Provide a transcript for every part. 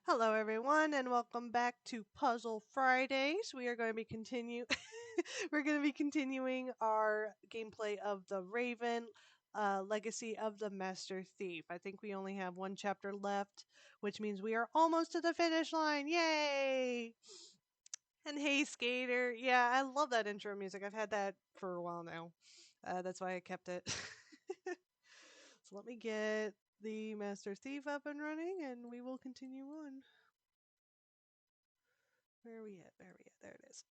Hello, everyone, and welcome back to Puzzle Fridays. We are going to be continue. We're going to be continuing our gameplay of the Raven, Legacy of the Master Thief. I think we only have one chapter left, which means we are almost to the finish line. Yay! And hey, Skater. Yeah, I love that intro music. I've had that for a while now. That's why I kept it. So let me get the Master Thief up and running, and we will continue on. Where are we at? Where are we at? There it is.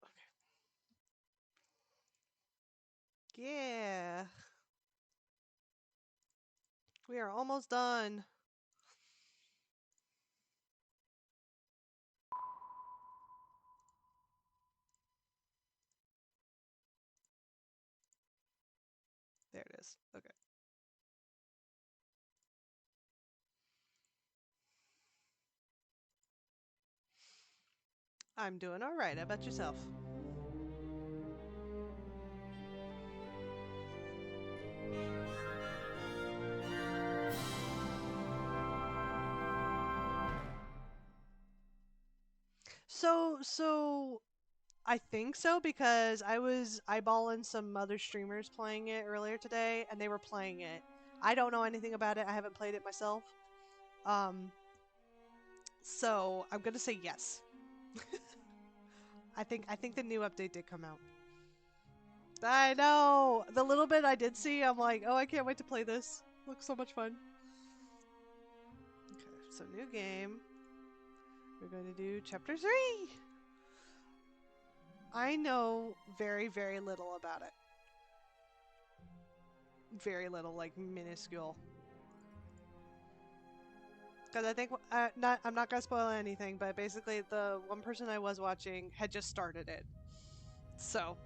Okay. Yeah. We are almost done. There it is. Okay. I'm doing all right. How about yourself? So I think so because I was eyeballing some other streamers playing it earlier today, and they were playing it. I don't know anything about it. I haven't played it myself. Um, so I'm gonna say yes. I think the new update did come out. I know. The little bit I did see, I'm like, oh, I can't wait to play this. Looks so much fun. Okay, so new game. We're going to do chapter 3. I know very, very little about it. Very little, like minuscule. Because I think I'm not gonna spoil anything, but basically the one person I was watching had just started it, so.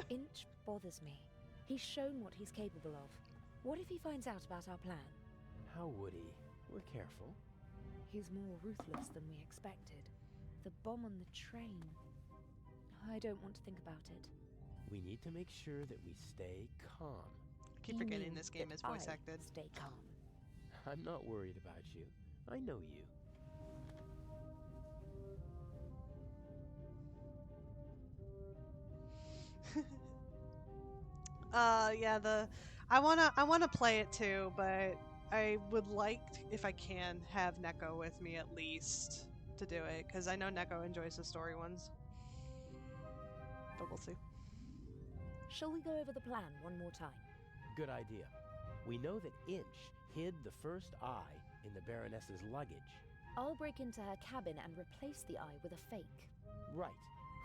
Inch bothers me. He's shown what he's capable of. What if he finds out about our plan? How would he? We're careful. He's more ruthless than we expected. The bomb on the train. I don't want to think about it. We need to make sure that we stay calm. Keep You forgetting mean this game that is voice I acted. Stay calm. I'm not worried about you. I know you. Yeah, I wanna play it too, but I would like, if I can, have Neko with me at least to do it, because I know Neko enjoys the story ones. But we'll see. Shall we go over the plan one more time? Good idea. We know that Inch hid the first eye in the Baroness's luggage. I'll break into her cabin and replace the eye with a fake. Right.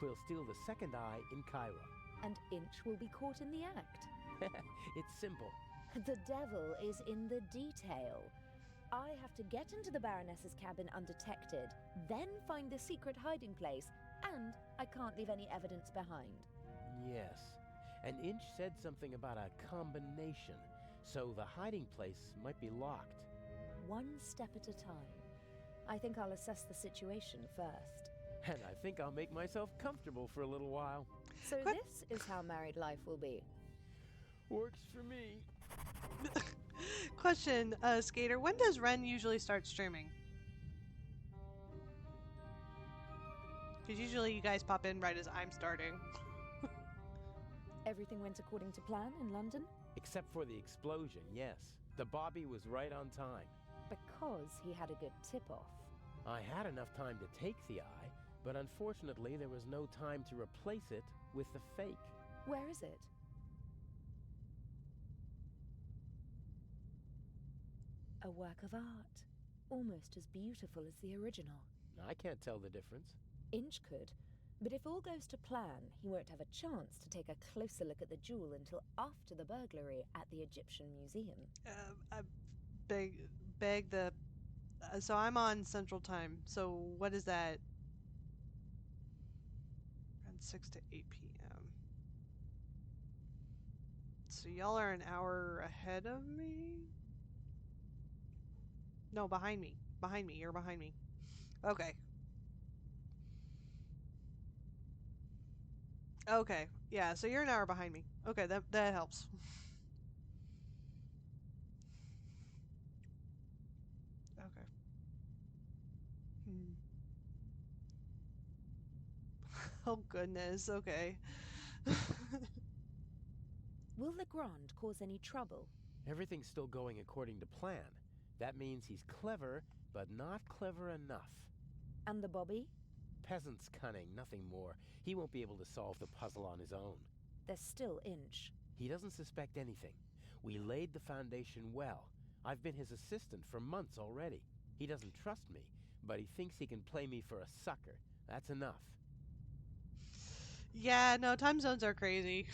We'll steal the second eye in Cairo. And Inch will be caught in the act. It's simple. The devil is in the detail. I have to get into the Baroness's cabin undetected, then find the secret hiding place, and I can't leave any evidence behind. Yes. And Inch said something about a combination, so the hiding place might be locked. One step at a time. I think I'll assess the situation first. And I think I'll make myself comfortable for a little while. So this is how married life will be. Works for me. Question, Skater, when does Ren usually start streaming? Because usually you guys pop in right as I'm starting. Everything went according to plan in London? Except for the explosion, yes. The Bobby was right on time. Because he had a good tip-off. I had enough time to take the eye, but unfortunately there was no time to replace it with the fake. Where is it? A work of art. Almost as beautiful as the original. I can't tell the difference. Inch could. But if all goes to plan, he won't have a chance to take a closer look at the jewel until after the burglary at the Egyptian Museum. I beg the. So I'm on Central Time. So what is that? Around 6 to 8 p.m. So y'all are an hour ahead of me? No, behind me. Behind me. You're behind me. Okay. Okay. Yeah, so you're an hour behind me. Okay, that helps. Okay. Hmm. Oh goodness, okay. Will Legrand cause any trouble? Everything's still going according to plan. That means he's clever, but not clever enough. And the Bobby? Peasant's cunning, nothing more. He won't be able to solve the puzzle on his own. There's still Inch. He doesn't suspect anything. We laid the foundation well. I've been his assistant for months already. He doesn't trust me, but he thinks he can play me for a sucker. That's enough. Yeah, no, time zones are crazy.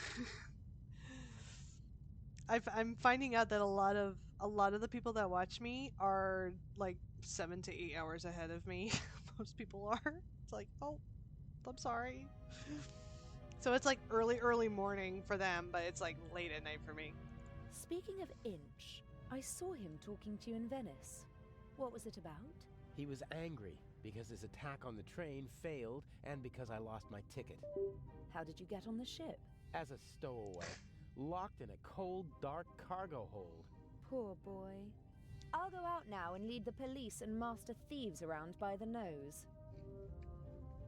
I'm finding out that a lot of the people that watch me are like 7 to 8 hours ahead of me. Most people are. It's like, oh, I'm sorry. So it's like early morning for them, but it's like late at night for me. Speaking of Inch, I saw him talking to you in Venice. What was it about? He was angry because his attack on the train failed and because I lost my ticket. How did you get on the ship? As a stowaway, locked in a cold, dark cargo hold. Poor boy. I'll go out now and lead the police and master thieves around by the nose.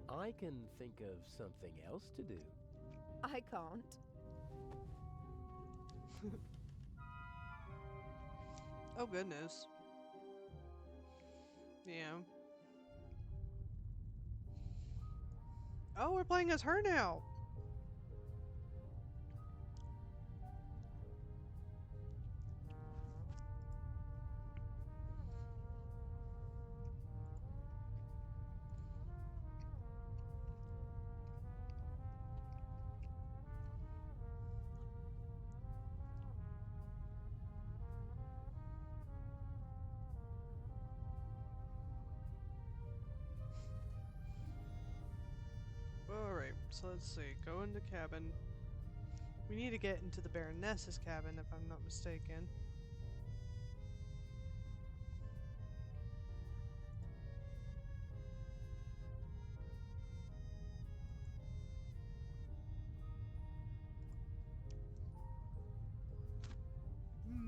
I can think of something else to do. I can't. Oh goodness. Yeah. Oh, we're playing as her now. Alright, so let's see. Go into cabin. We need to get into the Baroness's cabin, if I'm not mistaken.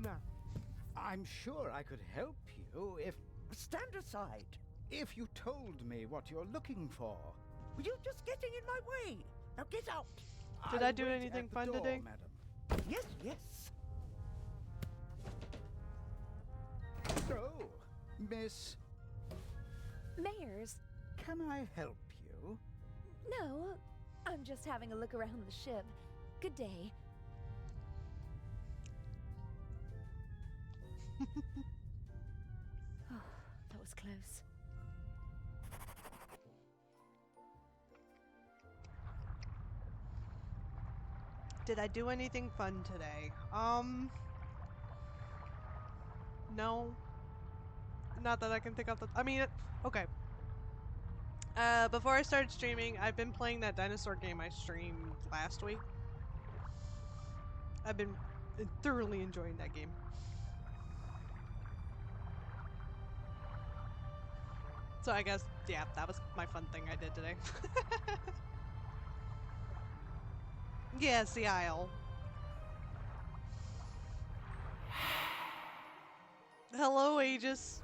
Nah. I'm sure I could help you if... Stand aside. If you told me what you're looking for. You're just getting in my way. Now get out. Did I'll I do wait anything at the fun door, today? Madam. Yes, yes. Oh, Miss, Mayors? can I help you? No, I'm just having a look around the ship. Good day. Oh, that was close. Did I do anything fun today? No. Not that I can think of the... I mean, okay. Before I started streaming, I've been playing that dinosaur game I streamed last week. I've been thoroughly enjoying that game. So I guess, yeah, that was my fun thing I did today. Yes, the Isle. Hello, Aegis.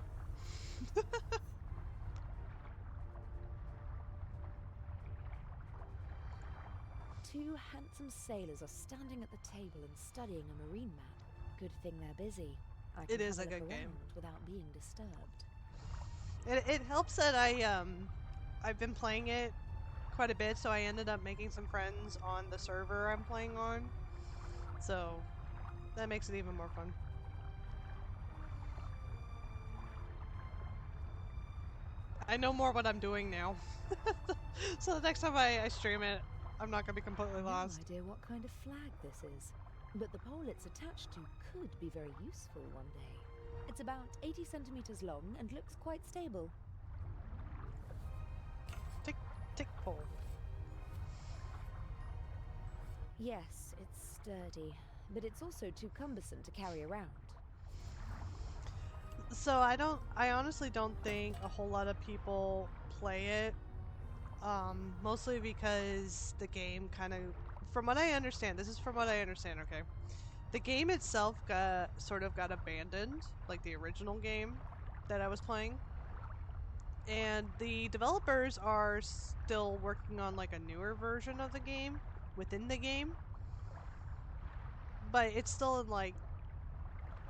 Two handsome sailors are standing at the table and studying a marine map. Good thing they're busy. I can It is have a look good game. around without being disturbed. It helps that I've been playing it quite a bit, so I ended up making some friends on the server I'm playing on. So that makes it even more fun. I know more what I'm doing now. So the next time I stream it, I'm not gonna be completely lost. No idea what kind of flag this is, but the pole it's attached to could be very useful one day. It's about 80 centimeters long and looks quite stable. Tick, tick pole. Yes, it's sturdy, but it's also too cumbersome to carry around. So I honestly don't think a whole lot of people play it. Mostly because the game kind of, from what I understand, this is from what I understand, okay? The game itself got abandoned, like the original game that I was playing. And the developers are still working on like a newer version of the game within the game. But it's still in like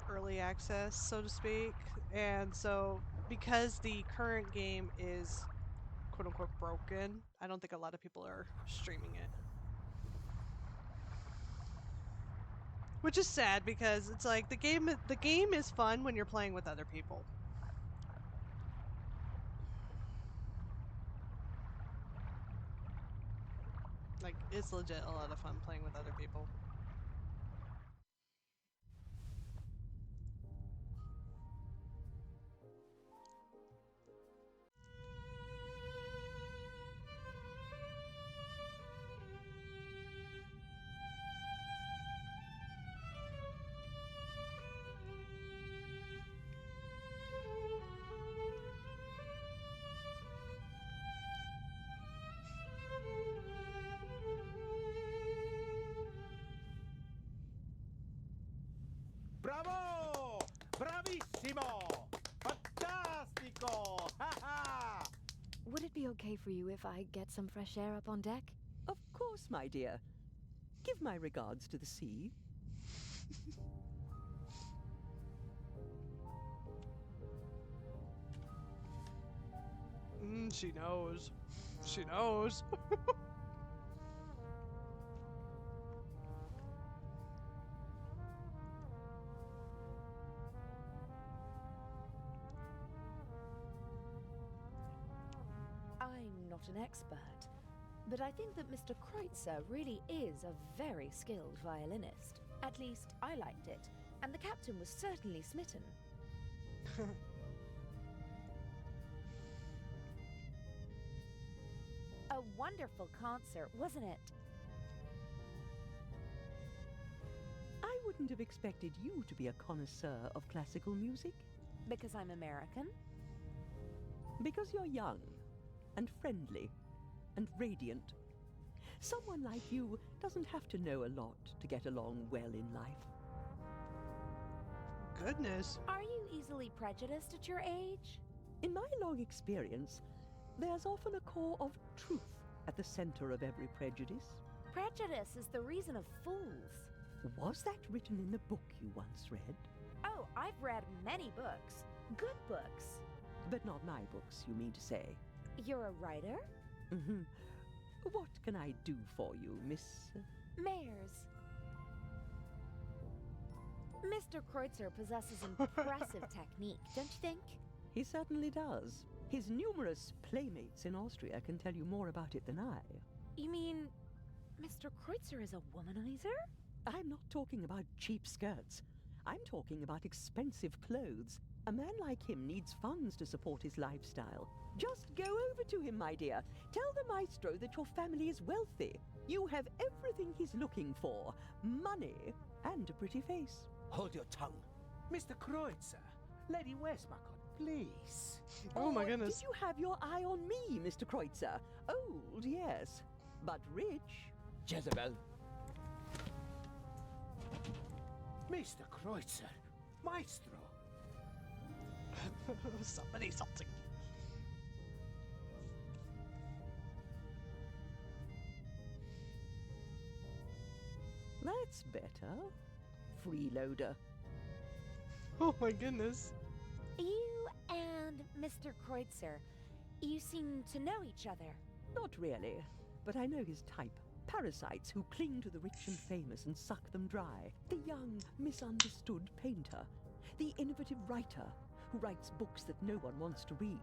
early access, so to speak. And so because the current game is quote unquote broken, I don't think a lot of people are streaming it. Which is sad because it's like the game is fun when you're playing with other people. Like it's legit a lot of fun playing with other people. Bravo! Bravissimo! Fantastico! Ha ha! Would it be okay for you if I get some fresh air up on deck? Of course, my dear. Give my regards to the sea. She knows. She knows. I'm not an expert, but I think that Mr. Kreutzer really is a very skilled violinist. At least, I liked it, and the captain was certainly smitten. A wonderful concert, wasn't it? I wouldn't have expected you to be a connoisseur of classical music. Because I'm American? Because you're young, and friendly, and radiant. Someone like you doesn't have to know a lot to get along well in life. Goodness. Are you easily prejudiced at your age? In my long experience, there's often a core of truth at the center of every prejudice. Prejudice is the reason of fools. Was that written in the book you once read? Oh, I've read many books. Good books. But not my books, you mean to say? You're a writer? Mm-hmm. What can I do for you, Miss... Mayors. Mr. Kreutzer possesses impressive technique, don't you think? He certainly does. His numerous playmates in Austria can tell you more about it than I. You mean Mr. Kreutzer is a womanizer? I'm not talking about cheap skirts. I'm talking about expensive clothes. A man like him needs funds to support his lifestyle. Just go over to him, my dear. Tell the maestro that your family is wealthy. You have everything he's looking for. Money and a pretty face. Hold your tongue. Mr. Kreutzer, Lady Westmacott, please. Oh my Or goodness. Did you have your eye on me, Mr. Kreutzer? Old, yes, but rich. Jezebel. Mr. Kreutzer, Maestro. Somebody salting. That's better. Freeloader. Oh my goodness. You and Mr. Kreutzer, you seem to know each other. Not really, but I know his type. Parasites who cling to the rich and famous and suck them dry. The young, misunderstood painter. The innovative writer who writes books that no one wants to read.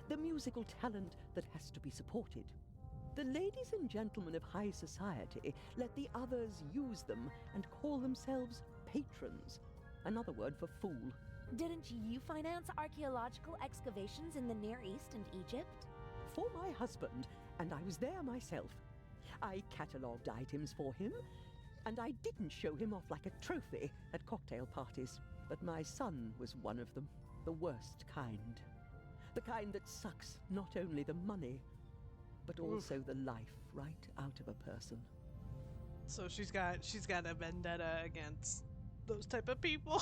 The musical talent that has to be supported. The ladies and gentlemen of high society let the others use them and call themselves patrons. Another word for fool. Didn't you finance archaeological excavations in the Near East and Egypt? For my husband, and I was there myself. I catalogued items for him, and I didn't show him off like a trophy at cocktail parties. But my son was one of them, the worst kind. The kind that sucks not only the money, but also the life right out of a person. So she's got a vendetta against those type of people.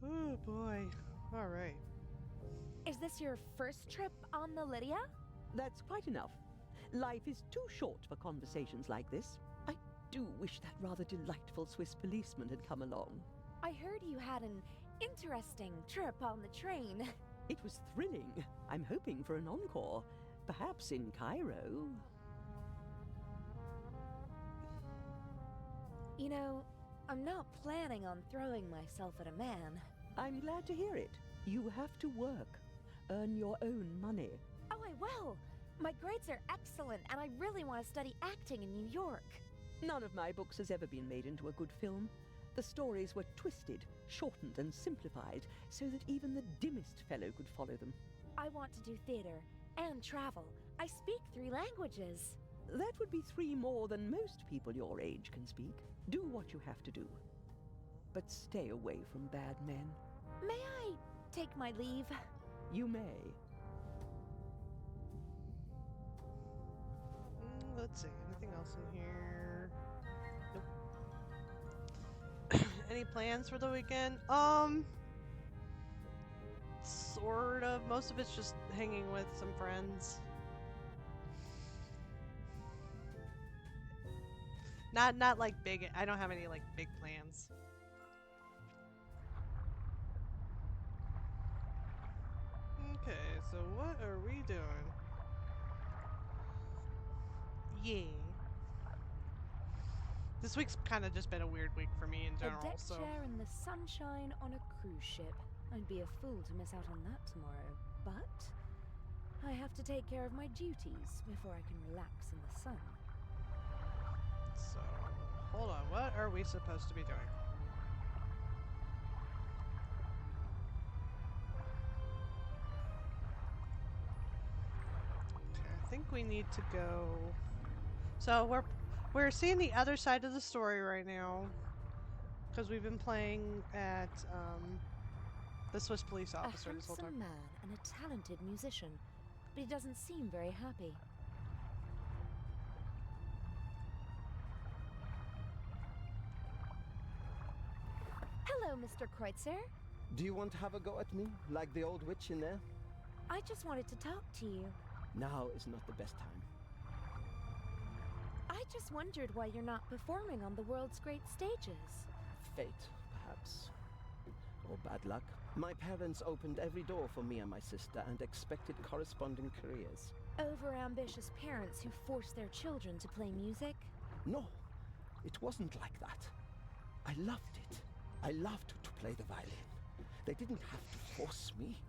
Oh boy. All right. Is this your first trip on the Lydia? That's quite enough. Life is too short for conversations like this. I do wish that rather delightful Swiss policeman had come along. I heard you had an interesting trip on the train. It was thrilling. I'm hoping for an encore. Perhaps in Cairo. You know, I'm not planning on throwing myself at a man. I'm glad to hear it. You have to work. Earn your own money. Oh, I will! My grades are excellent, and I really want to study acting in New York. None of my books has ever been made into a good film. The stories were twisted, shortened, and simplified so that even the dimmest fellow could follow them. I want to do theater and travel. I speak 3 languages. That would be 3 more than most people your age can speak. Do what you have to do. But stay away from bad men. May I take my leave? You may. Let's see. Anything else in here? Nope. Any plans for the weekend? Sort of. Most of it's just hanging with some friends. Not like big. I don't have any like big plans. Okay, so what are we doing? Yeah. This week's kind of just been a weird week for me in general, A deck so... chair in the sunshine on a cruise ship. I'd be a fool to miss out on that tomorrow. But I have to take care of my duties before I can relax in the sun. So, hold on. What are we supposed to be doing? Okay, I think we need to go... So, we're seeing the other side of the story right now. Because we've been playing at, the Swiss police officer this whole A handsome time. man and a talented musician, but he doesn't seem very happy. Hello, Mr. Kreutzer. Do you want to have a go at me, like the old witch in there? I just wanted to talk to you. Now is not the best time. I just wondered why you're not performing on the world's great stages. Fate, perhaps. Or bad luck. My parents opened every door for me and my sister and expected corresponding careers. Over-ambitious parents who force their children to play music? No, it wasn't like that. I loved it. I loved to play the violin. They didn't have to force me.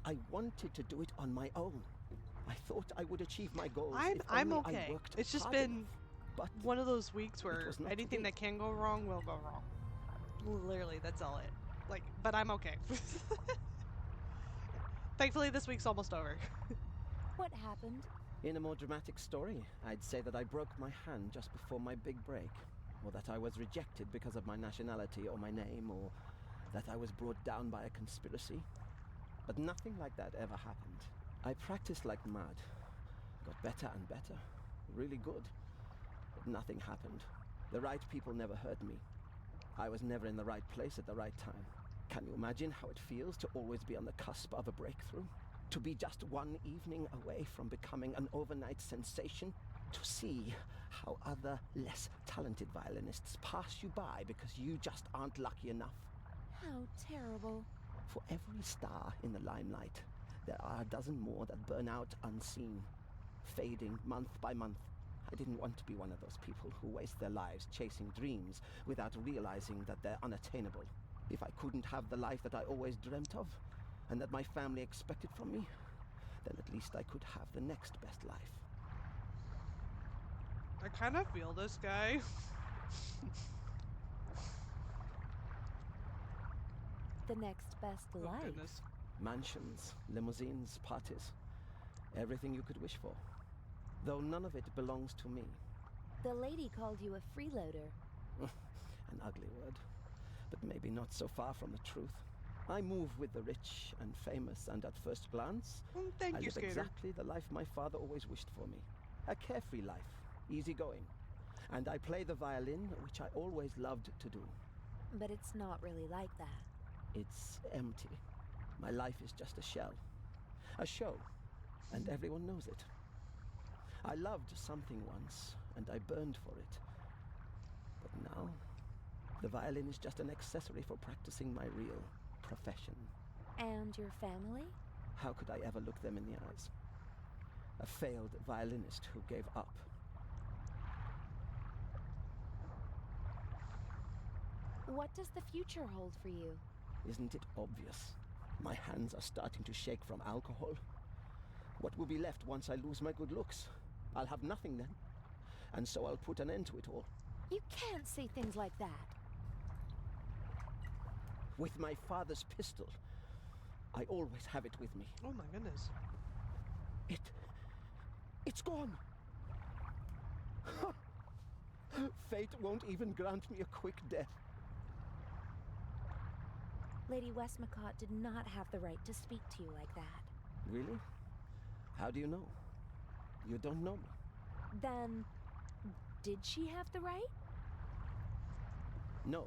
I wanted to do it on my own. I thought I would achieve my goals if I'm only I okay. worked It's just hard been enough. But one of those weeks where was not to anything be. that can go wrong will go wrong. Literally, that's all it. Like, but I'm okay. Thankfully, this week's almost over. What happened? in a more dramatic story, I'd say that I broke my hand just before my big break, or that I was rejected because of my nationality or my name, or that I was brought down by a conspiracy. But nothing like that ever happened. I practiced like mad, got better and better, really good. But nothing happened. The right people never heard me. I was never in the right place at the right time. Can you imagine how it feels to always be on the cusp of a breakthrough? To be just one evening away from becoming an overnight sensation? To see how other, less talented violinists pass you by because you just aren't lucky enough? How terrible. For every star in the limelight, there are a dozen more that burn out unseen, fading month by month. I didn't want to be one of those people who waste their lives chasing dreams without realizing that they're unattainable. If I couldn't have the life that I always dreamt of, and that my family expected from me, then at least I could have the next best life. I kind of feel this guy. The next best Oh, life. goodness. Mansions, limousines, parties, everything you could wish for. Though none of it belongs to me. The lady called you a freeloader. An ugly word, but maybe not so far from the truth. I move with the rich and famous, and at first glance, Thank I you, live Skater. exactly the life my father always wished for me. A carefree life, easygoing. And I play the violin, which I always loved to do. But it's not really like that. It's empty. My life is just a shell. A show. And everyone knows it. I loved something once, and I burned for it. But now, the violin is just an accessory for practicing my real profession. And your family? How could I ever look them in the eyes? A failed violinist who gave up. What does the future hold for you? Isn't it obvious? My hands are starting to shake from alcohol. What will be left once I lose my good looks? I'll have nothing then. And so I'll put an end to it all. You can't say things like that. With my father's pistol. I always have it with me. Oh my goodness. It's gone. Fate won't even grant me a quick death. Lady Westmacott did not have the right to speak to you like that. Really? How do you know? You don't know me. Then, did she have the right? No,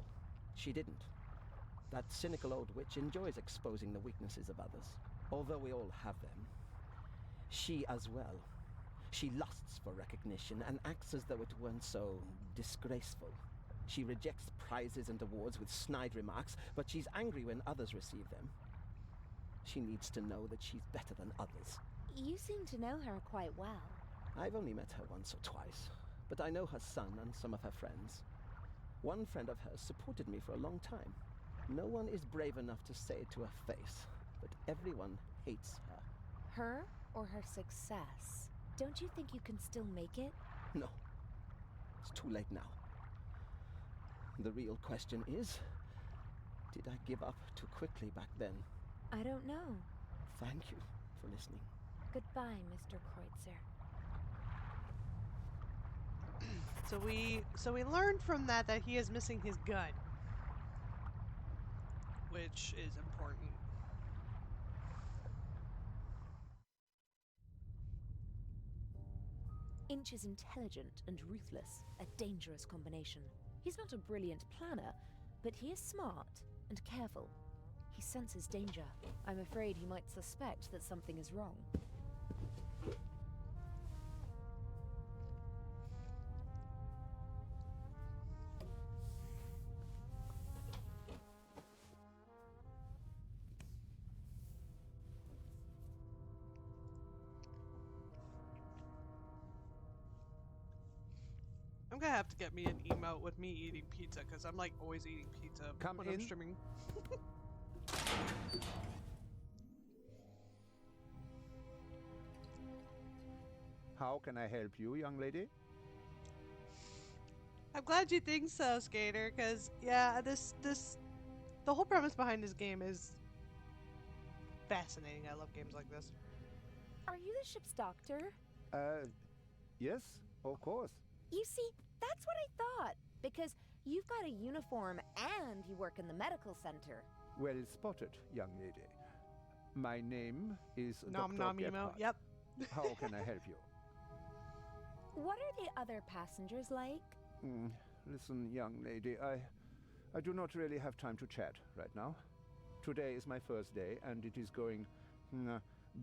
she didn't. That cynical old witch enjoys exposing the weaknesses of others. Although we all have them. She as well. She lusts for recognition and acts as though it weren't so disgraceful. She rejects prizes and awards with snide remarks, but she's angry when others receive them. She needs to know that she's better than others. You seem to know her quite well. I've only met her once or twice, but I know her son and some of her friends. One friend of hers supported me for a long time. No one is brave enough to say it to her face, but everyone hates her. Her or her success? Don't you think you can still make it? No. It's too late now. The real question is, did I give up too quickly back then? I don't know. Thank you for listening. Goodbye, Mr. Kreutzer. So we learned from that he is missing his gun, which is important. Inch is intelligent and ruthless, a dangerous combination. He's not a brilliant planner, but he is smart and careful. He senses danger. I'm afraid he might suspect that something is wrong. I'm gonna have to get me an emote with me eating pizza, because I'm like always eating pizza Come when in. I'm streaming. How can I help you, young lady? I'm glad you think so, Skater, because yeah, the whole premise behind this game is fascinating. I love games like this. Are you the ship's doctor? Yes, of course. You see, that's what I thought. Because you've got a uniform and you work in the medical center. Well spotted, young lady. My name is Nom Dr. nom emote. Gebhardt. Yep. How can I help you? What are the other passengers like? Listen, young lady, I do not really have time to chat right now. Today is my first day, and it is going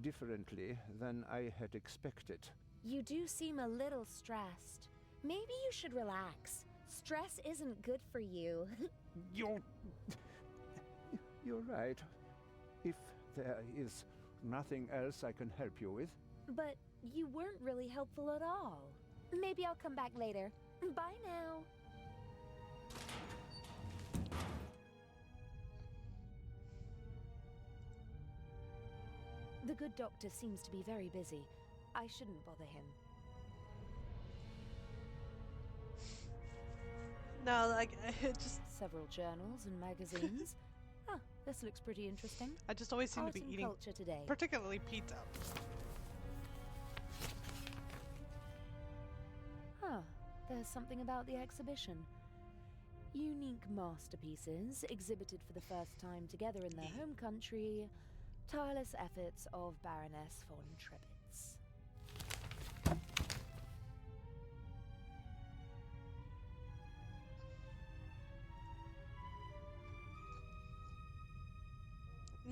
differently than I had expected. You do seem a little stressed. Maybe you should relax. Stress isn't good for you. You're right. If there is nothing else I can help you with. But you weren't really helpful at all. Maybe I'll come back later. Bye now. The good doctor seems to be very busy. I shouldn't bother him. No, like it just Several journals and magazines. Ah, this looks pretty interesting. I just always seem Art to be and eating, culture today. particularly pizza. Huh, there's something about the exhibition. Unique masterpieces exhibited for the first time together in their home country. Tireless efforts of Baroness von Trebitz.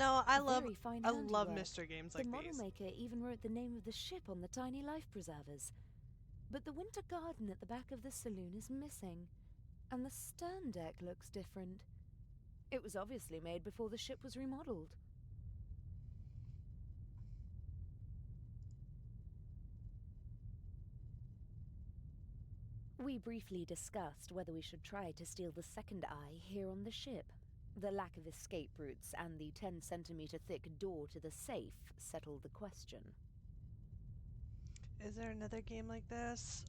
No, Very fine I love handiwork. Mr. Games like The model these. maker even wrote the name of the ship on the tiny life preservers. But the winter garden at the back of the saloon is missing, and the stern deck looks different. It was obviously made before the ship was remodeled. We briefly discussed whether we should try to steal the second eye here on the ship. The lack of escape routes and the 10-centimeter thick door to the safe settled the question. Is there another game like this?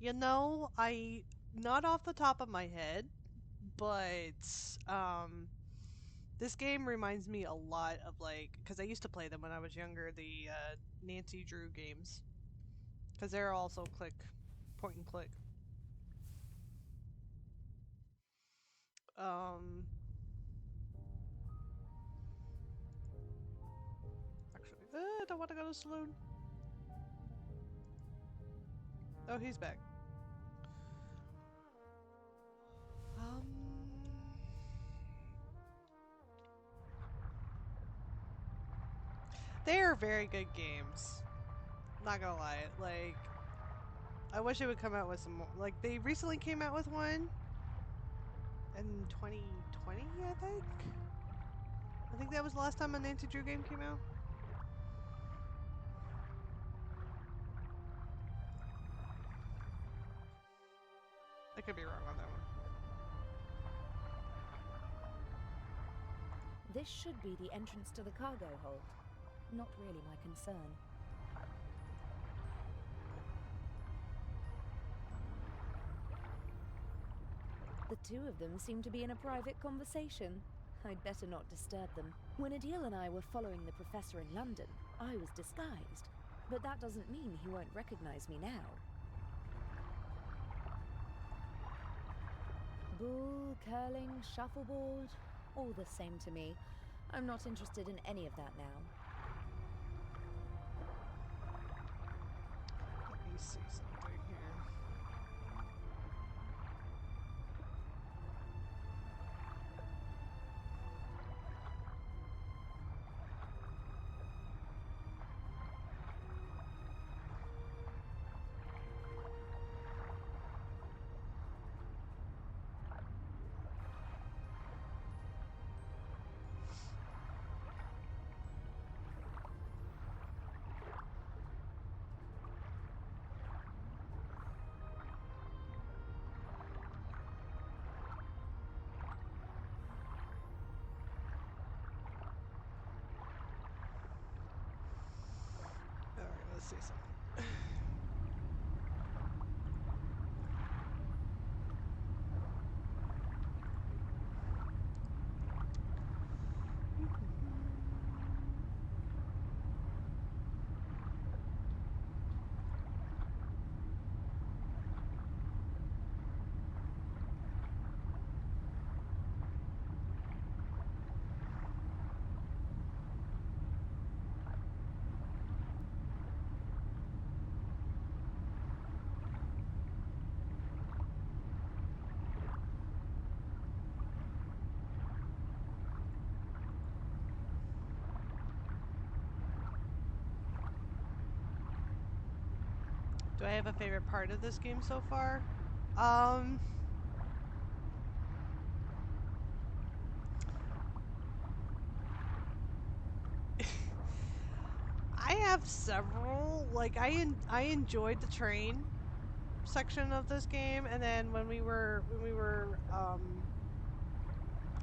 You know, I not off the top of my head, but this game reminds me a lot of like because I used to play them when I was younger. The Nancy Drew games, because they're also point and click. Actually, I don't want to go to the saloon. Oh, he's back. They are very good games. Not gonna lie, like I wish they would come out with some more. Like they recently came out with one in 2020, I think. I think that was the last time a Nancy Drew game came out. I could be wrong on that one. This should be the entrance to the cargo hold. Not really my concern. The two of them seem to be in a private conversation. I'd better not disturb them. When Adil and I were following the professor in London, I was disguised. But that doesn't mean he won't recognize me now. Bull, curling, shuffleboard, all the same to me. I'm not interested in any of that now. Let me see something here. Alright, let's see something. Do I have a favorite part of this game so far? I have several. Like I enjoyed the train section of this game, and then when we were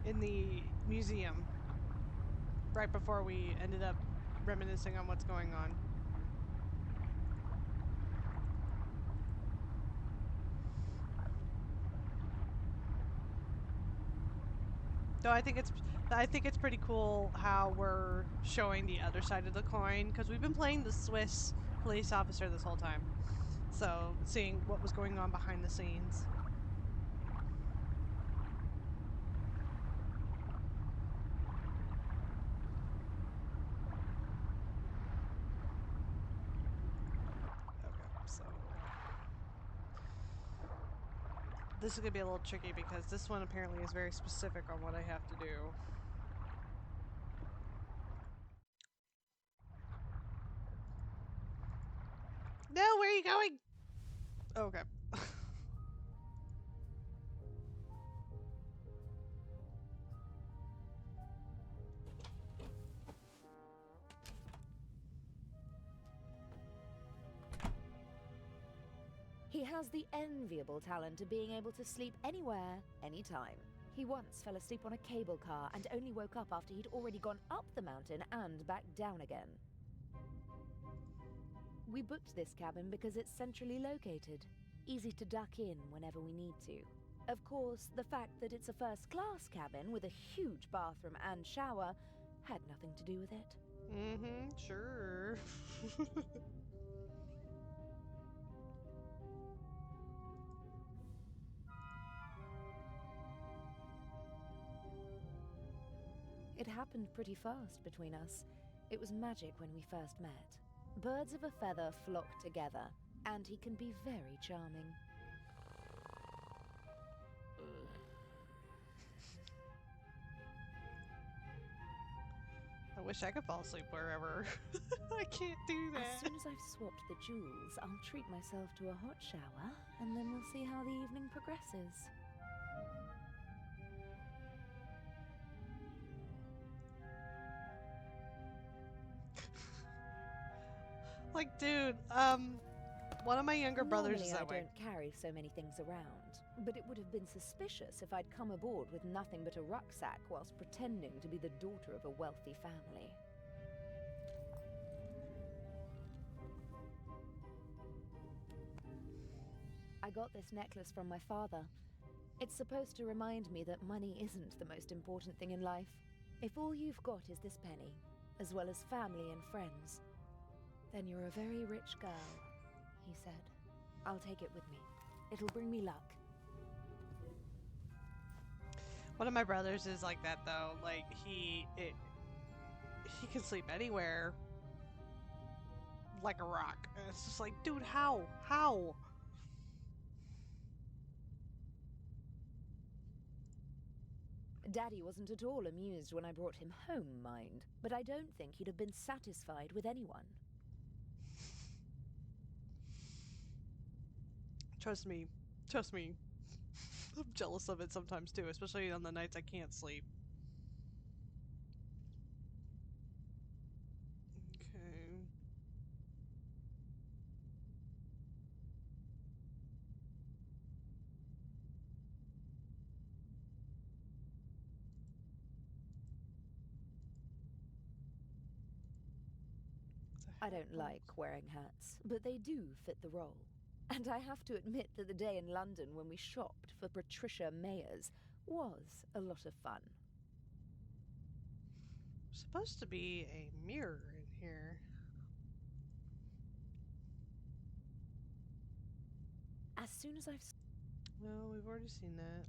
in the museum right before we ended up reminiscing on what's going on. So I think it's pretty cool how we're showing the other side of the coin, because we've been playing the Swiss police officer this whole time. So seeing what was going on behind the scenes. Okay, so This is going to be a little tricky because this one apparently is very specific on what I have to do. No, where are you going? Okay. He has the enviable talent of being able to sleep anywhere, anytime. He once fell asleep on a cable car and only woke up after he'd already gone up the mountain and back down again. We booked this cabin because it's centrally located, easy to duck in whenever we need to. Of course, the fact that it's a first-class cabin with a huge bathroom and shower had nothing to do with it. Mm-hmm, sure. It happened pretty fast between us. It was magic when we first met. Birds of a feather flock together, and he can be very charming. I wish I could fall asleep wherever. I can't do that. As soon as I've swapped the jewels, I'll treat myself to a hot shower, and then we'll see how the evening progresses. Like, dude, one of my younger brothers is that Normally, I way. don't carry so many things around, but it would have been suspicious if I'd come aboard with nothing but a rucksack whilst pretending to be the daughter of a wealthy family. I got this necklace from my father. It's supposed to remind me that money isn't the most important thing in life. If all you've got is this penny, as well as family and friends, then you're a very rich girl, he said. I'll take it with me. It'll bring me luck. One of my brothers is like that though. Like he can sleep anywhere like a rock. And it's just like, dude, how? How? Daddy wasn't at all amused when I brought him home, mind, but I don't think he'd have been satisfied with anyone. Trust me. Trust me. I'm jealous of it sometimes too, especially on the nights I can't sleep. Okay. I don't like wearing hats, but they do fit the role. And I have to admit that the day in London when we shopped for Patricia Mayers was a lot of fun. There's supposed to be a mirror in here. As soon as I've... Well, we've already seen that.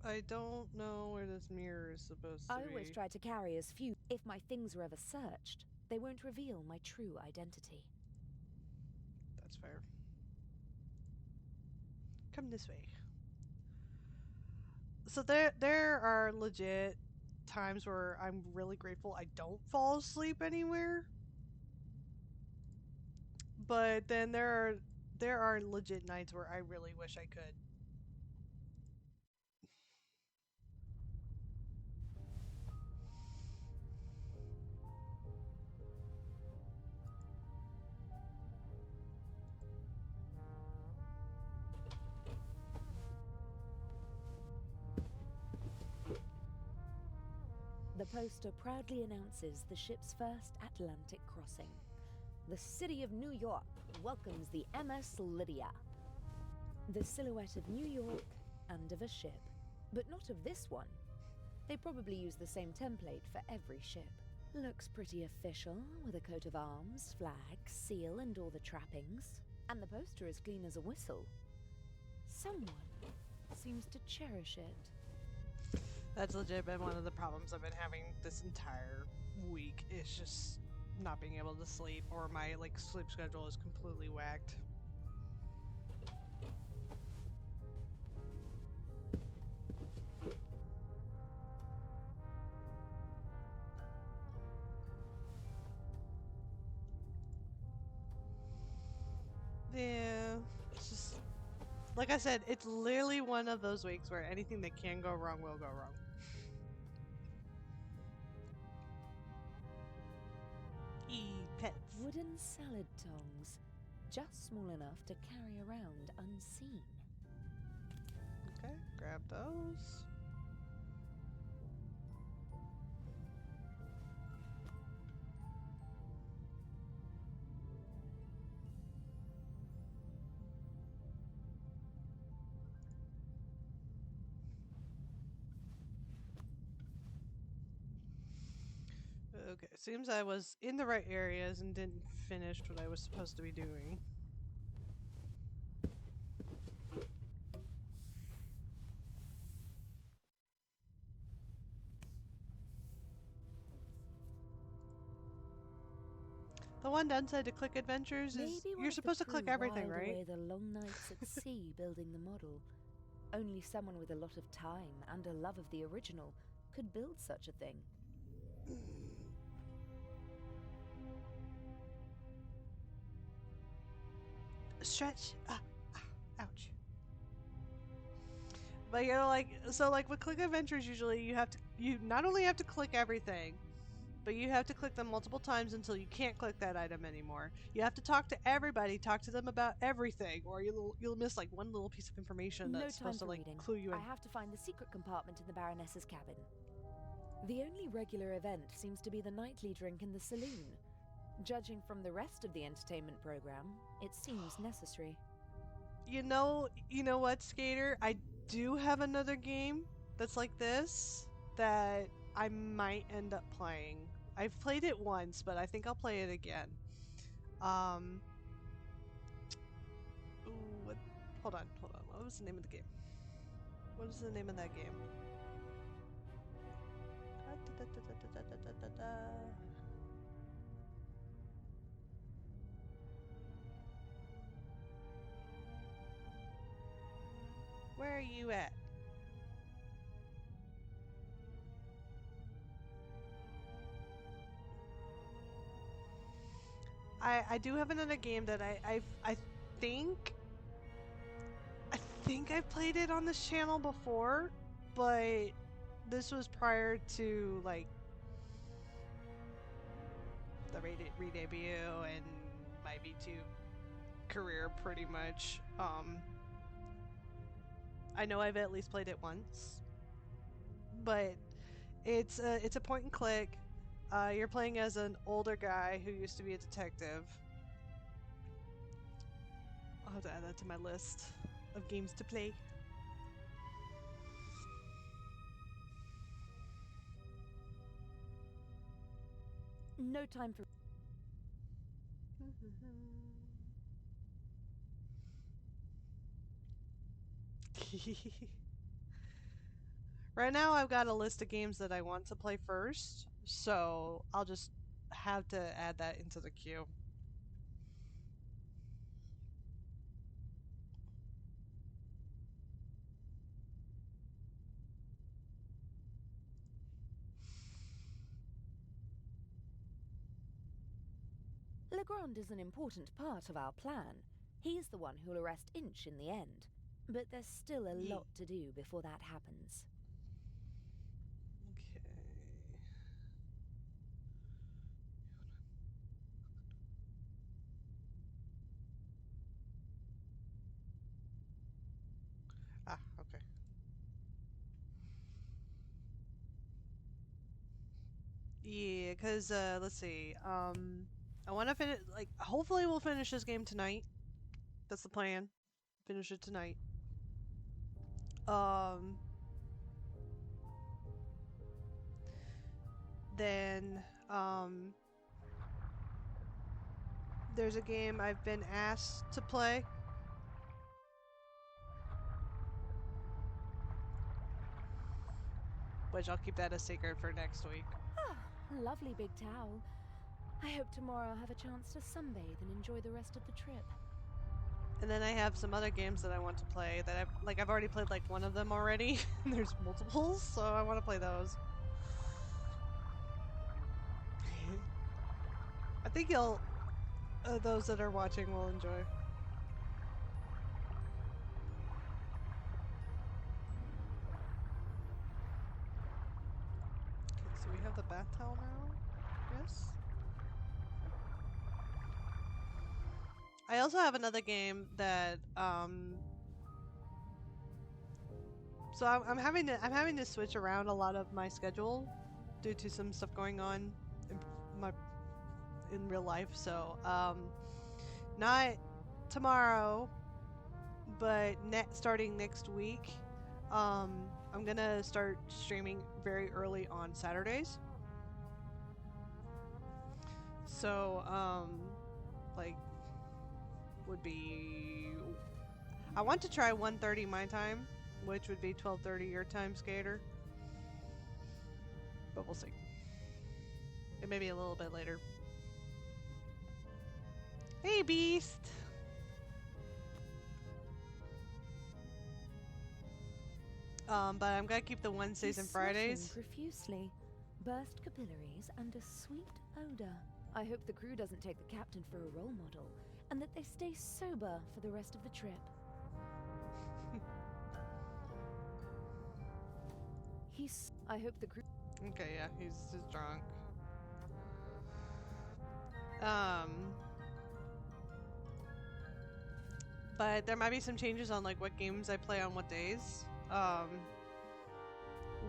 I don't know where this mirror is supposed to I be. always try to carry as few. If my things are ever searched, they won't reveal my true identity. That's fair. Come this way. So there are legit times where I'm really grateful I don't fall asleep anywhere. But then there are legit nights where I really wish I could. The poster proudly announces the ship's first Atlantic crossing. The city of New York welcomes the MS Lydia. The silhouette of New York and of a ship, but not of this one. They probably use the same template for every ship. Looks pretty official, with a coat of arms, flag, seal, and all the trappings. And the poster is clean as a whistle. Someone seems to cherish it. That's legit been one of the problems I've been having this entire week. Is just not being able to sleep, or my sleep schedule is completely whacked. Yeah, it's just like I said, it's literally one of those weeks where anything that can go wrong will go wrong. Pets. Wooden salad tongs, just small enough to carry around unseen. Okay, grab those. Okay, seems I was in the right areas and didn't finish what I was supposed to be doing. The one downside to Click Adventures is Maybe one you're of the supposed to click crew everything, whiled right? away the long nights at sea building the model. Only someone with a lot of time and a love of the original could build such a thing. Stretch. Ouch. But with Click Adventures, usually you not only have to click everything, but you have to click them multiple times until you can't click that item anymore. You have to talk to everybody, talk to them about everything, or you'll miss one little piece of information No that's time supposed to for reading. clue you in. I have to find the secret compartment in the Baroness's cabin. The only regular event seems to be the nightly drink in the saloon. Judging from the rest of the entertainment program, it seems necessary. You know what, Skater? I do have another game that's like this that I might end up playing. I've played it once, but I think I'll play it again. Hold on. What was the name of the game? What is the name of that game? Where are you at? I do have another game that I think I've played it on this channel before, but this was prior to the re-debut and my VTube career pretty much. I know I've at least played it once, but it's a point and click. You're playing as an older guy who used to be a detective. I'll have to add that to my list of games to play. No time for... Right now I've got a list of games that I want to play first, so I'll just have to add that into the queue. Legrand is an important part of our plan. He's the one who'll arrest Inch in the end. But there's still a lot to do before that happens. Okay. Okay. Yeah, because, let's see, I want to finish, hopefully we'll finish this game tonight. That's the plan. Finish it tonight. then there's a game I've been asked to play. Which I'll keep that a secret for next week. Ah, lovely big towel. I hope tomorrow I'll have a chance to sunbathe and enjoy the rest of the trip. And then I have some other games that I want to play that I've already played like one of them already. And there's multiples, so I want to play those. I think you'll those that are watching will enjoy. Okay, so we have the bath towel now. Yes. I also have another game that so I'm having to switch around a lot of my schedule due to some stuff going on in real life. So not tomorrow, but starting next week, I'm gonna start streaming very early on Saturdays. So like would be, I want to try 1:30 my time, which would be 12:30 your time, Skater. But we'll see. It may be a little bit later. Hey, Beast! But I'm gonna keep the Wednesdays and Fridays. Profusely, burst capillaries and a sweet odor. I hope the crew doesn't take the captain for a role model, and that they stay sober for the rest of the trip. I hope the crew. Okay, yeah, he's drunk. But there might be some changes on like what games I play on what days.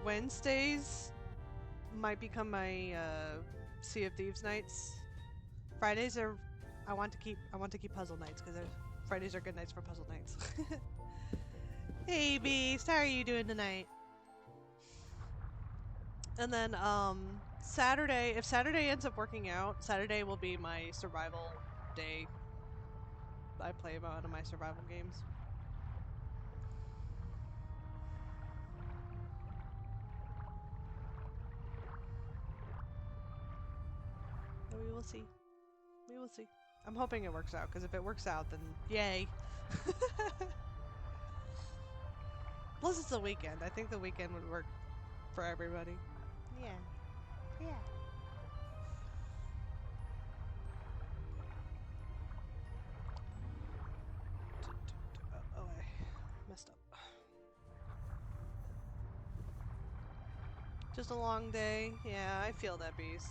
Wednesdays might become my Sea of Thieves nights. Fridays are I want to keep puzzle nights because Fridays are good nights for puzzle nights. Hey Beast, how are you doing tonight? And then Saturday, if Saturday ends up working out, Saturday will be my survival day. I play one of my survival games. So we will see. We will see. I'm hoping it works out, because if it works out, then yay. Plus it's a weekend. I think the weekend would work for everybody. Yeah. Yeah. Oh, I messed up. Just a long day. Yeah, I feel that, Beast.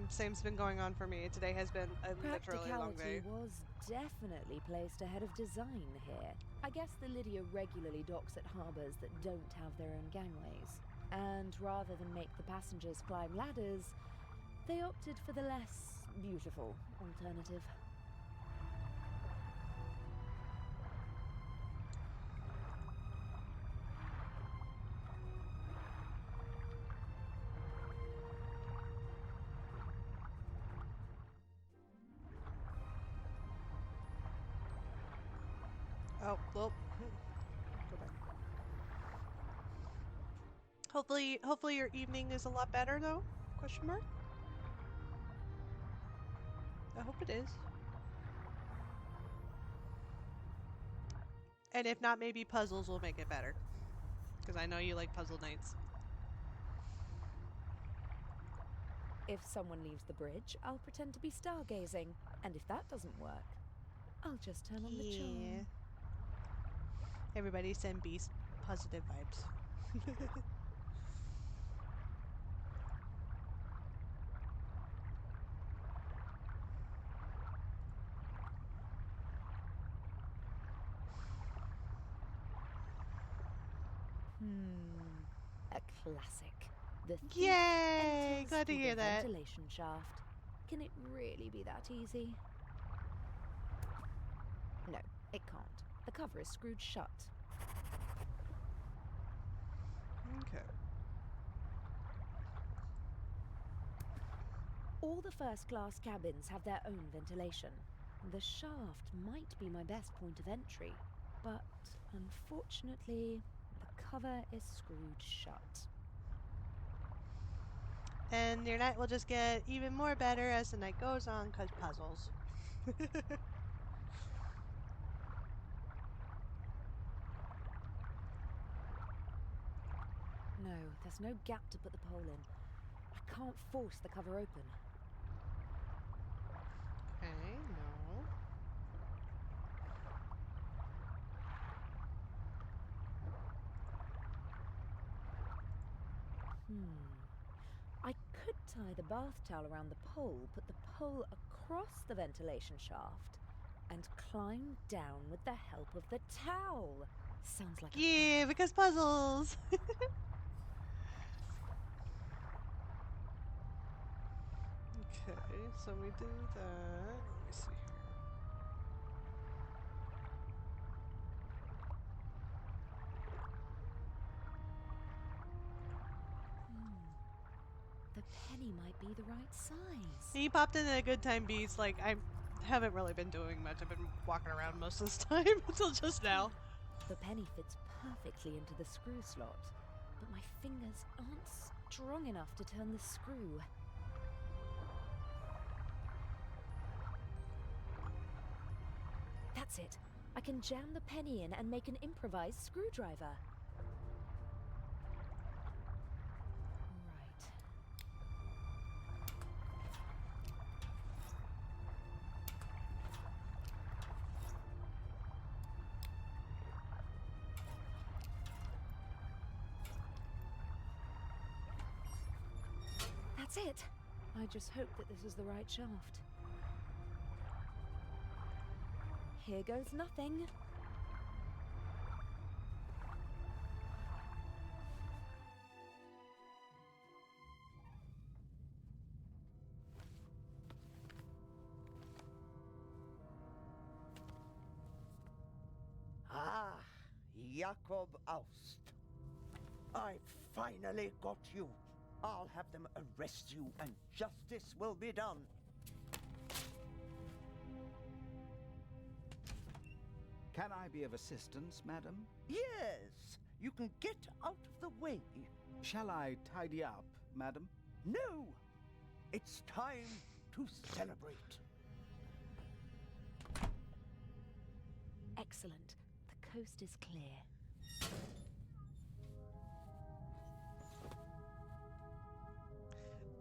Same's been going on for me. Today has been a literally long day. Practicality was definitely placed ahead of design here. I guess the Lydia regularly docks at harbors that don't have their own gangways. And rather than make the passengers climb ladders, they opted for the less beautiful alternative. Oh, well. Go back. Hopefully your evening is a lot better though? Question mark? I hope it is. And if not, maybe puzzles will make it better. Because I know you like puzzle nights. If someone leaves the bridge, I'll pretend to be stargazing. And if that doesn't work, I'll just turn on the charm. Everybody send Beast positive vibes. A classic. The thief Yay! enters Glad to through hear the that. ventilation shaft. Can it really be that easy? No, it can't. The cover is screwed shut. Okay. All the first-class cabins have their own ventilation. The shaft might be my best point of entry, but unfortunately, the cover is screwed shut. And your night will just get even more better as the night goes on, cause puzzles. No, there's no gap to put the pole in. I can't force the cover open. Okay, no. I could tie the bath towel around the pole, put the pole across the ventilation shaft, and climb down with the help of the towel. Sounds like a Yeah, because puzzles. Okay, so we do that. Let me see here. The penny might be the right size. He popped in at a good time, Beats. Like, I haven't really been doing much. I've been walking around most of this time until just now. The penny fits perfectly into the screw slot, but my fingers aren't strong enough to turn the screw. That's it. I can jam the penny in and make an improvised screwdriver. Right. That's it. I just hope that this is the right shaft. Here goes nothing. Ah, Jakob Aust. I finally got you. I'll have them arrest you and justice will be done. Can I be of assistance, madam? Yes, you can get out of the way. Shall I tidy up, madam? No, it's time to celebrate. Excellent. The coast is clear.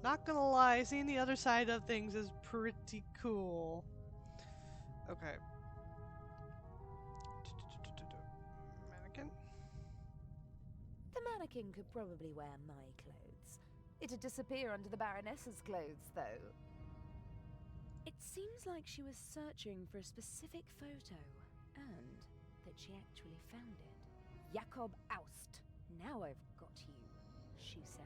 Not gonna lie, seeing the other side of things is pretty cool. Okay. Mannequin? The mannequin could probably wear my clothes. It'd disappear under the Baroness's clothes, though. It seems like she was searching for a specific photo, and that she actually found it. Jakob Aust. Now I've got you, she said.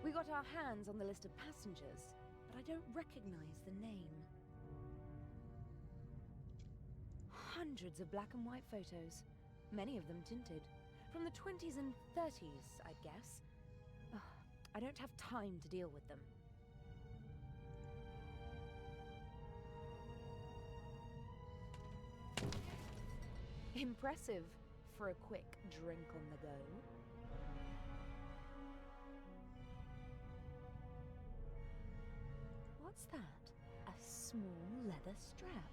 We got our hands on the list of passengers, but I don't recognize the name. Hundreds of black and white photos, many of them tinted. From the 20s and 30s, I guess. Ugh, I don't have time to deal with them. Impressive for a quick drink on the go. What's that? A small leather strap.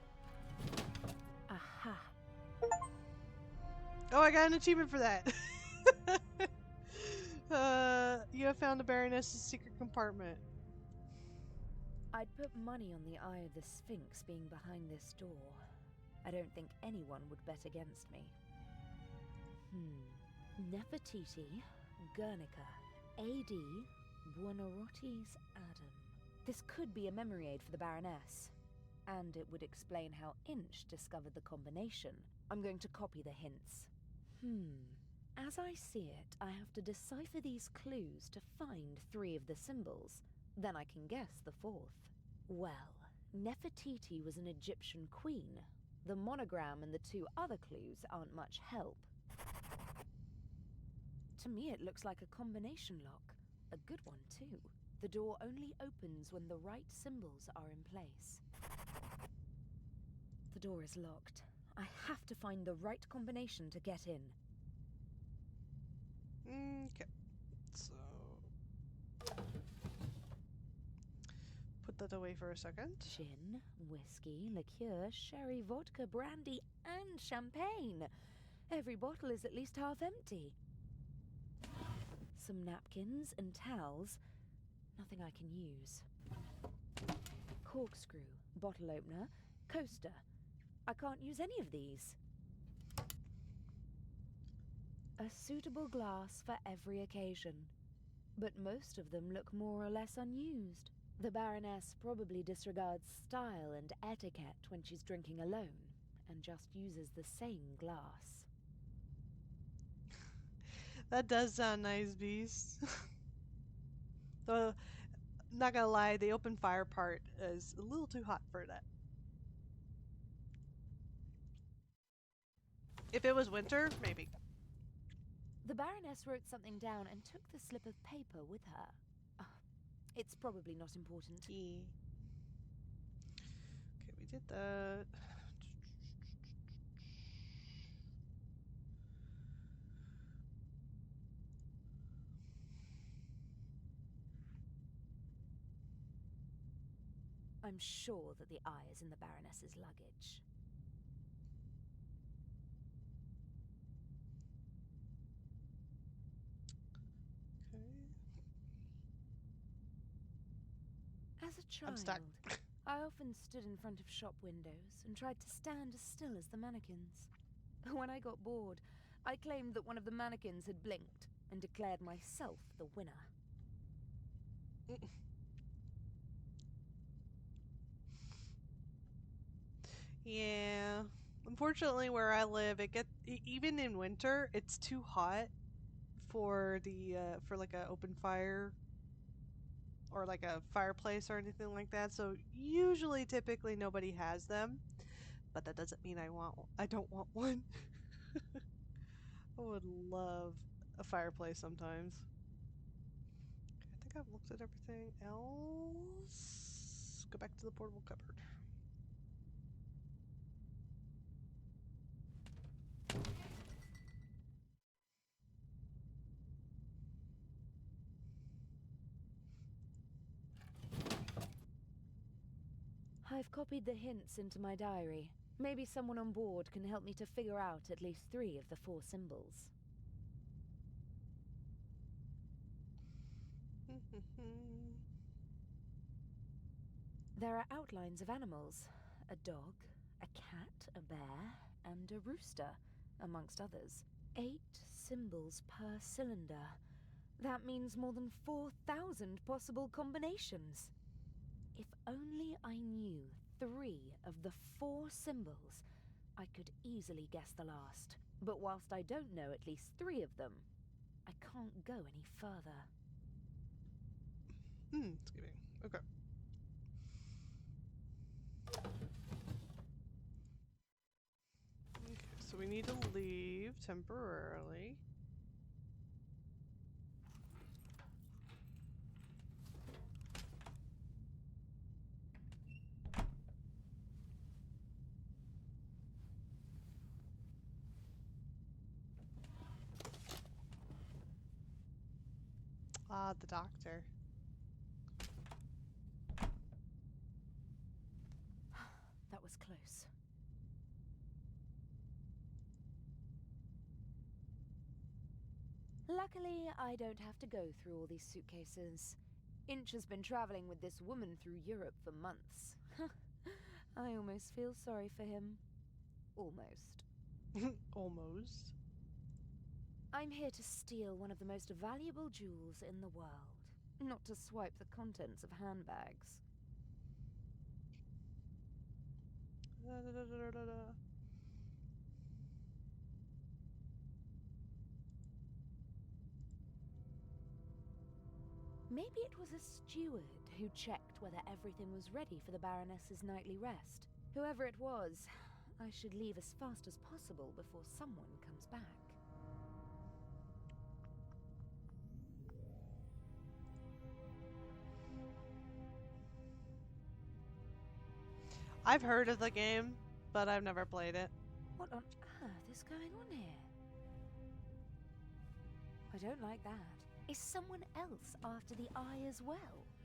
Aha. Oh, I got an achievement for that. You have found the Baroness's secret compartment. I'd put money on the Eye of the Sphinx being behind this door. I don't think anyone would bet against me. Nefertiti, Guernica, A.D., Buonarroti's Adam. This could be a memory aid for the Baroness. And it would explain how Inch discovered the combination. I'm going to copy the hints. As I see it, I have to decipher these clues to find 3 of the symbols. Then I can guess the 4th. Well, Nefertiti was an Egyptian queen. The monogram and the 2 other clues aren't much help. To me, it looks like a combination lock. A good one, too. The door only opens when the right symbols are in place. The door is locked. I have to find the right combination to get in. Okay. So put that away for a second. Gin, whiskey, liqueur, sherry, vodka, brandy, and champagne. Every bottle is at least half empty. Some napkins and towels. Nothing I can use. Corkscrew, bottle opener, coaster. I can't use any of these. A suitable glass for every occasion. But most of them look more or less unused. The Baroness probably disregards style and etiquette when she's drinking alone, and just uses the same glass. That does sound nice, Beast. Though, not gonna lie, the open fire part is a little too hot for that. If it was winter, maybe. The Baroness wrote something down and took the slip of paper with her. It's probably not important. Yeah. Okay, we did that. I'm sure that the eye is in the Baroness's luggage. Okay. As a child, I'm stuck. I often stood in front of shop windows and tried to stand as still as the mannequins. When I got bored, I claimed that one of the mannequins had blinked and declared myself the winner. Yeah. Unfortunately, where I live, even in winter, it's too hot for for like a open fire or like a fireplace or anything like that. So usually, typically, nobody has them. But that doesn't mean I don't want one. I would love a fireplace sometimes. Okay, I think I've looked at everything else. Go back to the portable cupboard. I've copied the hints into my diary. Maybe someone on board can help me to figure out at least 3 of the 4 symbols. There are outlines of animals. A dog, a cat, a bear, and a rooster, amongst others. 8 symbols per cylinder. That means more than 4,000 possible combinations. If only I knew 3 of the 4 symbols, I could easily guess the last. But whilst I don't know at least 3 of them, I can't go any further. Skipping. Okay. Okay, so we need to leave temporarily. Ah, the doctor. That was close. Luckily, I don't have to go through all these suitcases. Inch has been traveling with this woman through Europe for months. I almost feel sorry for him. Almost. Almost. I'm here to steal one of the most valuable jewels in the world, not to swipe the contents of handbags. Maybe it was a steward who checked whether everything was ready for the Baroness's nightly rest. Whoever it was, I should leave as fast as possible before someone comes back. I've heard of the game, but I've never played it. What on earth is going on here? I don't like that. Is someone else after the eye as well?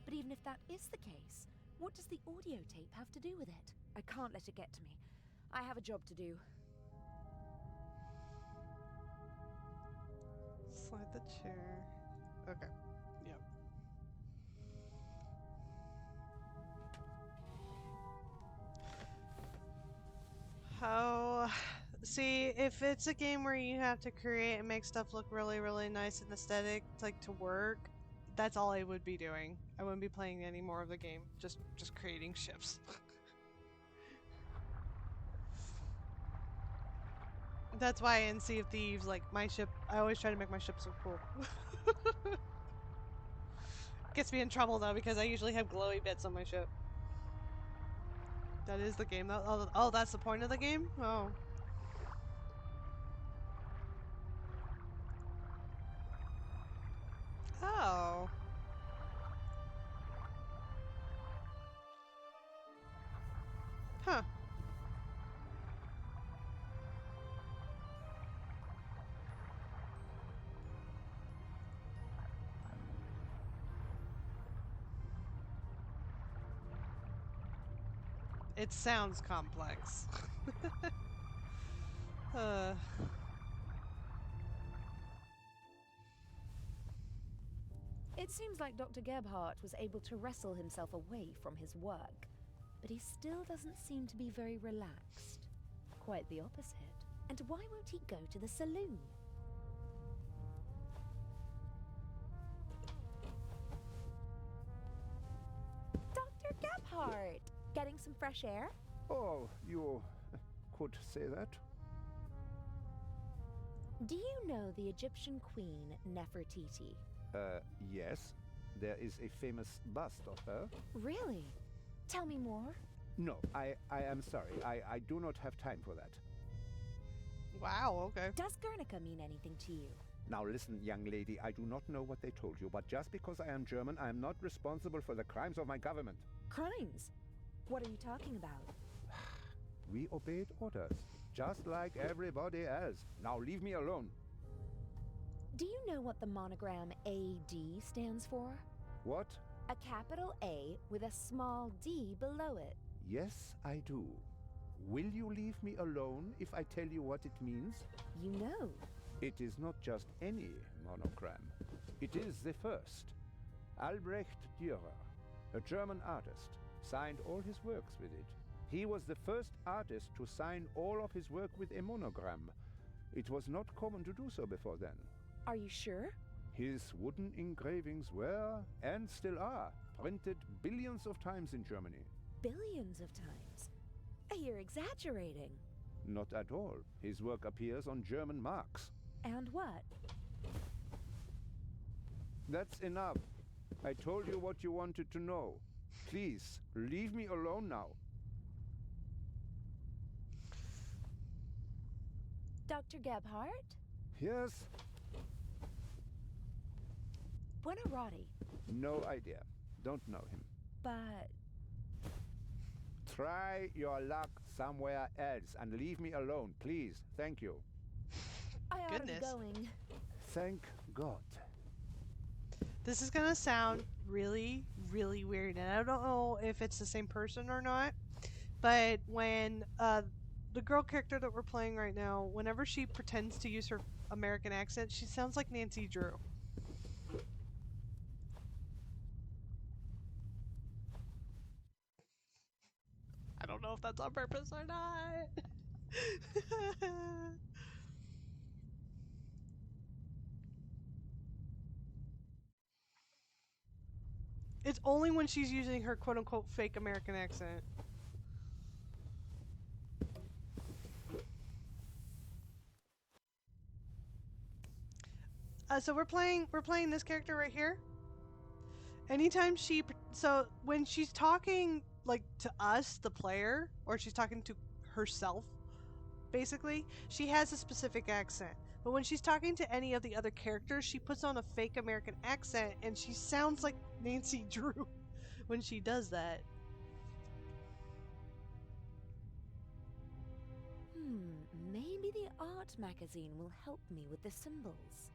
But even if that is the case, what does the audio tape have to do with it? I can't let it get to me. I have a job to do. Slide the chair. Okay. Yep. How... See, if it's a game where you have to create and make stuff look really, really nice and aesthetic, like to work, that's all I would be doing. I wouldn't be playing any more of the game. Just creating ships. That's why in Sea of Thieves, like, my ship, I always try to make my ships look cool. Gets me in trouble, though, because I usually have glowy bits on my ship. That is the game. Oh, that's the point of the game? Oh. Oh. Huh. It sounds complex. It seems like Dr. Gebhardt was able to wrestle himself away from his work, but he still doesn't seem to be very relaxed. Quite the opposite. And why won't he go to the saloon? Dr. Gebhardt! Getting some fresh air? Oh, you could say that. Do you know the Egyptian queen Nefertiti? Yes. There is a famous bust of her. Really? Tell me more. No, I am sorry. I do not have time for that. Wow, okay. Does Guernica mean anything to you? Now listen, young lady, I do not know what they told you, but just because I am German, I am not responsible for the crimes of my government. Crimes? What are you talking about? We obeyed orders, just like everybody else. Now leave me alone. Do you know what the monogram AD stands for? What? A capital A with a small d below it. Yes, I do. Will you leave me alone if I tell you what it means? You know. It is not just any monogram. It is the first. Albrecht Dürer, a German artist, signed all his works with it. He was the first artist to sign all of his work with a monogram. It was not common to do so before then. Are you sure? His wooden engravings were, and still are, printed billions of times in Germany. Billions of times? You're exaggerating. Not at all. His work appears on German marks. And what? That's enough. I told you what you wanted to know. Please, leave me alone now. Dr. Gebhardt? Yes? Buonarroti. No idea. Don't know him. But... Try your luck somewhere else and leave me alone, please. Thank you. I ought to be Goodness. going. Thank God. This is gonna sound really, really weird, and I don't know if it's the same person or not, but when the girl character that we're playing right now, whenever she pretends to use her American accent, she sounds like Nancy Drew. I don't know if that's on purpose or not. It's only when she's using her quote-unquote fake American accent. So we're playing this character right here. Anytime so when she's talking like to us, the player, or she's talking to herself, basically, she has a specific accent. But when she's talking to any of the other characters, she puts on a fake American accent, and she sounds like Nancy Drew when she does that. Maybe the art magazine will help me with the symbols.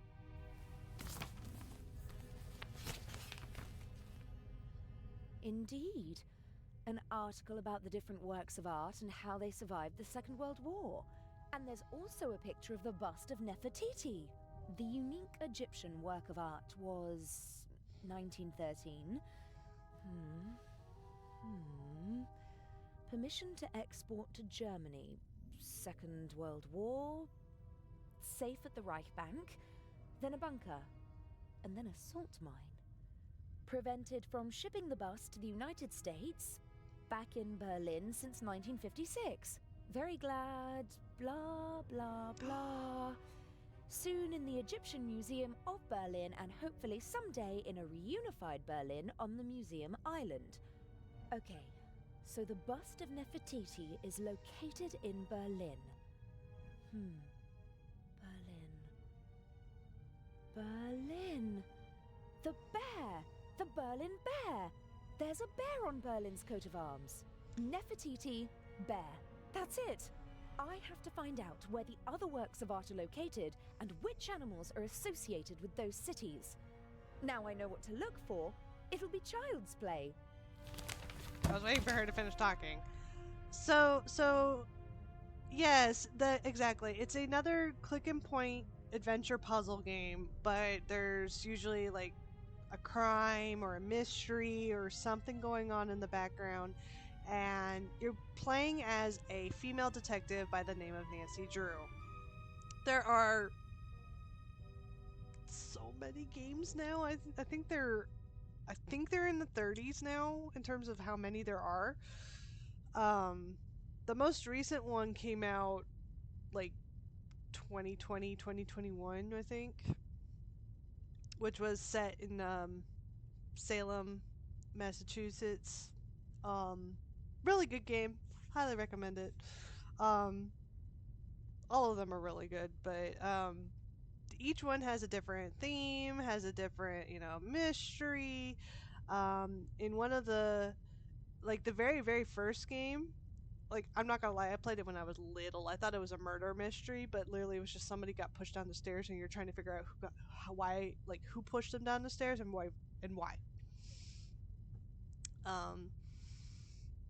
Indeed. An article about the different works of art and how they survived the Second World War. And there's also a picture of the bust of Nefertiti. The unique Egyptian work of art was 1913. Permission to export to Germany. Second World War. Safe at the Reich Bank. Then a bunker. And then a salt mine. Prevented from shipping the bust to the United States. Back in Berlin since 1956. Very glad, blah, blah, blah. Soon in the Egyptian Museum of Berlin, and hopefully someday in a reunified Berlin on the Museum Island. Okay, so the bust of Nefertiti is located in Berlin. Berlin. The bear! The Berlin Bear! There's a bear on Berlin's coat of arms. Nefertiti, bear. That's it. I have to find out where the other works of art are located and which animals are associated with those cities. Now I know what to look for. It'll be child's play. I was waiting for her to finish talking. So, yes, exactly. It's another click and point adventure puzzle game, but there's usually like a crime or a mystery or something going on in the background, and you're playing as a female detective by the name of Nancy Drew. There are so many games now. I think they're in the 30s now in terms of how many there are. The most recent one came out like 2020, 2021, I think, which was set in Salem, Massachusetts. Really good game. Highly recommend it. All of them are really good, but each one has a different theme, has a different, mystery. In one of the very, very first game, I'm not gonna lie, I played it when I was little. I thought it was a murder mystery, but literally it was just somebody got pushed down the stairs, and you're trying to figure out who pushed them down the stairs and why.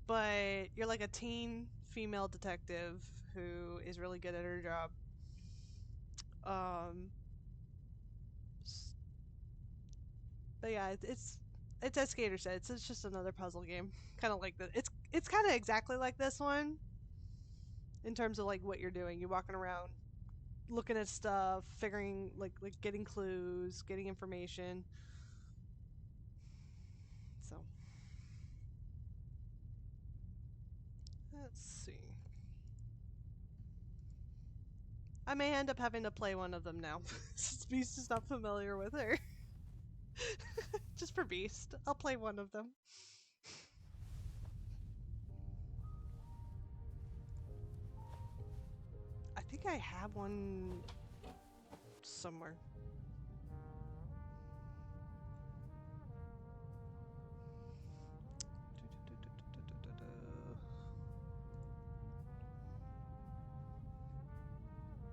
But you're like a teen female detective who is really good at her job. But yeah, it's as Skater said, it's just another puzzle game, kind of like the. It's kind of exactly like this one. In terms of like what you're doing, you're walking around, looking at stuff, figuring like getting clues, getting information. So let's see. I may end up having to play one of them now, since Beast is not familiar with her. Just for Beast, I'll play one of them. I think I have one somewhere.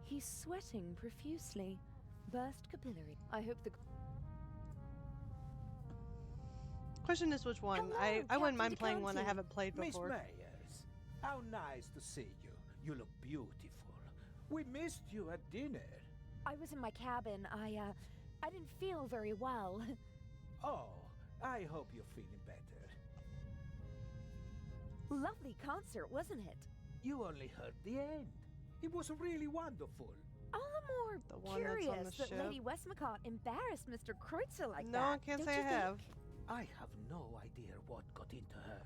He's sweating profusely. Burst capillary. I hope the... Question is which one. Hello, I wouldn't mind playing Captain one I haven't played Miss before. Myers, how nice to see you. You look beautiful. We missed you at dinner. I was in my cabin. I didn't feel very well. Oh, I hope you're feeling better. Lovely concert, wasn't it? You only heard the end. It was really wonderful. All the The more one that's on curious the that ship? Lady Westmacott embarrassed Mr. Kreutzer like No, that. I can't don't say you I think? have. I have no idea what got into her.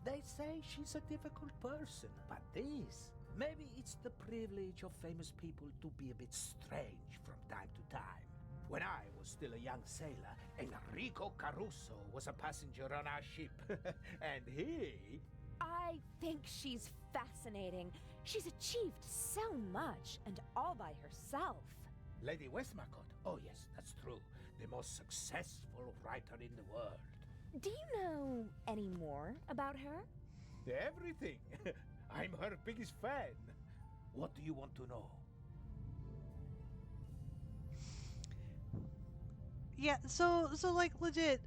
They say she's a difficult person, but maybe it's the privilege of famous people to be a bit strange from time to time. When I was still a young sailor, Enrico Caruso was a passenger on our ship, and he... I think she's fascinating. She's achieved so much, and all by herself. Lady Westmacott, oh yes, that's true. The most successful writer in the world. Do you know any more about her? Everything. I'm her biggest fan. What do you want to know? Yeah, so like legit,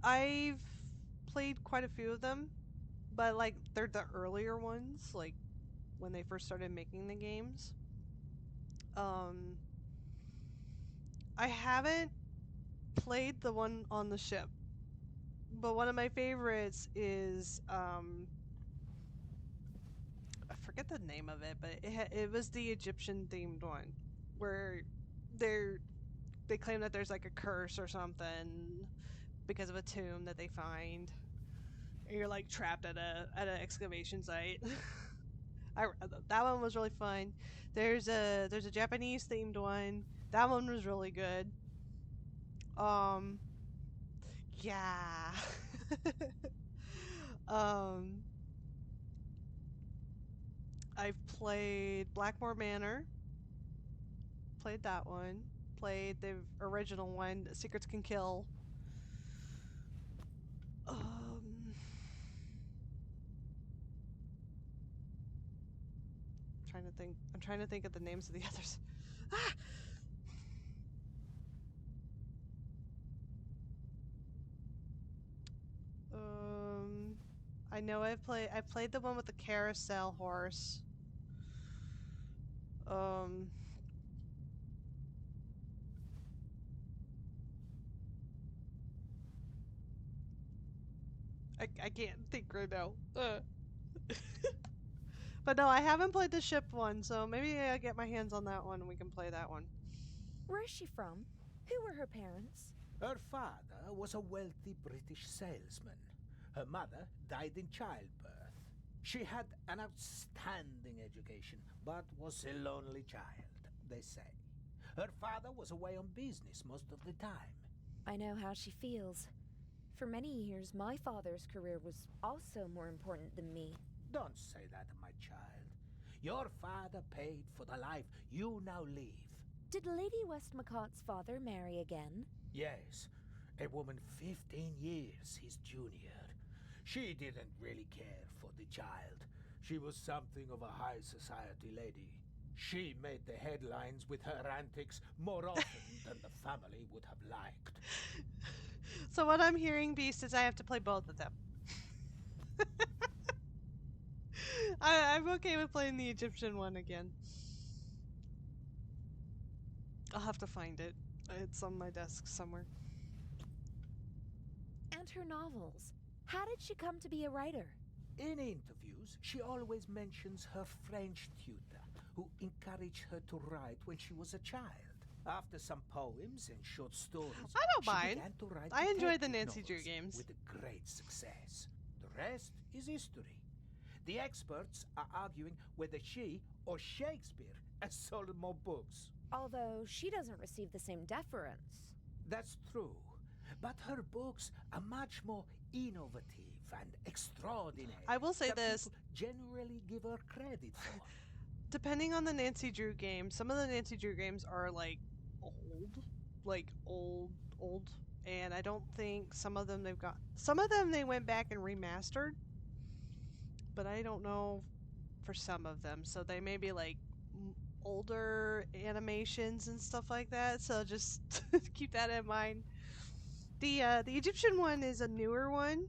I've played quite a few of them, but like they're the earlier ones, like when they first started making the games. Um, I haven't played the one on the ship, but one of my favorites is I forget the name of it, but it was the Egyptian themed one where they're they claim that there's like a curse or something because of a tomb that they find. And you're like trapped at an excavation site. That one was really fun. There's a Japanese themed one. That one was really good. Um yeah. um I've played Blackmore Manor. Played that one. Played the original one, Secrets Can Kill. Um trying to think. I'm trying to think of the names of the others. Ah! Um, I know I've played the one with the carousel horse. Um, I can't think right now. But no, I haven't played the ship one, so maybe I'll get my hands on that one and we can play that one. Where is she from? Who were her parents? Her father was a wealthy British salesman. Her mother died in childbirth. She had an outstanding education, but was a lonely child, they say. Her father was away on business most of the time. I know how she feels. For many years, my father's career was also more important than me. Don't say that, my child. Your father paid for the life you now live. Did Lady Westmacott's father marry again? Yes, a woman 15 years his junior. She didn't really care for the child. She was something of a high society lady. She made the headlines with her antics more often than the family would have liked. So what I'm hearing, Beast, is I have to play both of them. I'm okay with playing the Egyptian one again. I'll have to find it. It's on my desk somewhere. And her novels. How did she come to be a writer? In interviews, she always mentions her French tutor, who encouraged her to write when she was a child. After some poems and short stories, I don't mind. she began to write I enjoy the detective Nancy Drew novels games. with great success. The rest is history. The experts are arguing whether she or Shakespeare has sold more books. Although she doesn't receive the same deference. That's true. But her books are much more innovative and extraordinary. I will say than this. people generally give her credit for. Depending on the Nancy Drew games, some of the Nancy Drew games are like old, and I don't think some of them they went back and remastered, but I don't know for some of them. So they may be like older animations and stuff like that. So just keep that in mind. The Egyptian one is a newer one,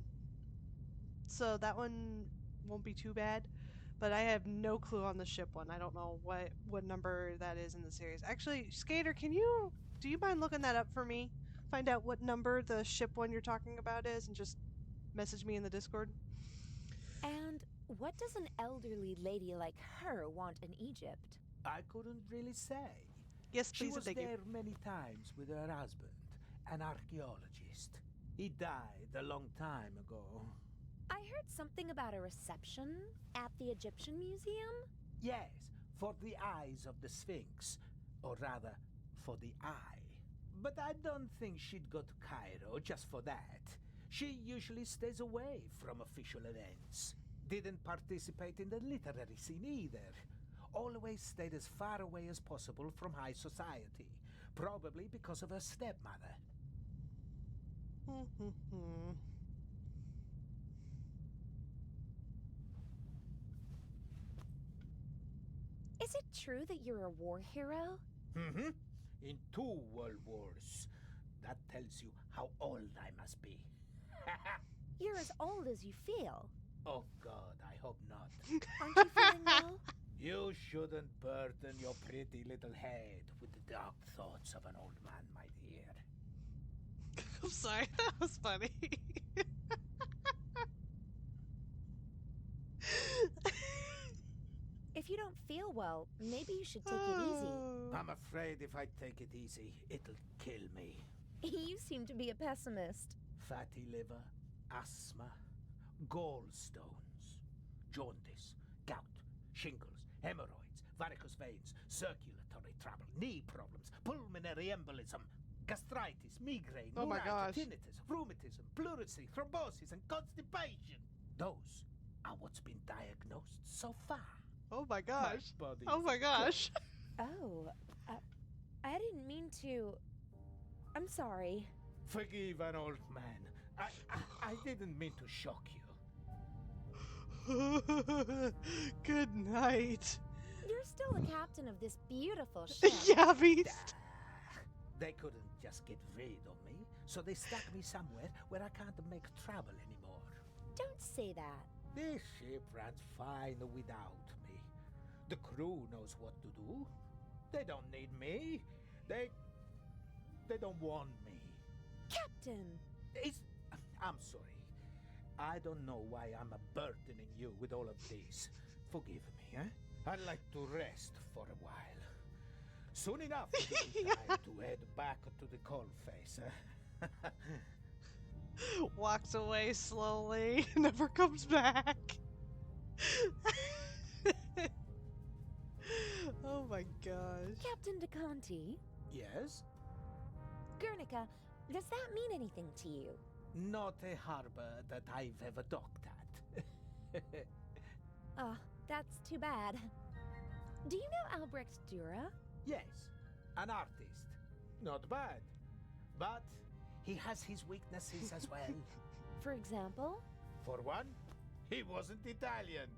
so that one won't be too bad. But I have no clue on the ship one. I don't know what number that is in the series. Actually, Skater, do you mind looking that up for me? Find out what number the ship one you're talking about is, and just message me in the Discord. And what does an elderly lady like her want in Egypt? I couldn't really say. Yes, She please, was and thank there you. many times with her husband, an archaeologist. He died a long time ago. I heard something about a reception at the Egyptian Museum. Yes, for the eyes of the Sphinx. Or rather, for the eye. But I don't think she'd go to Cairo just for that. She usually stays away from official events. Didn't participate in the literary scene either. Always stayed as far away as possible from high society. Probably because of her stepmother. Is it true that you're a war hero? Mm-hmm. In 2 world wars. That tells you how old I must be. You're as old as you feel. Oh God, I hope not. Aren't you feeling well? You shouldn't burden your pretty little head with the dark thoughts of an old man, my dear. I'm sorry, that was funny. If you don't feel well, maybe you should take it easy. I'm afraid if I take it easy, it'll kill me. You seem to be a pessimist. Fatty liver, asthma, gallstones, jaundice, gout, shingles, hemorrhoids, varicose veins, circulatory trouble, knee problems, pulmonary embolism, gastritis, migraine, Oh my neuritis, gosh. tinnitus, rheumatism, pleurisy, thrombosis, and constipation. Those are what's been diagnosed so far. Oh my gosh. body Oh is my gosh. Oh, I didn't mean to. I'm sorry. Forgive an old man. I didn't mean to shock you. Good night. You're still the captain of this beautiful ship. Yeah, Beast. They couldn't just get rid of me, so they stuck me somewhere where I can't make trouble anymore. Don't say that. This ship runs fine without me. The crew knows what to do. They don't need me. They don't want me. Captain! I'm sorry. I don't know why I'm burdening you with all of this. Forgive me, eh? I'd like to rest for a while. Soon enough, it'll be time to head back to the coalface. Walks away slowly, never comes back. Oh my gosh. Captain DeConti? Yes? Guernica, does that mean anything to you? Not a harbor that I've ever docked at. Oh, that's too bad. Do you know Albrecht Dürer? Yes, an artist. Not bad. But he has his weaknesses as well. For example? For one, he wasn't Italian.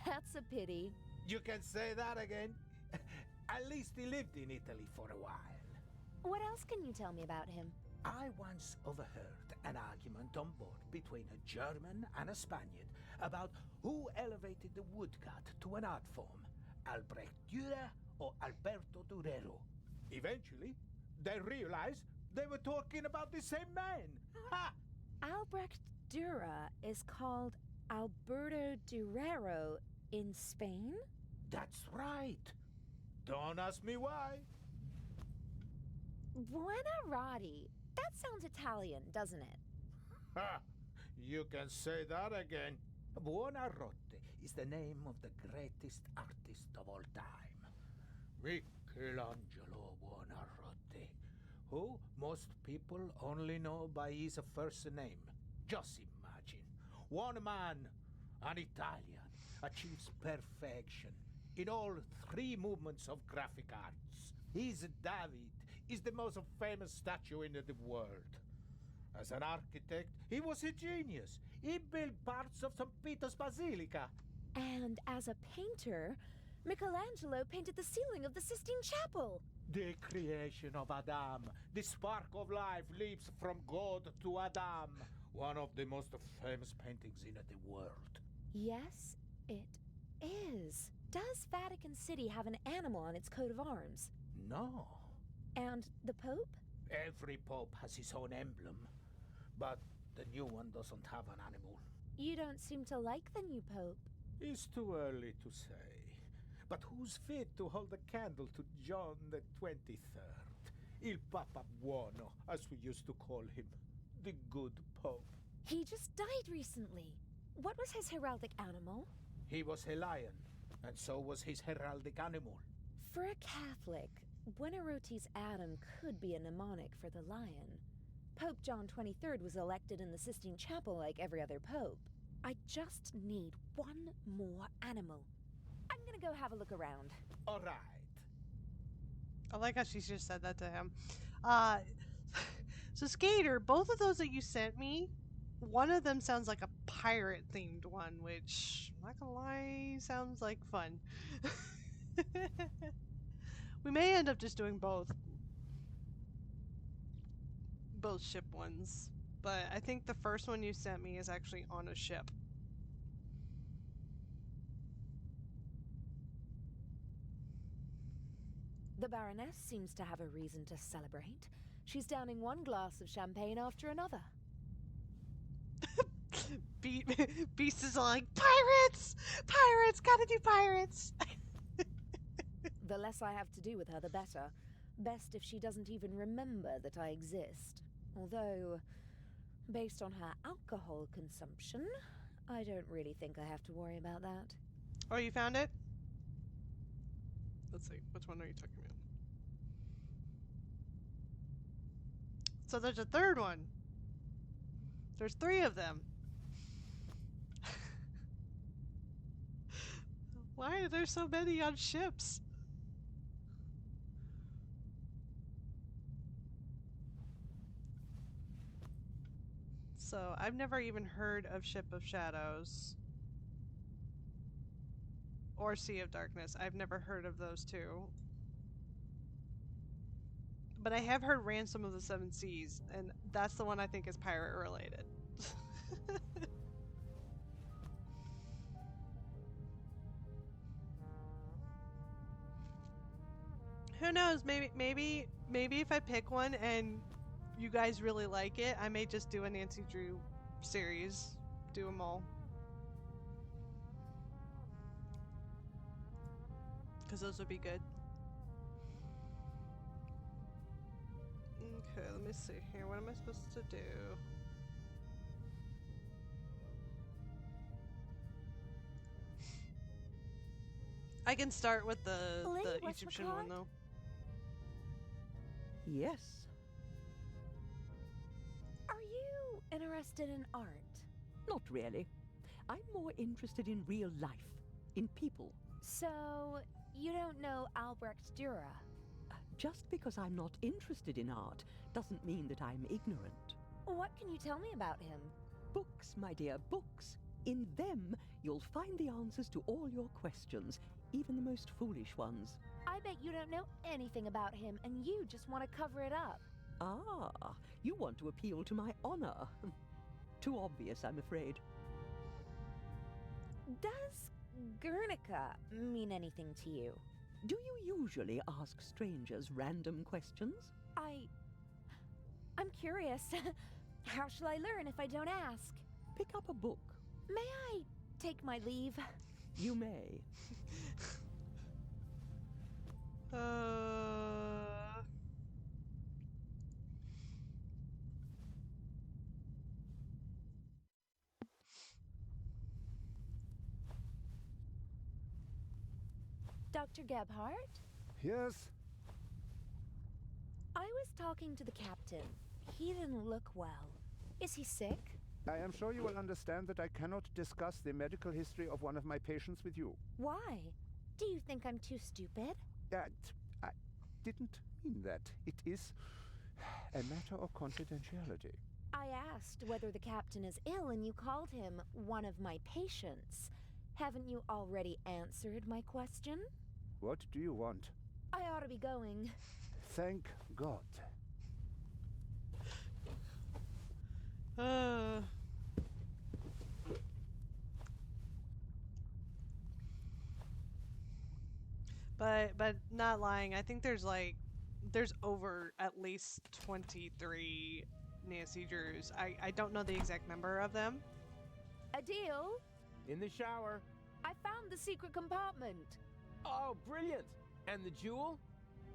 That's a pity. You can say that again. At least he lived in Italy for a while. What else can you tell me about him? I once overheard an argument on board between a German and a Spaniard about who elevated the woodcut to an art form, Albrecht Dürer or Alberto Durero. Eventually, they realized they were talking about the same man. Ha! Albrecht Dürer is called Alberto Durero in Spain? That's right. Don't ask me why. Buonarroti. That sounds Italian, doesn't it? Ha! You can say that again. Buonarroti is the name of the greatest artist of all time. Michelangelo Buonarroti, who most people only know by his first name. Just imagine, one man, an Italian, achieves perfection in all 3 movements of graphic arts. His David is the most famous statue in the world. As an architect, he was a genius. He built parts of St. Peter's Basilica. And as a painter, Michelangelo painted the ceiling of the Sistine Chapel. The creation of Adam. The spark of life leaps from God to Adam. One of the most famous paintings in the world. Yes, it is. Does Vatican City have an animal on its coat of arms? No. And the Pope? Every pope has his own emblem. But the new one doesn't have an animal. You don't seem to like the new Pope. It's too early to say. But who's fit to hold a candle to John the 23rd? Il Papa Buono, as we used to call him. The good Pope. He just died recently. What was his heraldic animal? He was a lion, and so was his heraldic animal. For a Catholic, Buonarroti's Adam could be a mnemonic for the lion. Pope John XXIII was elected in the Sistine Chapel like every other pope. I just need one more animal. I'm gonna go have a look around. All right. I like how she just said that to him. So Skater, both of those that you sent me, one of them sounds like a pirate themed one, which, I'm not gonna lie, sounds like fun. We may end up just doing both ship ones, but I think the first one you sent me is actually on a ship. The Baroness seems to have a reason to celebrate. She's downing one glass of champagne after another. Beast is like, pirates! Pirates! Gotta do pirates! The less I have to do with her, the better. Best if she doesn't even remember that I exist. Although, based on her alcohol consumption, I don't really think I have to worry about that. Oh, you found it? Let's see. Which one are you talking about? So there's a third one. There's 3 of them. Why are there so many on ships? So I've never even heard of Ship of Shadows or Sea of Darkness. I've never heard of those 2. But I have heard Ransom of the Seven Seas, and that's the one I think is pirate related. Who knows? Maybe if I pick one and you guys really like it, I may just do a Nancy Drew series. Do them all. Because those would be good. Okay, let me see here. What am I supposed to do? I can start with the Egyptian one though. Yes. Are you interested in art? Not really. I'm more interested in real life, in people. So, you don't know Albrecht Dürer? Just because I'm not interested in art doesn't mean that I'm ignorant. What can you tell me about him? Books, my dear, books. In them, you'll find the answers to all your questions, even the most foolish ones. I bet you don't know anything about him, and you just want to cover it up. Ah, you want to appeal to my honor. Too obvious, I'm afraid. Does Guernica mean anything to you? Do you usually ask strangers random questions? I'm curious. How shall I learn if I don't ask? Pick up a book. May I take my leave? You may. Dr. Gebhardt? Yes? I was talking to the captain. He didn't look well. Is he sick? I am sure you will understand that I cannot discuss the medical history of one of my patients with you. Why? Do you think I'm too stupid? I didn't mean that. It is a matter of confidentiality. I asked whether the captain is ill and you called him one of my patients. Haven't you already answered my question? What do you want? I ought to be going. Thank God. But not lying. I think there's over at least 23 Nancy Drews. I don't know the exact number of them. Adil? In the shower. I found the secret compartment. Oh, brilliant! And the jewel?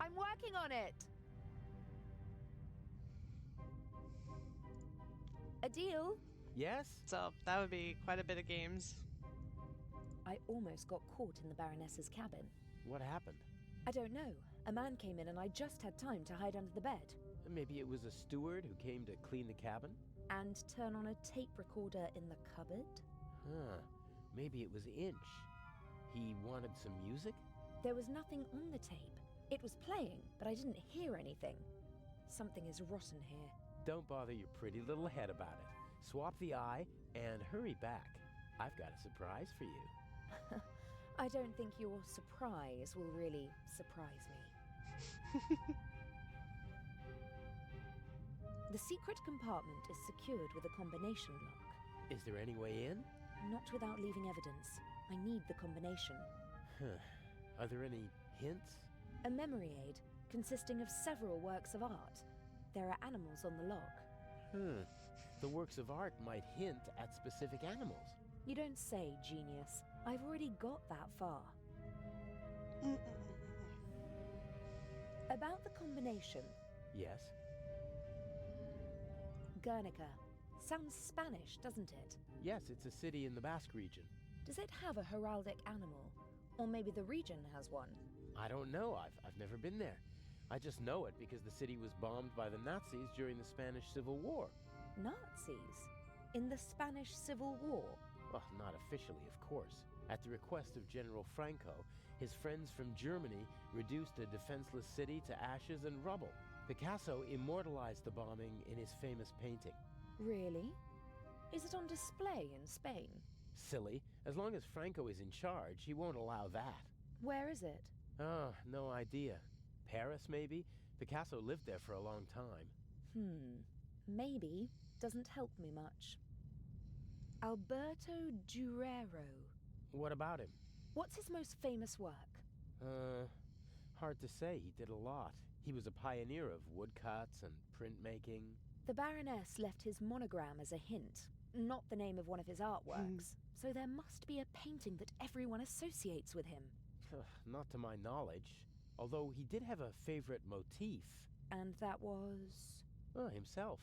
I'm working on it. Adil? Yes? So that would be quite a bit of games. I almost got caught in the Baroness's cabin. What happened? I don't know. A man came in and I just had time to hide under the bed. Maybe it was a steward who came to clean the cabin? And turn on a tape recorder in the cupboard? Huh. Maybe it was Inch. He wanted some music? There was nothing on the tape. It was playing, but I didn't hear anything. Something is rotten here. Don't bother your pretty little head about it. Swap the eye and hurry back. I've got a surprise for you. I don't think your surprise will really surprise me. The secret compartment is secured with a combination lock. Is there any way in? Not without leaving evidence. I need the combination. Huh. Are there any hints? A memory aid consisting of several works of art. There are animals on the lock. The works of art might hint at specific animals. You don't say, genius. I've already got that far. About the combination. Yes? Guernica. Sounds Spanish, doesn't it? Yes, it's a city in the Basque region. Does it have a heraldic animal? Or maybe the region has one? I don't know. I've never been there. I just know it because the city was bombed by the Nazis during the Spanish Civil War. Nazis? In the Spanish Civil War? Well, not officially, of course. At the request of General Franco, his friends from Germany reduced a defenseless city to ashes and rubble. Picasso immortalized the bombing in his famous painting. Really? Is it on display in Spain? Silly. As long as Franco is in charge, he won't allow that. Where is it? Oh, no idea. Paris, maybe? Picasso lived there for a long time. Maybe doesn't help me much. Alberto Durero. What about him? What's his most famous work? Hard to say. He did a lot. He was a pioneer of woodcuts and printmaking. The Baroness left his monogram as a hint, not the name of one of his artworks. So there must be a painting that everyone associates with him. Not to my knowledge. Although he did have a favorite motif. And that was? Himself.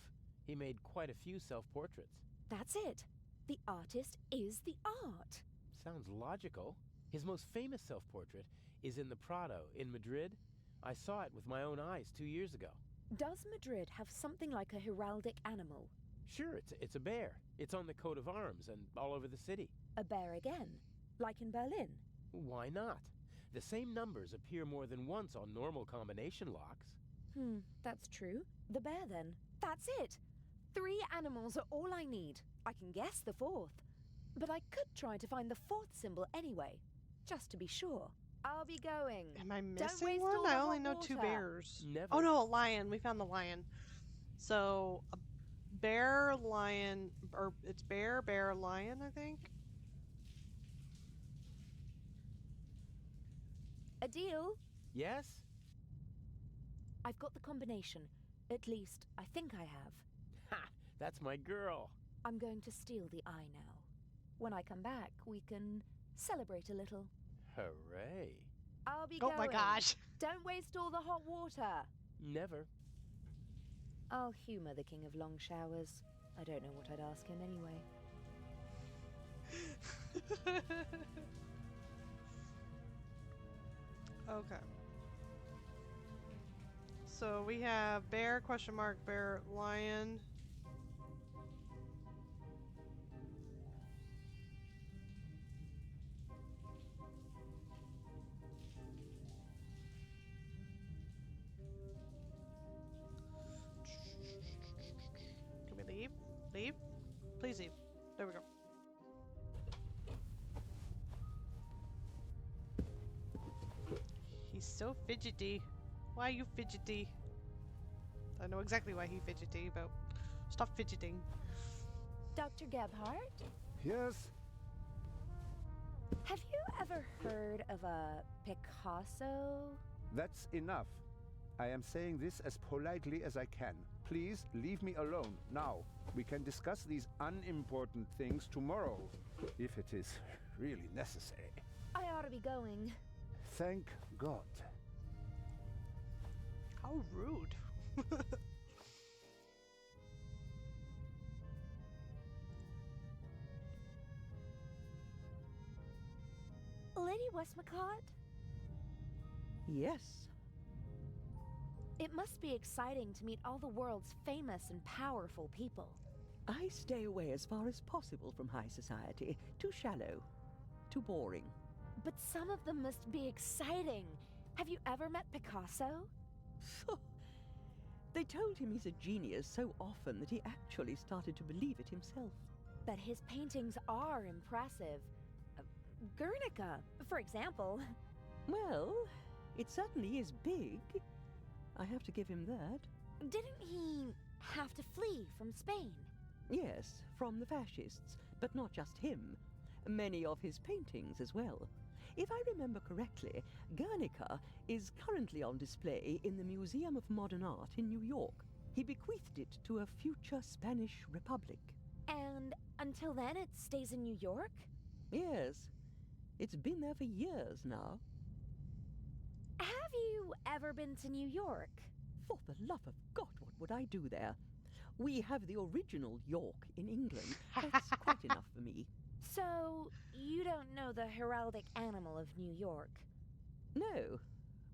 He made quite a few self-portraits. That's it. The artist is the art. Sounds logical. His most famous self-portrait is in the Prado in Madrid. I saw it with my own eyes 2 years ago. Does Madrid have something like a heraldic animal? Sure, it's a bear. It's on the coat of arms and all over the city. A bear again? Like in Berlin? Why not? The same numbers appear more than once on normal combination locks. That's true. The bear then. That's it. 3 animals are all I need. I can guess the 4th. But I could try to find the 4th symbol anyway, just to be sure. I'll be going. Am I Don't missing waste one? all the I only hot know 2 water. bears. Never. Oh no, a lion. We found the lion. So a bear, lion, or it's bear, lion, I think. A deal? Yes? I've got the combination. At least, I think I have. Ha! That's my girl. I'm going to steal the eye now. When I come back, we can celebrate a little. Hooray. I'll be Oh going. my gosh. Don't waste all the hot water. Never. I'll humor the King of Long Showers. I don't know what I'd ask him anyway. Okay. So we have bear, question mark, bear, lion. Can we leave? Leave? Please leave. There we go. He's so fidgety. Why are you fidgety? I know exactly why he's fidgety, but stop fidgeting. Dr. Gebhardt, Yes? have you ever heard of a Picasso? That's enough. I am saying this as politely as I can. Please leave me alone now. We can discuss these unimportant things tomorrow, if it is really necessary. I ought to be going. Thank God. How rude. Lady Westmacott? Yes. It must be exciting to meet all the world's famous and powerful people. I stay away as far as possible from high society. Too shallow. Too boring. But some of them must be exciting. Have you ever met Picasso? They told him he's a genius so often that he actually started to believe it himself. But his paintings are impressive. Guernica, for example. Well, it certainly is big. I have to give him that. Didn't he have to flee from Spain? Yes, from the fascists, but not just him. Many of his paintings as well. If I remember correctly, Guernica is currently on display in the Museum of Modern Art in New York. He bequeathed it to a future Spanish republic. And until then, it stays in New York? Yes, it's been there for years now. Have you ever been to New York? For the love of God, what would I do there? We have the original York in England. That's quite enough for me. So, you don't know the heraldic animal of New York? No,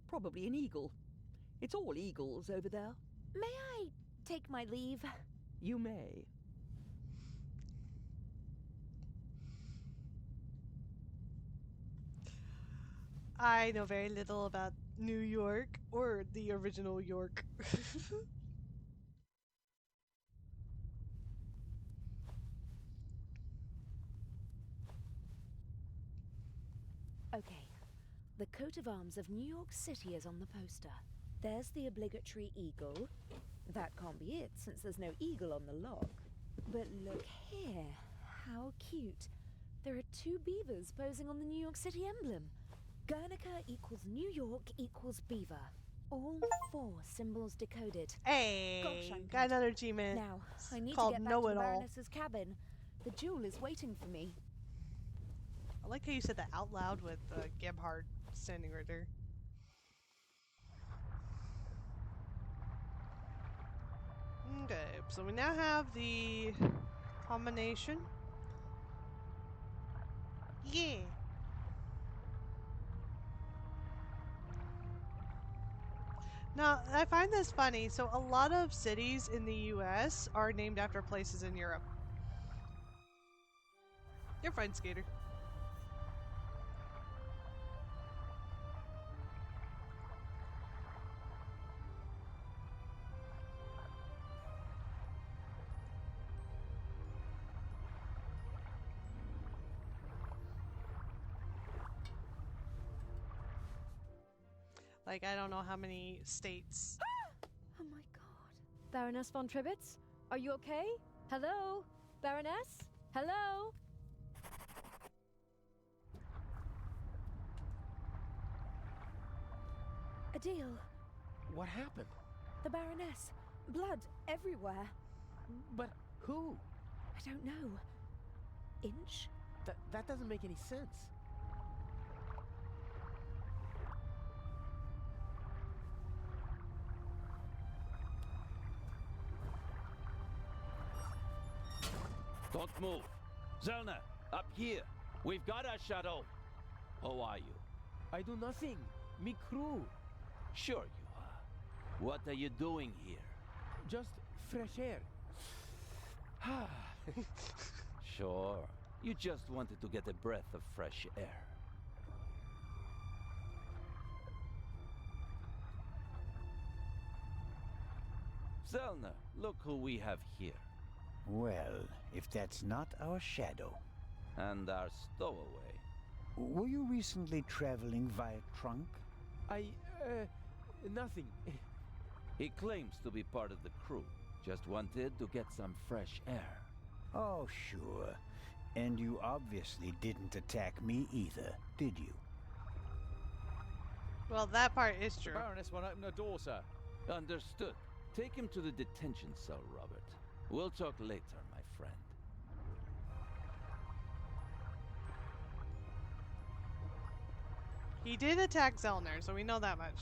probably an eagle. It's all eagles over there. May I take my leave? You may. I know very little about New York or the original York. Okay. The coat of arms of New York City is on the poster. There's the obligatory eagle. That can't be it, since there's no eagle on the log. But look here. How cute. There are two beavers posing on the New York City emblem. Guernica equals New York equals beaver. All 4 symbols decoded. Hey, Gosh, I'm got good. another achievement. Now, I need to called get back to the Know-It-All. Baroness's cabin. The jewel is waiting for me. I like how you said that out loud with Gebhard standing right there. Okay, so we now have the combination. Yeah. Now, I find this funny. So, a lot of cities in the US are named after places in Europe. You're fine, Skater. Like, I don't know how many states. Oh my god. Baroness von Tribbets? Are you okay? Hello? Baroness? Hello? Adil, What happened? the Baroness. Blood everywhere. But who? I don't know. Inch? That doesn't make any sense. Don't move. Zellner, up here. We've got our shadow. How are you? I do nothing. Me crew. Sure you are. What are you doing here? Just fresh air. Sure. You just wanted to get a breath of fresh air. Zellner, look who we have here. Well, if that's not our shadow. And our stowaway. Were you recently traveling via trunk? Nothing. He claims to be part of the crew. Just wanted to get some fresh air. Oh, sure. And you obviously didn't attack me either, did you? Well, that part is true. Baroness won't open the door, sir. Understood. Take him to the detention cell, Robert. We'll talk later, my friend. He did attack Zellner, so we know that much.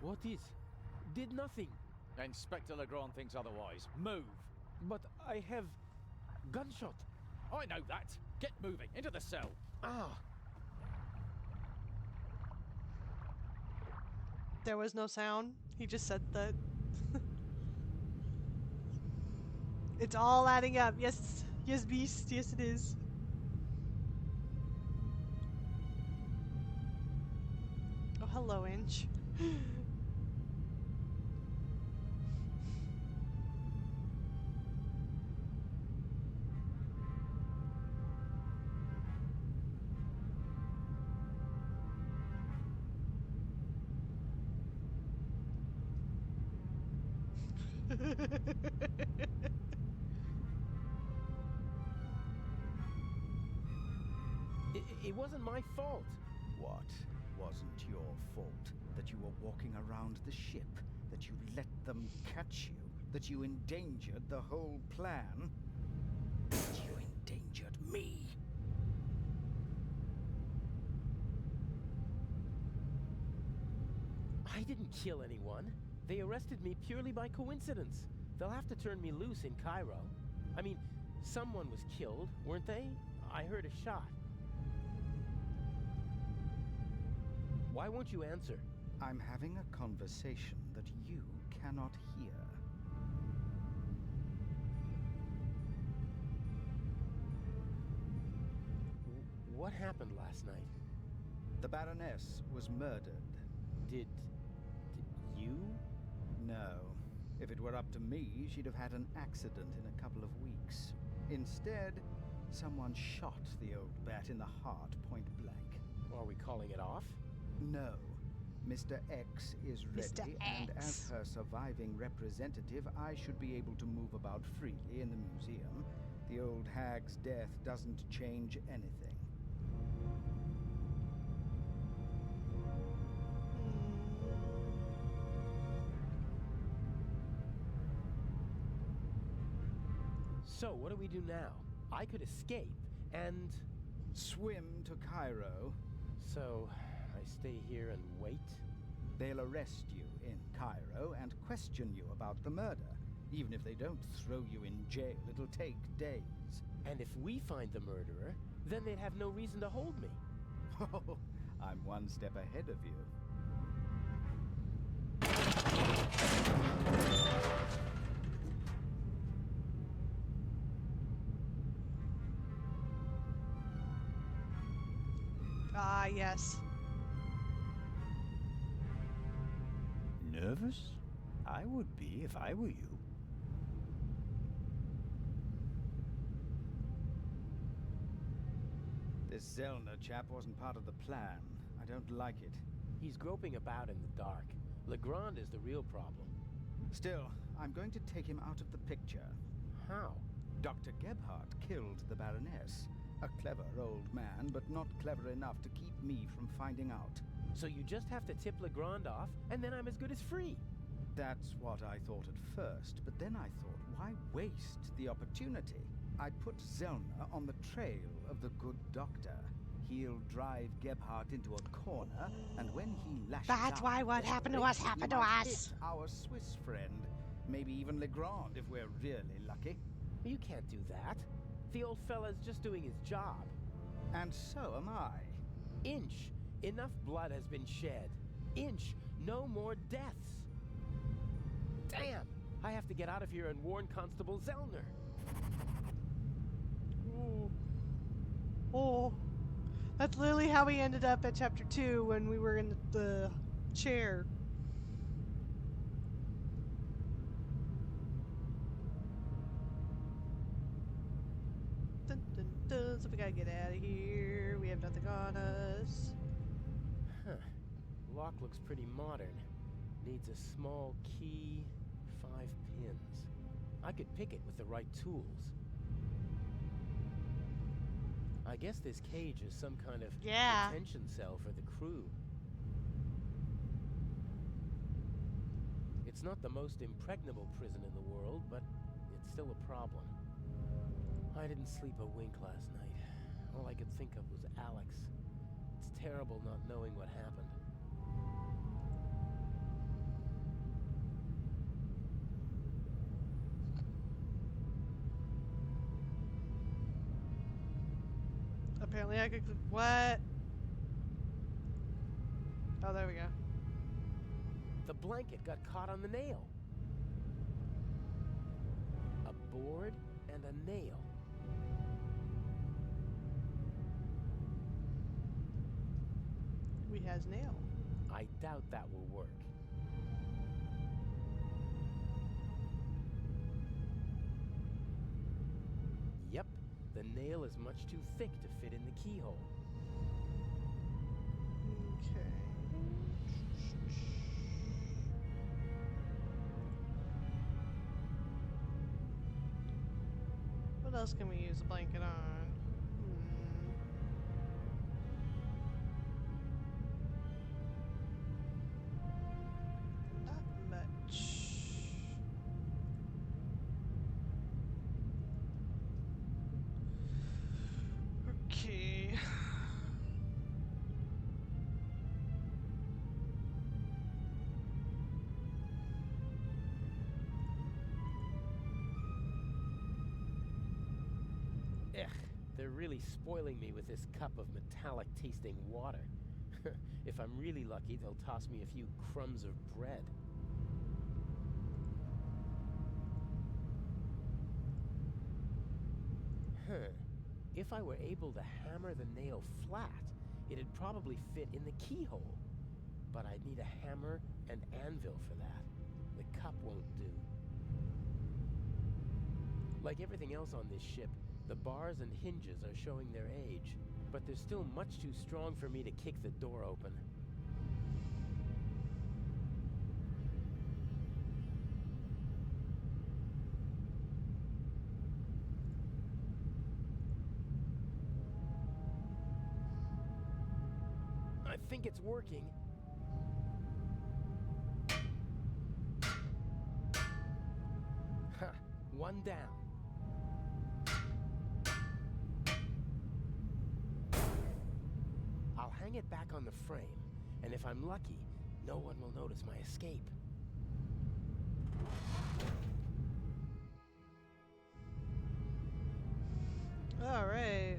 What is? Did nothing. Inspector Legrand thinks otherwise. Move. But I have gunshot. I know that. Get moving. Into the cell. Ah. There was no sound. He just said that. It's all adding up. Yes, yes, Beast. Yes, it is. Oh, hello, Inch. It wasn't my fault. What wasn't your fault? That you were walking around the ship? That you let them catch you? That you endangered the whole plan? That you endangered me? I didn't kill anyone. They arrested me purely by coincidence. They'll have to turn me loose in Cairo. I mean, someone was killed, weren't they? I heard a shot. Why won't you answer? I'm having a conversation that you cannot hear. What happened last night? The Baroness was murdered. Did you? No. If it were up to me, she'd have had an accident in a couple of weeks. Instead, someone shot the old bat in the heart point blank. Are we calling it off? No. Mr. X is ready, Mr. and X. as her surviving representative, I should be able to move about freely in the museum. The old hag's death doesn't change anything. So, what do we do now? I could escape, and... Swim to Cairo. So, I stay here and wait? They'll arrest you in Cairo and question you about the murder. Even if they don't throw you in jail, it'll take days. And if we find the murderer, then they'd have no reason to hold me. Oh, I'm one step ahead of you. Ah, yes. Nervous? I would be if I were you. This Zellner chap wasn't part of the plan. I don't like it. He's groping about in the dark. Legrand is the real problem. Still, I'm going to take him out of the picture. How? Dr. Gebhardt killed the Baroness. A clever old man, but not clever enough to keep me from finding out. So you just have to tip Legrand off, and then I'm as good as free. That's what I thought at first, but then I thought, why waste the opportunity? I put Zellner on the trail of the good doctor. He'll drive Gebhardt into a corner, and when he lashes That's out why what happened to us desperately, happened he to might us. hit our Swiss friend. Maybe even Legrand, if we're really lucky. You can't do that. The old fella's just doing his job. And so am I. Inch. Enough blood has been shed. Inch. No more deaths. Damn! I have to get out of here and warn Constable Zellner. Ooh. Oh. That's literally how we ended up at chapter 2 when we were in the chair. Dun, dun, dun. So we gotta get out of here. We have nothing on us. Huh. Lock looks pretty modern. Needs a small key, 5 pins. I could pick it with the right tools. I guess this cage is some kind of detention cell for the crew. It's not the most impregnable prison in the world, but it's still a problem. I didn't sleep a wink last night. All I could think of was Alex. It's terrible not knowing what happened. Apparently I could... What? Oh, there we go. The blanket got caught on the nail. A board and a nail. We has nail. I doubt that will work. Yep, the nail is much too thick to fit in the keyhole. Okay. else can we use a blanket on? Not much. Okay. Ugh, they're really spoiling me with this cup of metallic tasting water. If I'm really lucky, they'll toss me a few crumbs of bread. If I were able to hammer the nail flat, it'd probably fit in the keyhole. But I'd need a hammer and anvil for that. The cup won't do. Like everything else on this ship, the bars and hinges are showing their age, but they're still much too strong for me to kick the door open. I think it's working. Ha! One down. I'll hang it back on the frame, and if I'm lucky, no one will notice my escape. All right.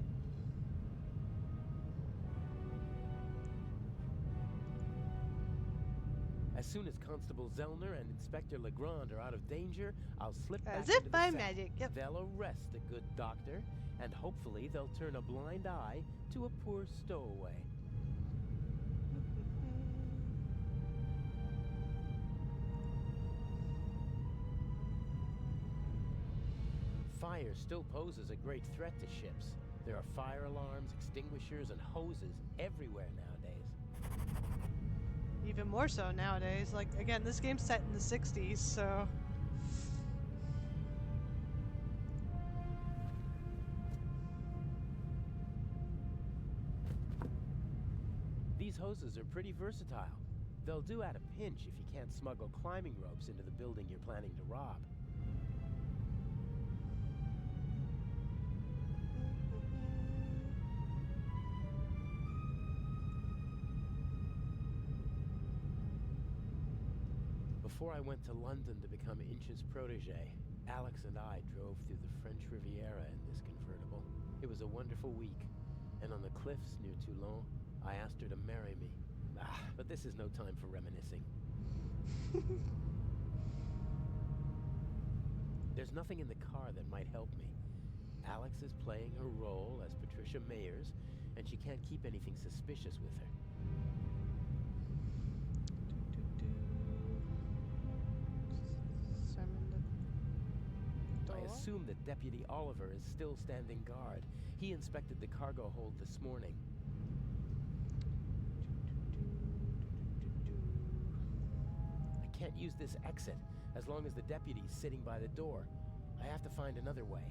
As soon as Constable Zellner and Inspector Legrand are out of danger, I'll slip back As into if the by cell. magic, yep. They'll arrest the good doctor, and hopefully they'll turn a blind eye to a poor stowaway. Fire still poses a great threat to ships. There are fire alarms, extinguishers, and hoses everywhere nowadays. Even more so nowadays. Like, again, this game's set in the 60s, so... These hoses are pretty versatile. They'll do at a pinch if you can't smuggle climbing ropes into the building you're planning to rob. Before I went to London to become Inch's protege, Alex and I drove through the French Riviera in this convertible. It was a wonderful week, and on the cliffs near Toulon, I asked her to marry me. But this is no time for reminiscing. There's nothing in the car that might help me. Alex is playing her role as Patricia Mayers, and she can't keep anything suspicious with her. I assume that Deputy Oliver is still standing guard. He inspected the cargo hold this morning. I can't use this exit as long as the deputy's sitting by the door. I have to find another way.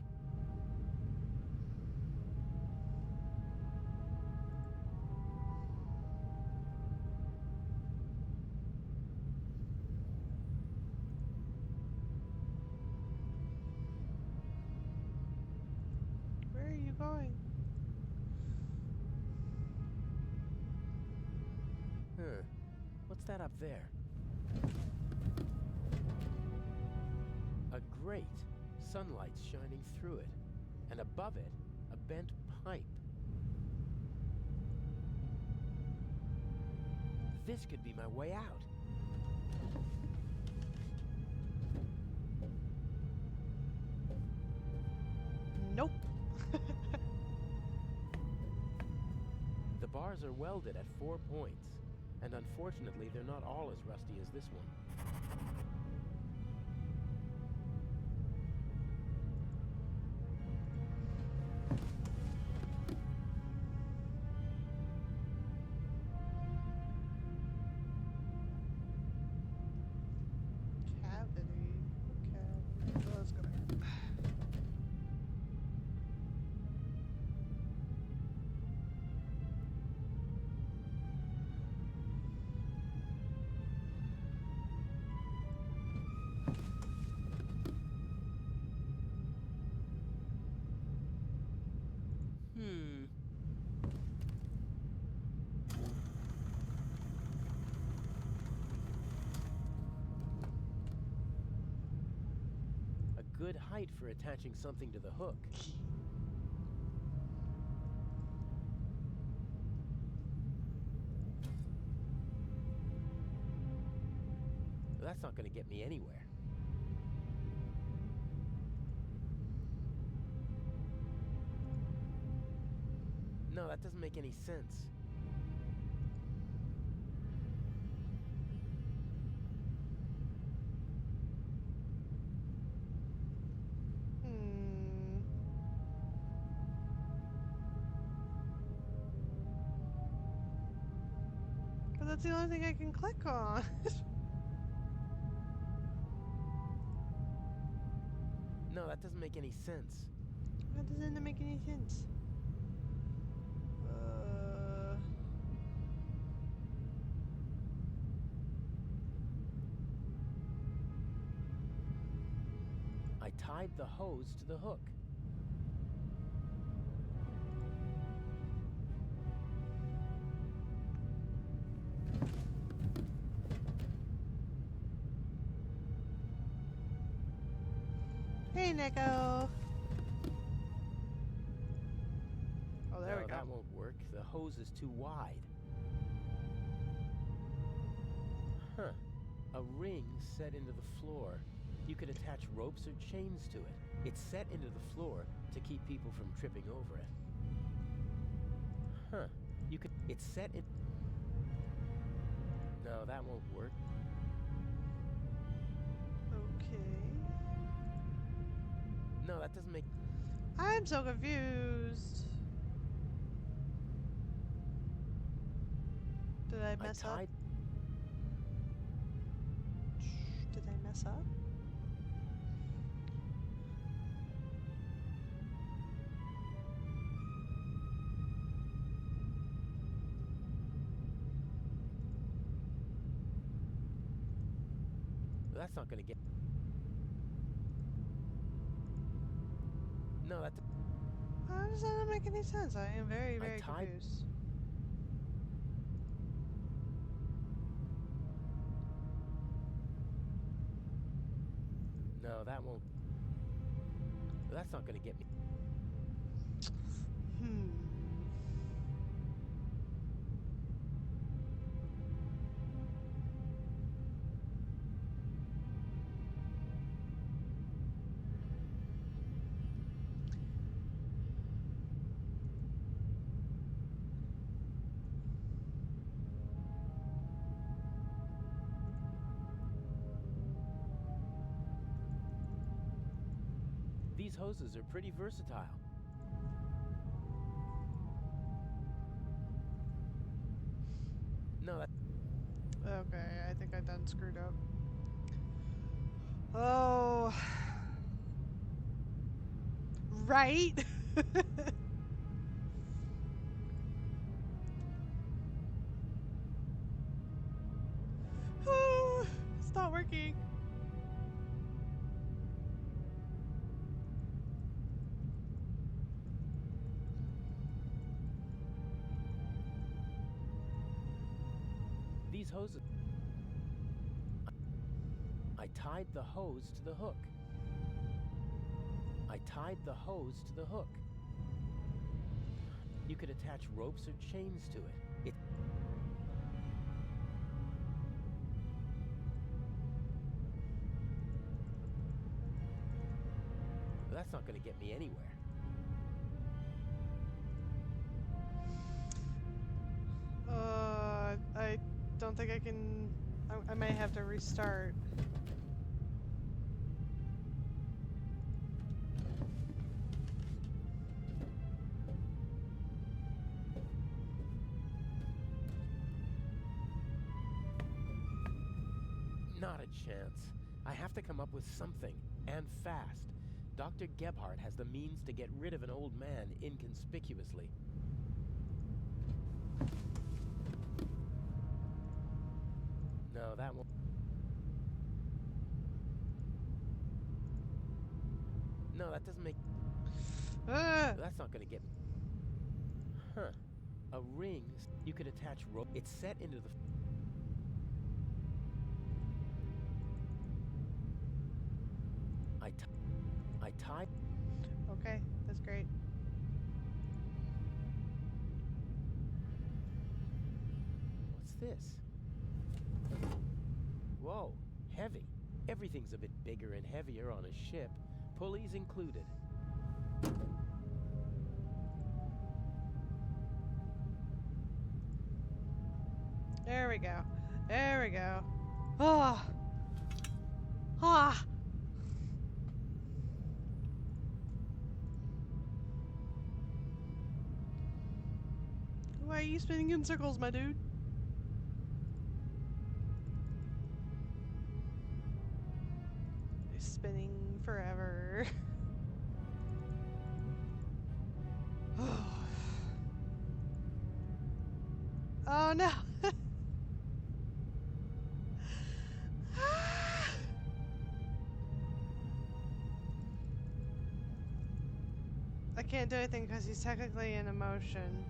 Where are you going? What's that up there? A grate. Sunlight's shining through it. And above it, a bent pipe. This could be my way out. Nope. The bars are welded at 4 points, and unfortunately they're not all as rusty as this one. Cavity. Okay. So let's go back. good height for attaching something to the hook. That's not going to get me anywhere. No, that doesn't make any sense. But that's the only thing I can click on. No, that doesn't make any sense. That doesn't make any sense. I tied the hose to the hook. Hey, Neko. Oh, there we go. That won't work. The hose is too wide. Huh. A ring set into the floor. You could attach ropes or chains to it. It's set into the floor to keep people from tripping over it. Huh. You could... It's set in... No, that won't work. Okay. No, that doesn't make... I'm so confused. Did I mess up? Did I mess up? That's not gonna get... No, that... How does that not make any sense? I am very, very confused. No, that won't... That's not gonna get me... These hoses are pretty versatile. No, that... Okay, I think I done screwed up. Oh. Right? It's not working. These hoses... I tied the hose to the hook. I tied the hose to the hook. You could attach ropes or chains to it. That's not going to get me anywhere. I don't think I can... I may have to restart. Not a chance. I have to come up with something, and fast. Dr. Gebhardt has the means to get rid of an old man inconspicuously. No, that won't... No, that doesn't make... That's not gonna get... Huh. A ring... You could attach rope... It's set into the... tie. Okay, that's great. What's this? Whoa, heavy. Everything's a bit bigger and heavier on a ship, pulleys included. There we go. There we go. Ah. Ah. Why are you spinning in circles, my dude? You're spinning forever. Oh no. I can't do anything because he's technically in emotion.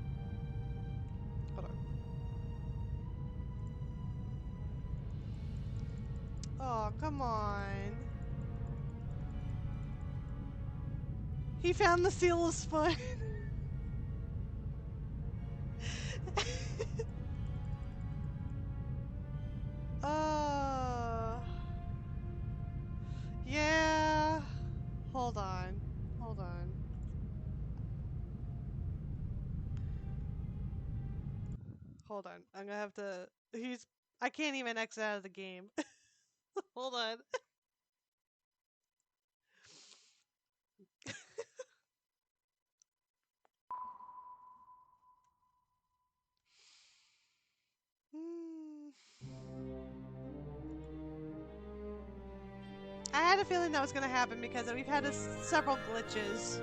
Hold on. Oh, come on. He found the seal of spine. Yeah. Hold on. Hold on. Hold on. I'm gonna have to. I can't even exit out of the game. Hold on. I had a feeling that was gonna happen because we've had several glitches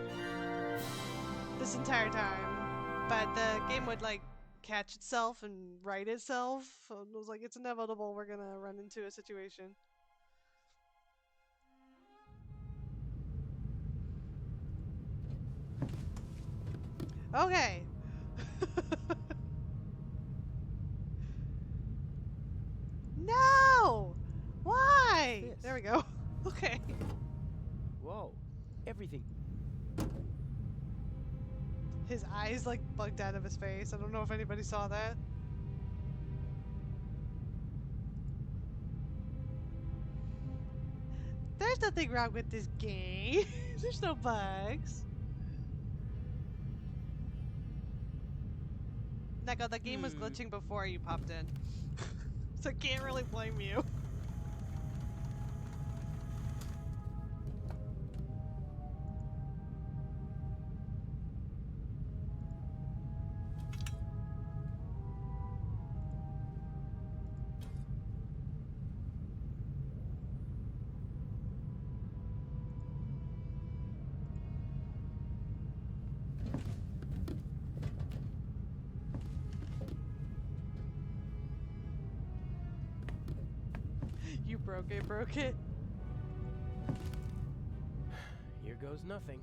this entire time, but the game would like catch itself and right itself. So it was like, it's inevitable we're gonna run into a situation. Okay. No! Why? There we go. Okay. Whoa, everything. His eyes like bugged out of his face. I don't know if anybody saw that. There's nothing wrong with this game. There's no bugs. Neko, the game was glitching before you popped in. So I can't really blame you. You broke it. Here goes nothing.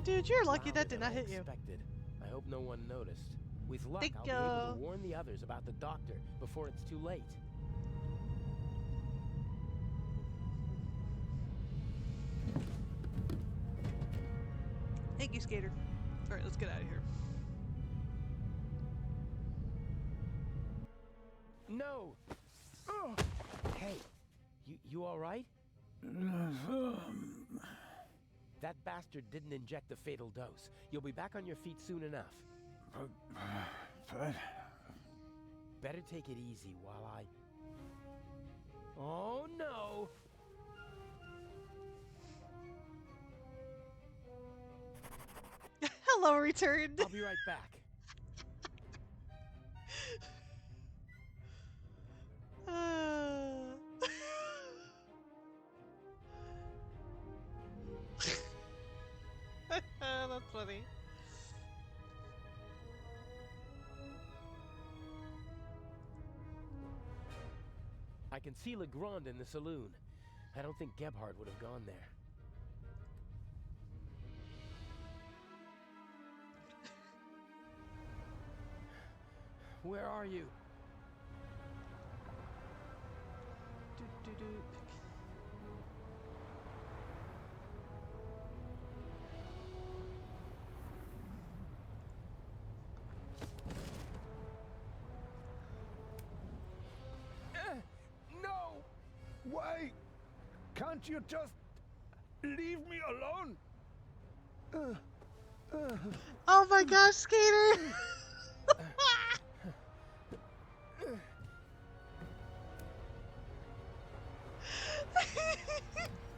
Dude, you're lucky that did not hit you. Unexpected. I hope no one noticed. With luck, Thank I'll be able you. to warn the others about the doctor before it's too late. Thank you, Skater. Alright, let's get out of here. No! Hey, you all right? That bastard didn't inject the fatal dose. You'll be back on your feet soon enough. But... Better take it easy while I... Oh, no! Hello, returned. I'll be right back. That's funny. I can see Legrand in the saloon. I don't think Gebhardt would have gone there. Where are you? Do-do-do. No! Why can't you just leave me alone? Oh my gosh, Skater!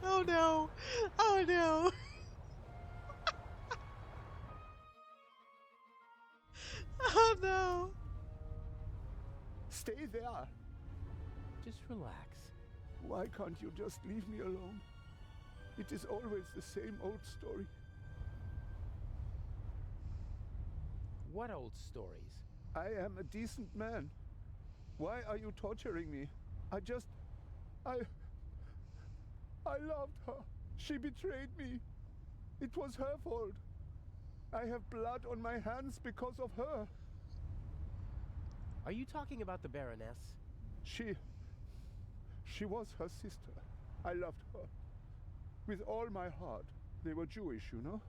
Oh no! Oh no! Oh no! Stay there. Just relax. Why can't you just leave me alone? It is always the same old story. What old stories? I am a decent man. Why are you torturing me? I loved her. She betrayed me. It was her fault. I have blood on my hands because of her. Are you talking about the Baroness? She was her sister. I loved her. With all my heart. They were Jewish, you know?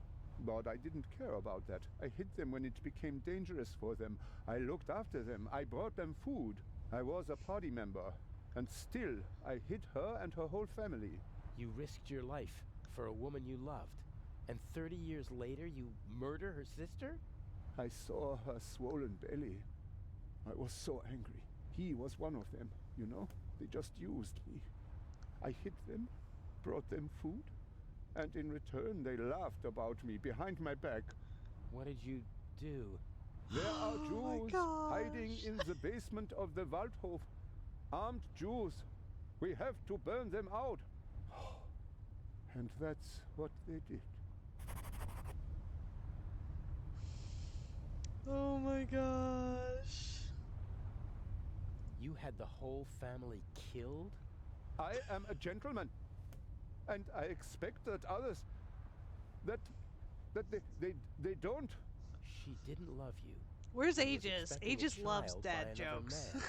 But I didn't care about that. I hid them when it became dangerous for them. I looked after them. I brought them food. I was a party member. And still, I hid her and her whole family. You risked your life for a woman you loved. And 30 years later, you murder her sister? I saw her swollen belly. I was so angry. He was one of them, you know? They just used me. I hid them, brought them food, and in return they laughed about me behind my back. What did you do? There are Oh my Jews gosh. hiding in the basement of the Waldhof. Armed Jews. We have to burn them out. And that's what they did. Oh my gosh. You had the whole family killed? I am a gentleman. And I expect that others... that they don't. She didn't love you. Where's She was Aegis? expecting a Aegis loves child by dad another jokes. man.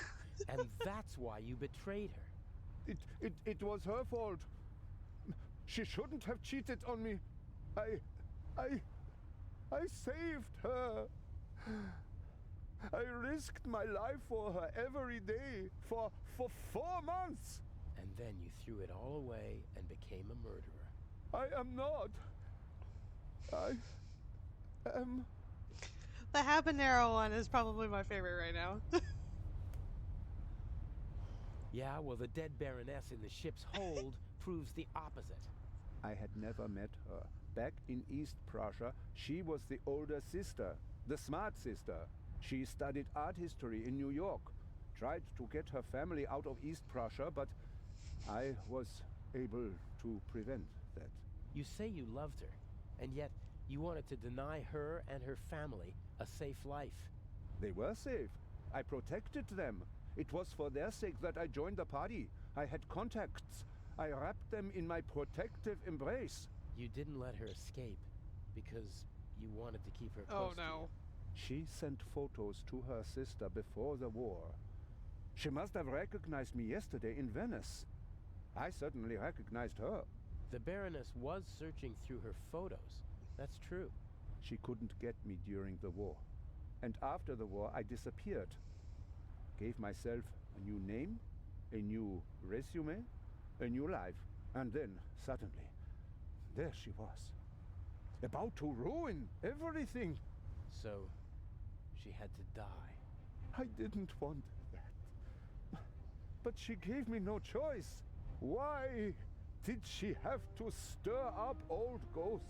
And that's why you betrayed her. It was her fault. She shouldn't have cheated on me. I saved her. I risked my life for her every day for 4 months. And then you threw it all away and became a murderer. I am not. I am... The habanero one is probably my favorite right now. Yeah, well, the dead Baroness in the ship's hold proves the opposite. I had never met her. Back in East Prussia, she was the older sister, the smart sister. She studied art history in New York, tried to get her family out of East Prussia, but I was able to prevent that. You say you loved her, and yet you wanted to deny her and her family a safe life. They were safe. I protected them. It was for their sake that I joined the party. I had contacts. I wrapped them in my protective embrace. You didn't let her escape because you wanted to keep her Oh close to no. She sent photos to her sister before the war. She must have recognized me yesterday in Venice. I certainly recognized her. you. The Baroness was searching through her photos. That's true. She couldn't get me during the war. And after the war, I disappeared. Gave myself a new name, a new resume, a new life. And then, suddenly, there she was. About to ruin everything. So, she had to die. I didn't want that. But she gave me no choice. Why did she have to stir up old ghosts?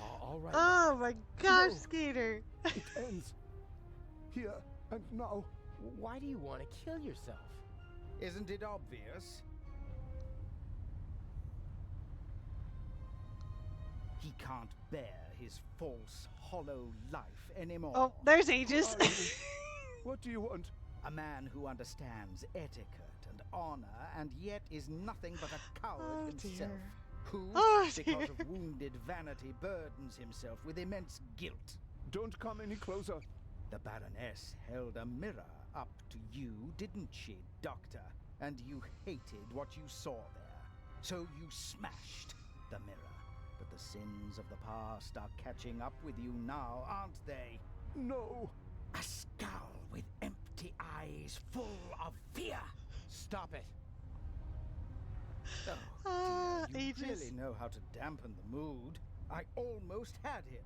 All right. Oh my gosh, No. Skater. It ends here and now. Why do you want to kill yourself? Isn't it obvious? He can't bear his false, hollow life anymore. Oh, there's Aegis. What do you want? A man who understands etiquette and honor and yet is nothing but a coward Oh, himself. dear. Who, Oh, because dear. of wounded vanity, burdens himself with immense guilt. Don't come any closer. The Baroness held a mirror up to you, didn't she, Doctor? And you hated what you saw there. So you smashed the mirror. But the sins of the past are catching up with you now, aren't they? No! A skull with empty eyes full of fear. Stop it! Oh, dear, you Aegis. really know how to dampen the mood. I almost had him.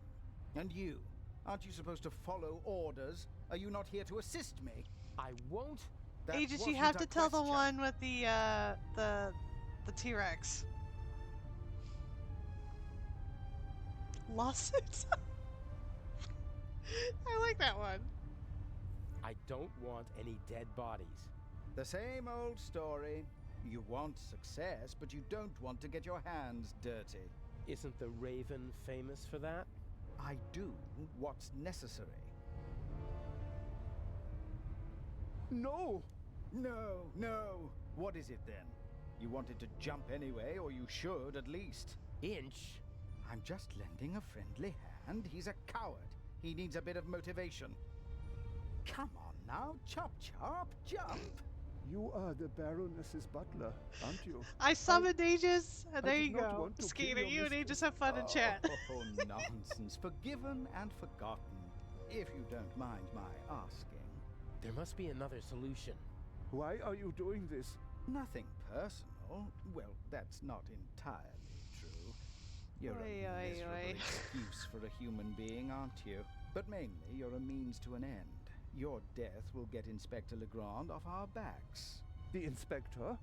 And you? Aren't you supposed to follow orders? Are you not here to assist me? I won't. That Aegis, you wasn't have a to tell the question. one with the T-Rex. Lawsuits? I like that one. I don't want any dead bodies. The same old story. You want success, but you don't want to get your hands dirty. Isn't the Raven famous for that? I do what's necessary. No! No, no. What is it then? You wanted to jump anyway, or you should at least. Inch? I'm just lending a friendly hand. He's a coward. He needs a bit of motivation. Come on now, chop chop, jump. You are the Baroness's butler, aren't you? I summoned Aegis, and I there did you not go. want to Skater, kill your you and Aegis mistress. have fun and chat. Oh, nonsense. Forgiven and forgotten. If you don't mind my asking. There must be another solution. Why are you doing this? Nothing personal. Well, that's not entirely true. You're Oi, a oi, miserable oi. excuse for a human being, aren't you? But mainly, you're a means to an end. Your death will get Inspector Legrand off our backs. The inspector?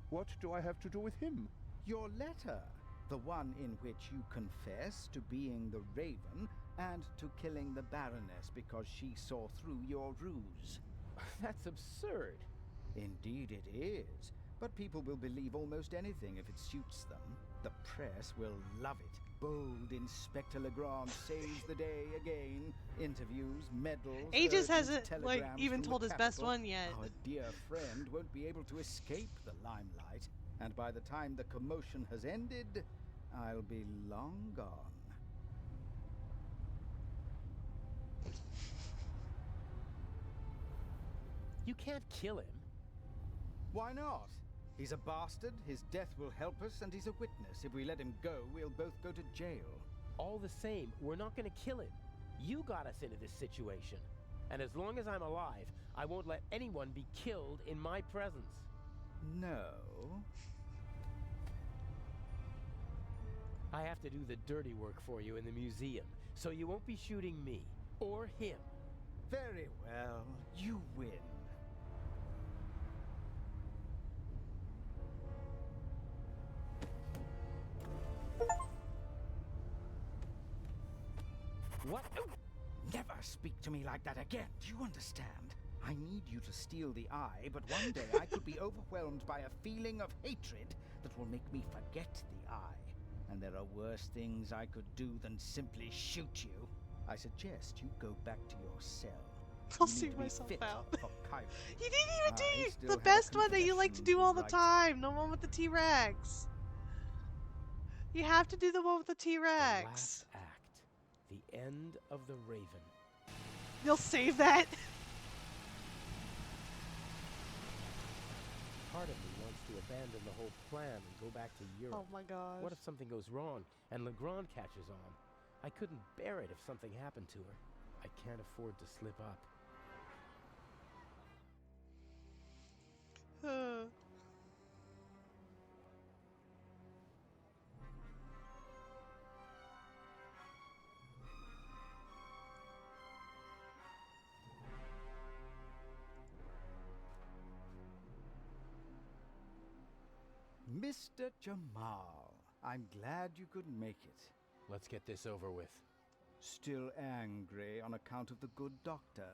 What do I have to do with him? Your letter. The one in which you confess to being the Raven and to killing the Baroness because she saw through your ruse. That's absurd. Indeed it is. But people will believe almost anything if it suits them. The press will love it. Bold Inspector Legrand saves the day again. Interviews, medals, Aegis urgent hasn't like telegrams even from told the his best capital. one yet. Our dear friend won't be able to escape the limelight. And by the time the commotion has ended, I'll be long gone. You can't kill him. Why not? He's a bastard, his death will help us, and he's a witness. If we let him go, we'll both go to jail. All the same, we're not going to kill him. You got us into this situation. And as long as I'm alive, I won't let anyone be killed in my presence. No. I have to do the dirty work for you in the museum, so you won't be shooting me or him. Very well, you win. What? Never speak to me like that again. Do you understand? I need you to steal the eye, but one day I could be overwhelmed by a feeling of hatred that will make me forget the eye. And there are worse things I could do than simply shoot you. I suggest you go back to your cell. I'll You need see to be myself fit out. for Cairo. You didn't even I do still the have a best one that you like to confession do all the write. time. The one with the T-Rex. You have to do the one with the The T-Rex. last act. The end of the Raven. You'll save that. Part of me wants to abandon the whole plan and go back to Europe. Oh my gosh. What if something goes wrong and Legrand catches on? I couldn't bear it if something happened to her. I can't afford to slip up. Mr. Jamal, I'm glad you could make it. Let's get this over with. Still angry on account of the good doctor?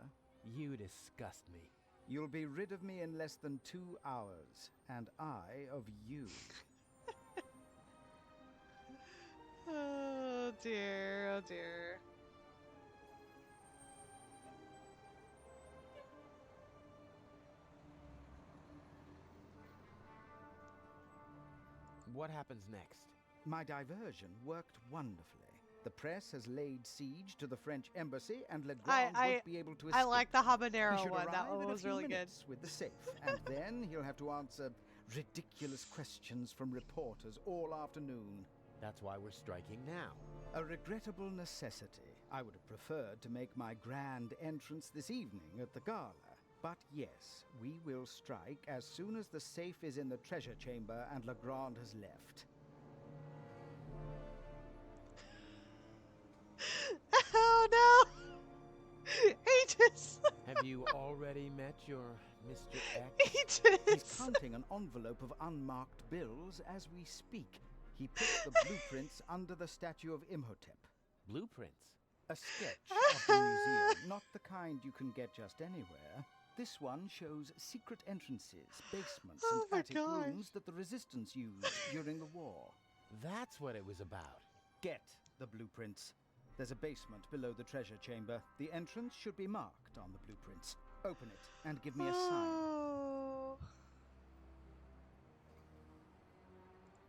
You disgust me. You'll be rid of me in less than 2 hours, and I of you. Oh dear, oh dear. What happens next? My diversion worked wonderfully. The press has laid siege to the French embassy, and Legrand won't be able to escape. I like the habanero He should one. That arrive one in a was few really good. minutes with the safe, and then he'll have to answer ridiculous questions from reporters all afternoon. That's why we're striking now. A regrettable necessity. I would have preferred to make my grand entrance this evening at the gala. But yes, we will strike as soon as the safe is in the treasure chamber and Legrand has left. Oh no! Aegis! Have you already met your Mr. Aegis! X? He's counting an envelope of unmarked bills as we speak. He put the blueprints under the statue of Imhotep. Blueprints? A sketch of the museum, not the kind you can get just anywhere. This one shows secret entrances, basements, and attic rooms that the resistance used during the war. That's what it was about. Get the blueprints. There's a basement below the treasure chamber. The entrance should be marked on the blueprints. Open it and give me a sign.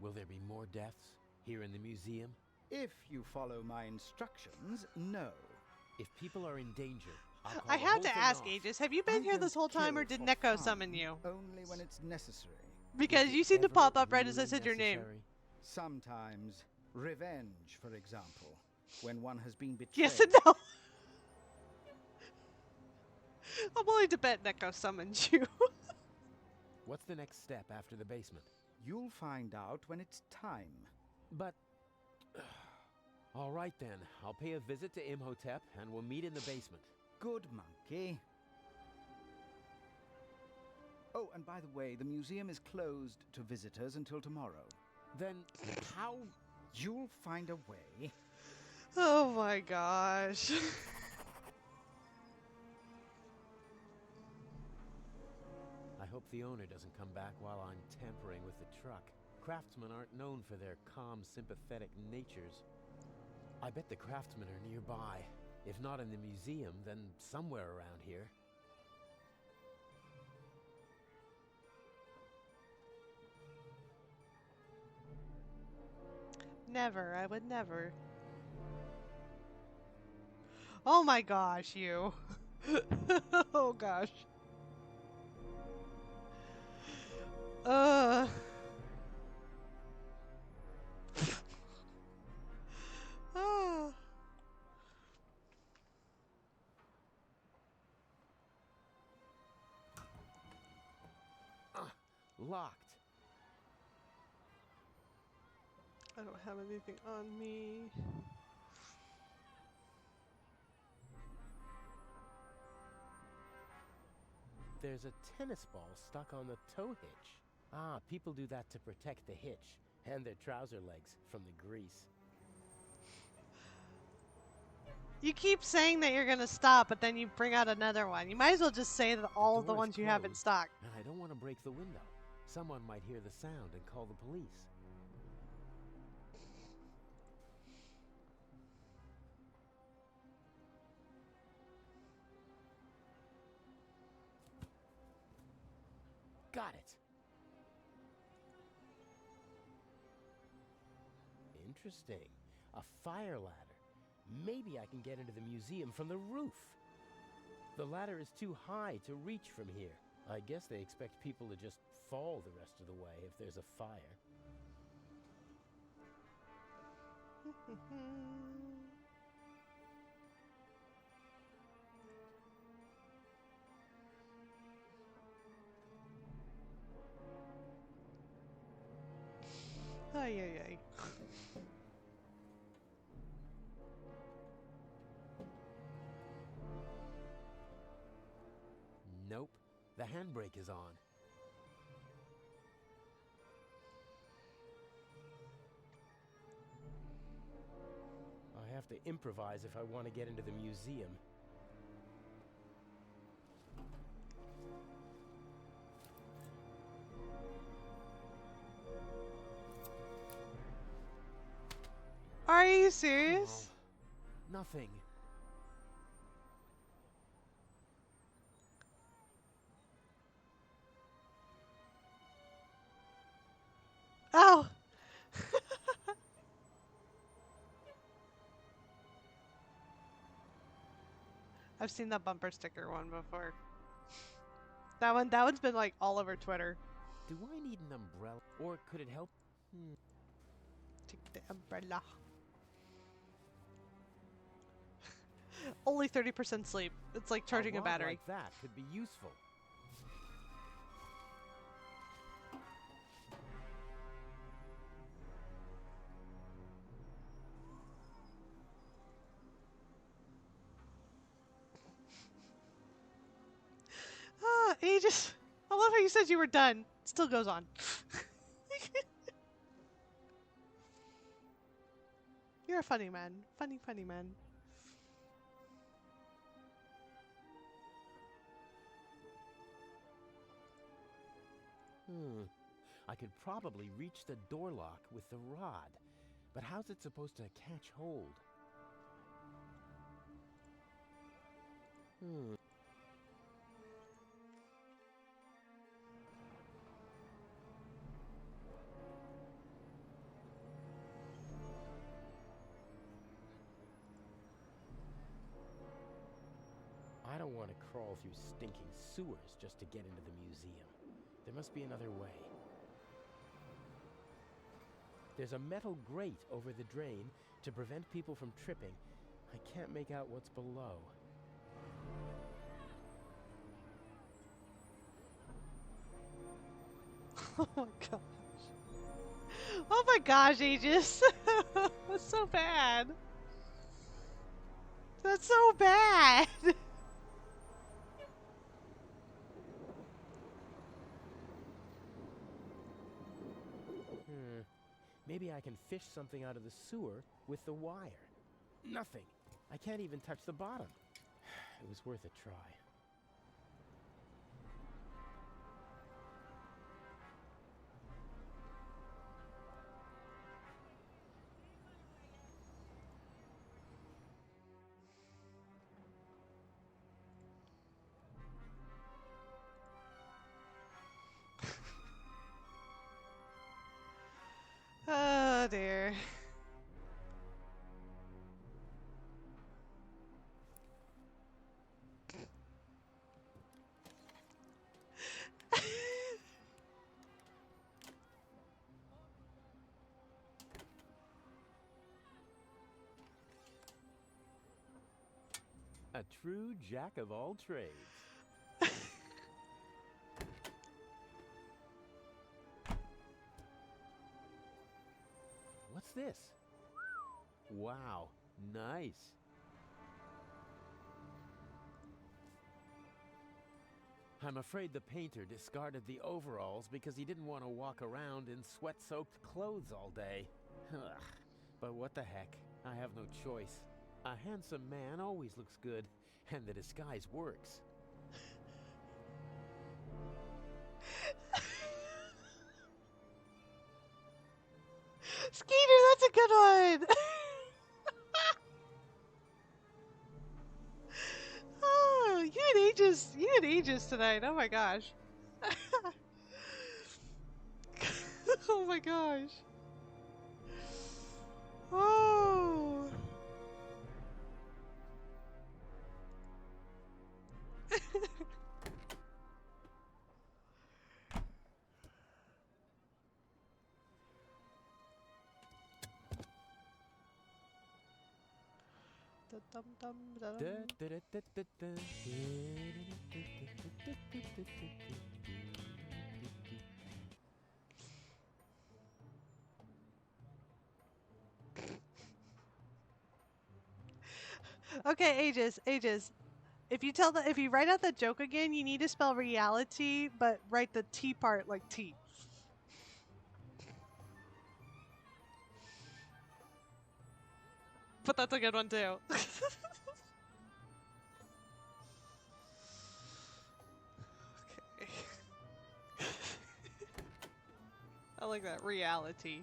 Will there be more deaths here in the museum? If you follow my instructions, no. If people are in danger, I'll call I the have whole to thing ask off. Aegis, have you been here this whole time, or did Neko summon you? Only when it's necessary. Because you seem to pop up right as I said your name. Sometimes. Revenge, for example. When one has been betrayed. Yes and no. I'm willing to bet Neko summoned you. What's the next step after the basement? You'll find out when it's time. But... all right then, I'll pay a visit to Imhotep and we'll meet in the basement. Good monkey. Oh, and by the way, the museum is closed to visitors until tomorrow. Then how... You'll find a way. Oh my gosh. I hope the owner doesn't come back while I'm tampering with the truck. Craftsmen aren't known for their calm, sympathetic natures. I bet the craftsmen are nearby. If not in the museum, then somewhere around here. Never. I would never. Oh my gosh, you. Oh gosh. Ah. Locked. I don't have anything on me. There's a tennis ball stuck on the tow hitch. Ah, people do that to protect the hitch and their trouser legs from the grease. You keep saying that you're gonna stop, but then you bring out another one. You might as well just say that all of the Door is ones you have in closed, stock. And I don't want to break the window. Someone might hear the sound and call the police. Got it. Interesting. A fire ladder. Maybe I can get into the museum from the roof. The ladder is too high to reach from here. I guess they expect people to just fall the rest of the way if there's a fire. Ay, ay, ay. Nope. The handbrake is on. I have to improvise if I want to get into the museum. Are you serious? Oh, nothing. Oh! I've seen that bumper sticker one before. That one's been like all over Twitter. Do I need an umbrella? Or could it help? Take the umbrella. Only 30% sleep. It's like charging a rod battery. like that could be useful. Aegis. I love how you said you were done. Still goes on. You're a funny man. Funny, funny man. I could probably reach the door lock with the rod, but how's it supposed to catch hold? I don't want to crawl through stinking sewers just to get into the museum. There must be another way. There's a metal grate over the drain to prevent people from tripping. I can't make out what's below. Oh my gosh. Oh my gosh, Aegis. That's so bad. That's so bad. Maybe I can fish something out of the sewer with the wire. Nothing. I can't even touch the bottom. It was worth a try. Oh dear. A true jack of all trades. What's this? Wow, nice. I'm afraid the painter discarded the overalls because he didn't want to walk around in sweat-soaked clothes all day. Ugh. But what the heck? I have no choice. A handsome man always looks good, and the disguise works. Skeeter, that's a good one! Oh, you and Aegis tonight, oh my gosh. Oh my gosh. Oh. Okay, Aegis. If you write out that joke again, you need to spell reality, but write the T part like T. But that's a good one too. Okay. I like that reality.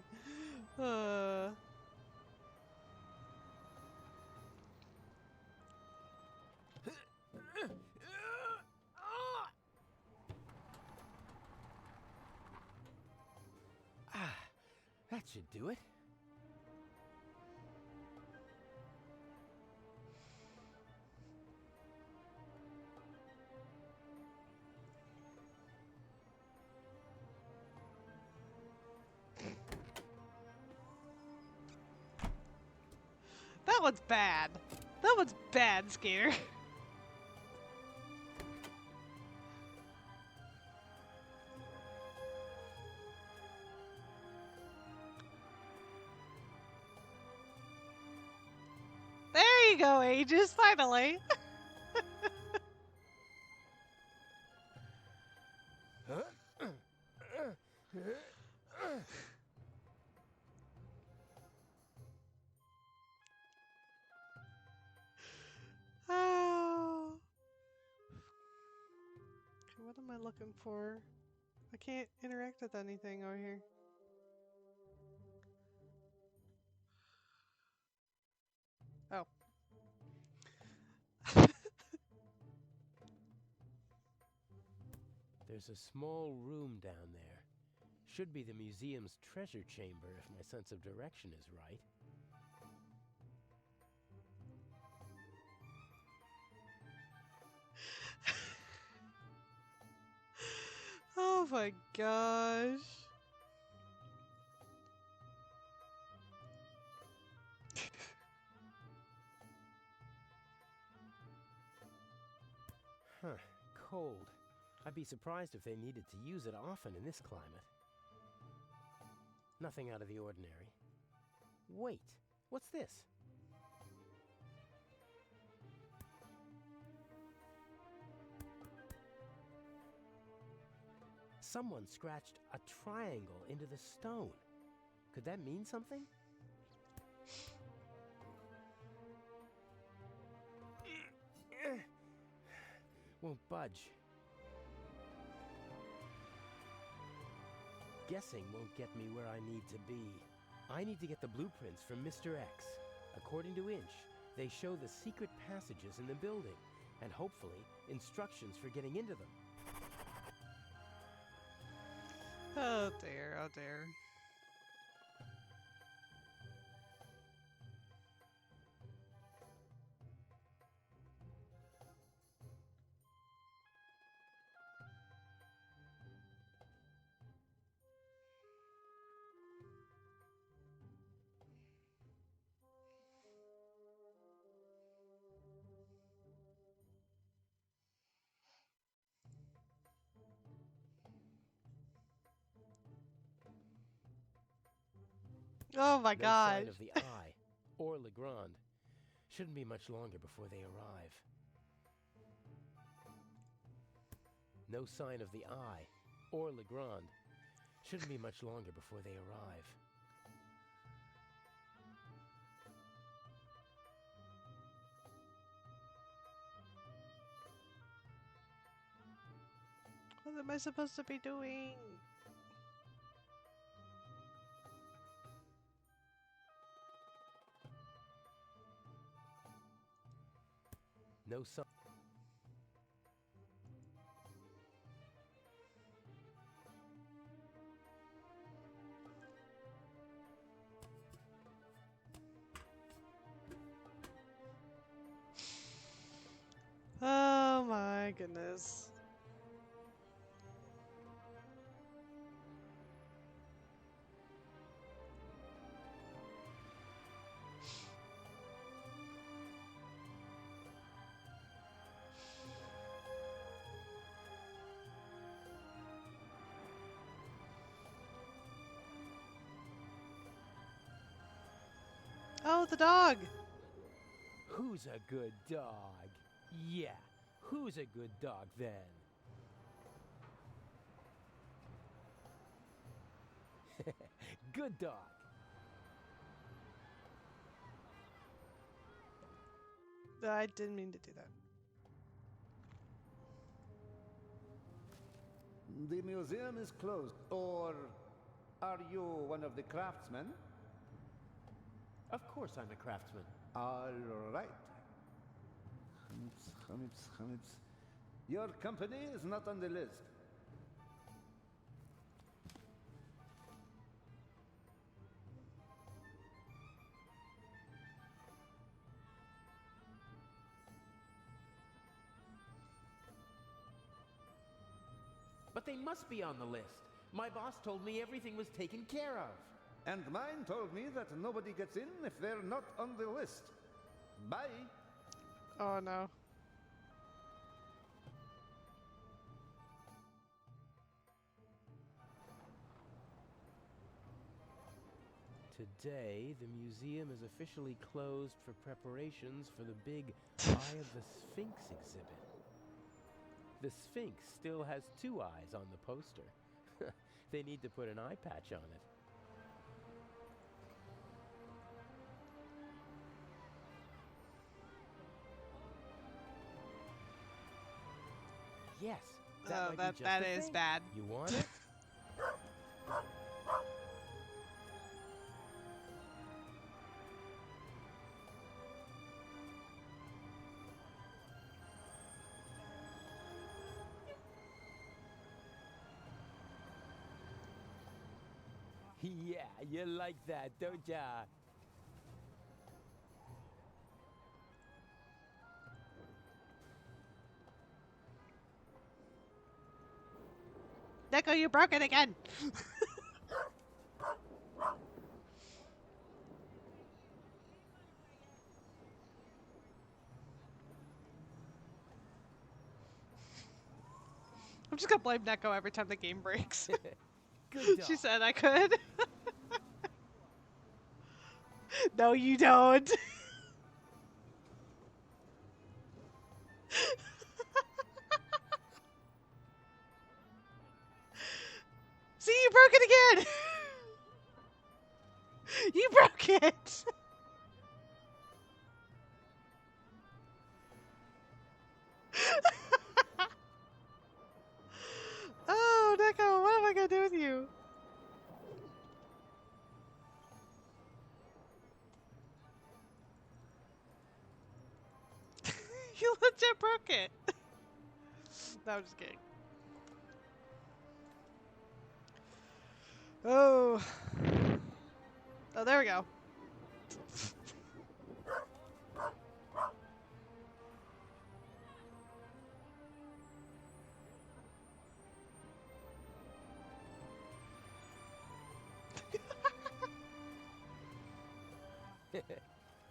That should do it. That one's bad. That one's bad, Skater. There you go, Aegis, finally. Oh. Okay, what am I looking for? I can't interact with anything over here. Oh. There's a small room down there. Should be the museum's treasure chamber if my sense of direction is right. Oh my gosh. Huh, cold. I'd be surprised if they needed to use it often in this climate. Nothing out of the ordinary. Wait, what's this? Someone scratched a triangle into the stone. Could that mean something? Won't budge. Guessing won't get me where I need to be. I need to get the blueprints from Mr. X. According to Inch, they show the secret passages in the building, and hopefully instructions for getting into them. Oh dear, oh dear. Oh my No gosh. sign of the Eye or Legrand. Shouldn't be much longer before they arrive. No sign of the Eye or Legrand. Shouldn't be much longer before they arrive. What am I supposed to be doing? No sign. Oh my goodness. Oh, the dog. Who's a good dog? Yeah, who's a good dog then? Good dog. I didn't mean to do that. The museum is closed. Or are you one of the craftsmen? Of course I'm a craftsman. All right. Chametz. Your company is not on the list. But they must be on the list. My boss told me everything was taken care of. And mine told me that nobody gets in if they're not on the list. Bye. Oh no. Today, the museum is officially closed for preparations for the big Eye of the Sphinx exhibit. The Sphinx still has 2 eyes on the poster. They need to put an eye patch on it. Yes, that might be just that the is thing. bad. You want it? Yeah, you like that, don't ya? Neko, you broke it again! I'm just gonna blame Neko every time the game breaks. Good She dog. said I could. No, you don't. See, you broke it again! You broke it! Oh, Neko, what am I gonna do with you? You legit broke it! No, I'm just kidding. Oh. Oh, there we go.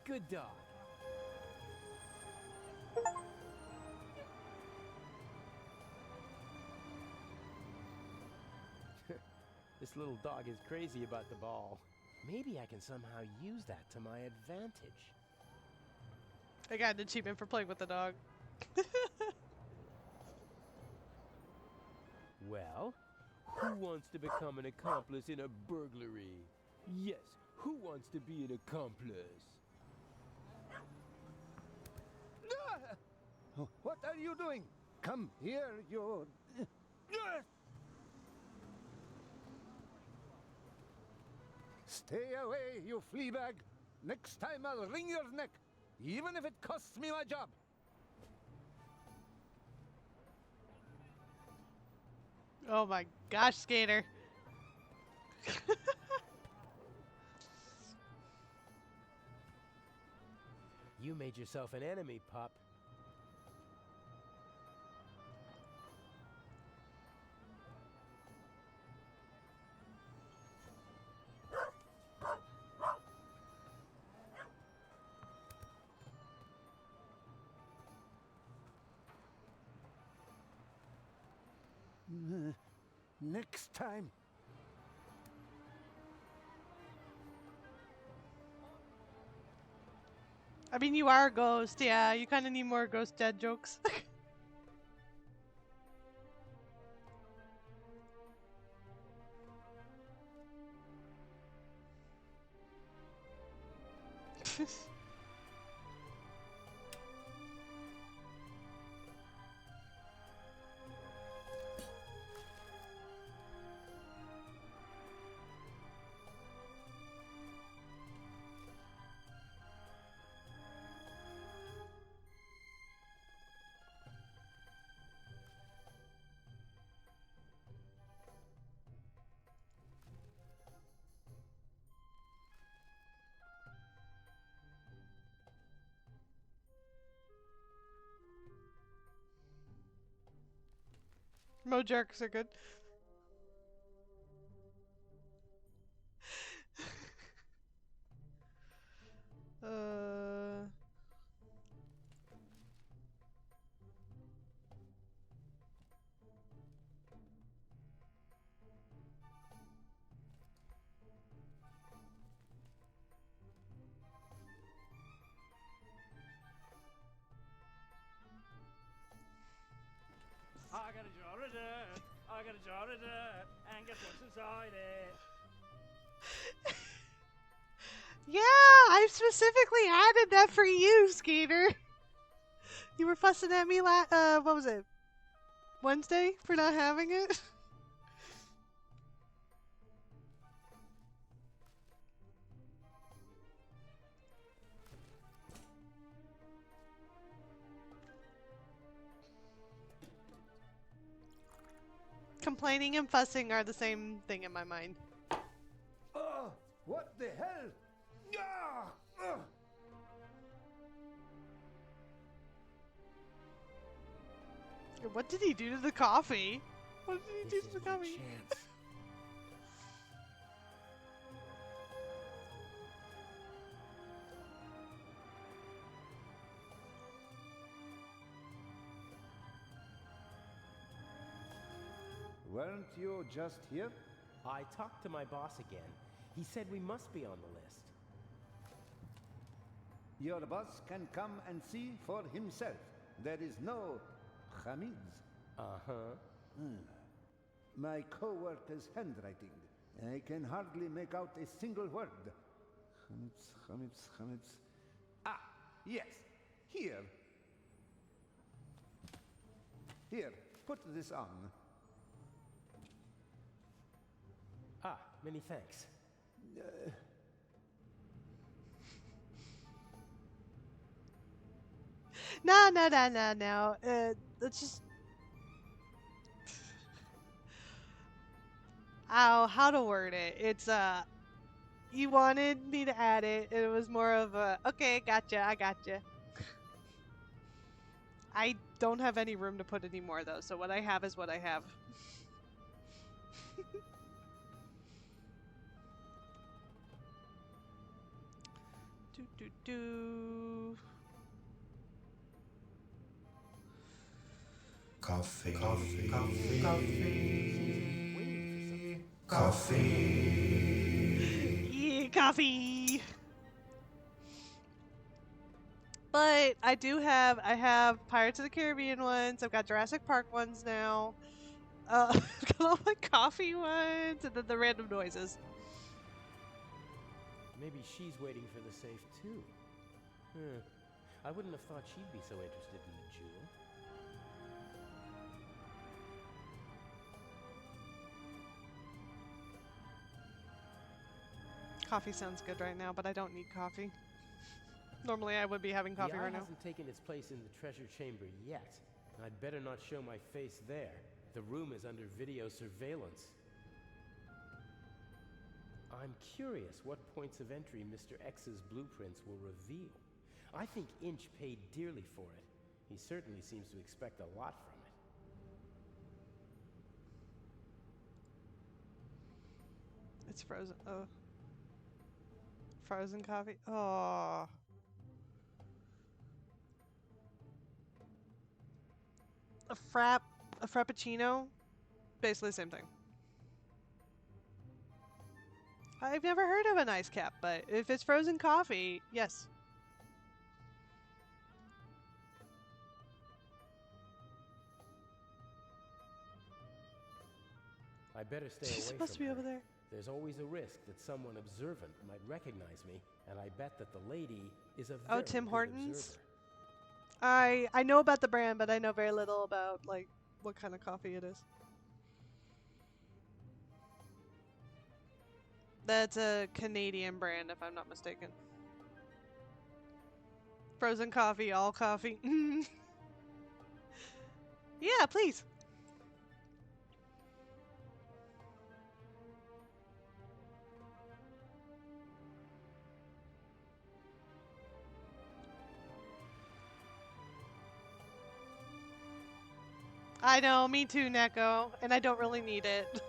Good dog. This little dog is crazy about the ball. Maybe I can somehow use that to my advantage. I got an achievement for playing with the dog. Well, who wants to become an accomplice in a burglary? Yes, who wants to be an accomplice? Ah! What are you doing? Come here, you... Stay away, you flea bag. Next time I'll wring your neck, even if it costs me my job. Oh my gosh, Skater. You made yourself an enemy, pup. Next time. I mean, you are a ghost, yeah. You kind of need more ghost dead jokes. Mo jerks are good. uh I got a jar of dirt, and guess what's inside it? Yeah, I specifically added that for you, Skeeter. You were fussing at me what was it? Wednesday for not having it? Complaining and fussing are the same thing in my mind. Oh, what the hell? Ah! Ugh. What did he do to the coffee? What did he do to the coffee? Weren't you just here? I talked to my boss again. He said we must be on the list. Your boss can come and see for himself. There is no Hamids. Uh-huh. My co-worker's handwriting. I can hardly make out a single word. Hamids. Ah, yes. Here. Here, put this on. Ah, many thanks. No. Let's just... how to word it. It's, you wanted me to add it, and it was more of a, okay, I gotcha. I don't have any room to put any more, though, so what I have is what I have. Coffee. Yeah, coffee. But I have Pirates of the Caribbean ones. I've got Jurassic Park ones now. I've got all my coffee ones, and then the random noises. Maybe she's waiting for the safe too. I wouldn't have thought she'd be so interested in the jewel. Coffee sounds good right now, but I don't need coffee. Normally I would be having coffee the eye right now. hasn't taken its place in the treasure chamber yet. I'd better not show my face there. The room is under video surveillance. I'm curious what points of entry Mr. X's blueprints will reveal. I think Inch paid dearly for it. He certainly seems to expect a lot from it. It's frozen. Oh. Frozen coffee. Oh. A frappuccino? Basically the same thing. I've never heard of an ice cap, but if it's frozen coffee, yes. I better stay away She's from supposed to be her. over there. There's always a risk that someone observant might recognize me, and I bet that the lady is a very Tim good Hortons? observer. I know about the brand, but I know very little about like what kind of coffee it is. That's a Canadian brand, if I'm not mistaken. Frozen coffee, all coffee. Yeah, please. I know, me too, Neko, and I don't really need it.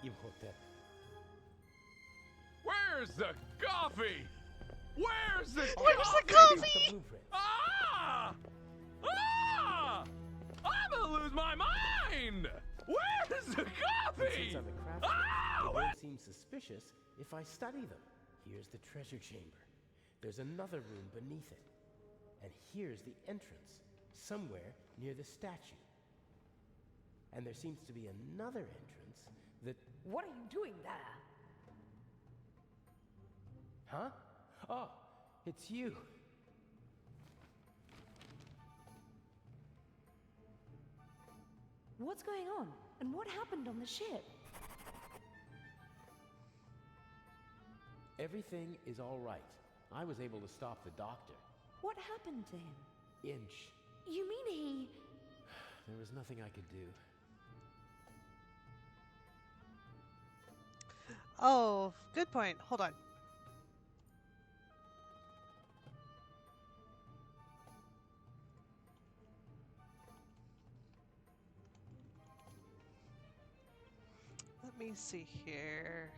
Imhotep. Where's the coffee? Where's the Where's the coffee? coffee? Ah! Ah! I'm gonna lose my mind! Where's the And coffee? since I'm a craftsman, Ah! it won't seem suspicious if I study them. Here's the treasure chamber. There's another room beneath it. And here's the entrance, somewhere near the statue. And there seems to be another entrance that... What are you doing there? Huh? Oh, it's you. What's going on? And what happened on the ship? Everything is all right. I was able to stop the doctor. What happened to him? Inch. You mean he... There was nothing I could do. Oh, good point. Hold on. Let me see here.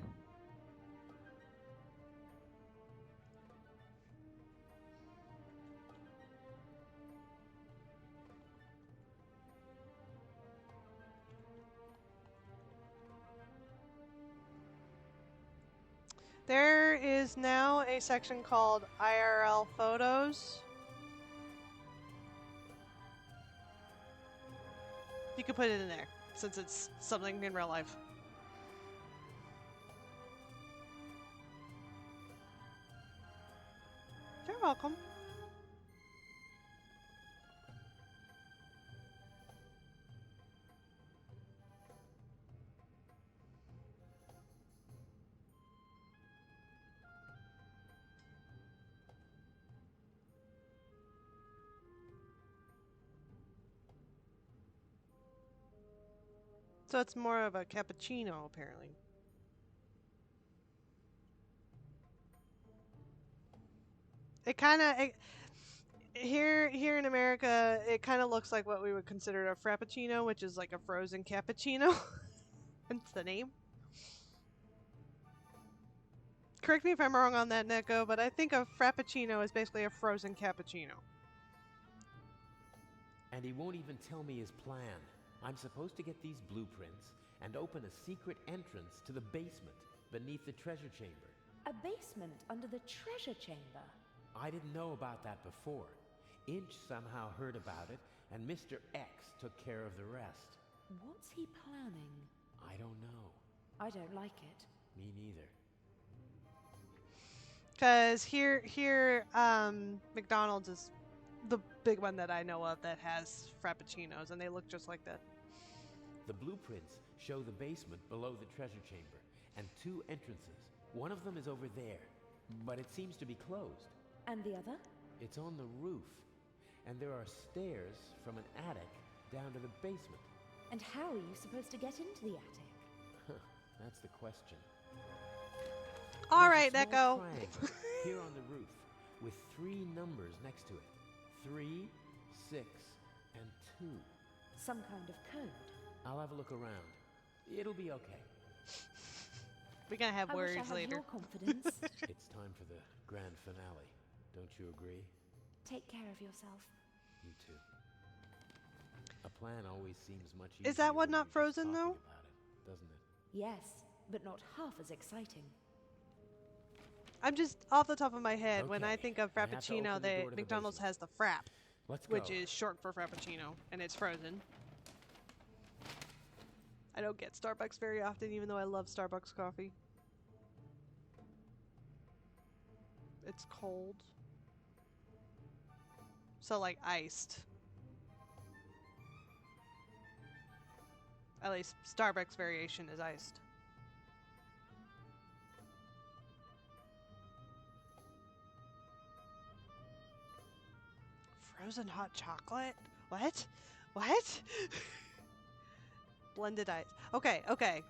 There is now a section called IRL Photos. You can put it in there, since it's something in real life. You're welcome. So it's more of a cappuccino, apparently. It kind of here in America, it kind of looks like what we would consider a frappuccino, which is like a frozen cappuccino. Hence the name. Correct me if I'm wrong on that, Neko, but I think a frappuccino is basically a frozen cappuccino. And he won't even tell me his plan. I'm supposed to get these blueprints and open a secret entrance to the basement beneath the treasure chamber. A basement under the treasure chamber? I didn't know about that before. Inch somehow heard about it, and Mr. X took care of the rest. What's he planning? I don't know. I don't like it. Me neither. Because here, McDonald's is the big one that I know of that has frappuccinos, and they look just like that. The blueprints show the basement below the treasure chamber, and two entrances. One of them is over there, but it seems to be closed. And the other? It's on the roof, and there are stairs from an attic down to the basement. And how are you supposed to get into the attic? That's the question. All right, There's a Neko. small triangle here on the roof with 3 numbers next to it. 3, 6, and 2. Some kind of code. I'll have a look around. It'll be okay. We're gonna have I words wish I had later. your confidence. It's time for the grand finale. Don't you agree? Take care of yourself. You too. A plan always seems much easier. Is that one when not you're just frozen, talking though? about it, doesn't it? Yes, but not half as exciting. I'm just off the top of my head when I Okay, think of I have to frappuccino, open the door to the McDonald's basement. has the frap, Let's go. which is short for frappuccino, and it's frozen. I don't get Starbucks very often, even though I love Starbucks coffee. It's cold. So, like, iced. At least Starbucks variation is iced. Frozen hot chocolate? What? What? Blended ice. Okay, okay.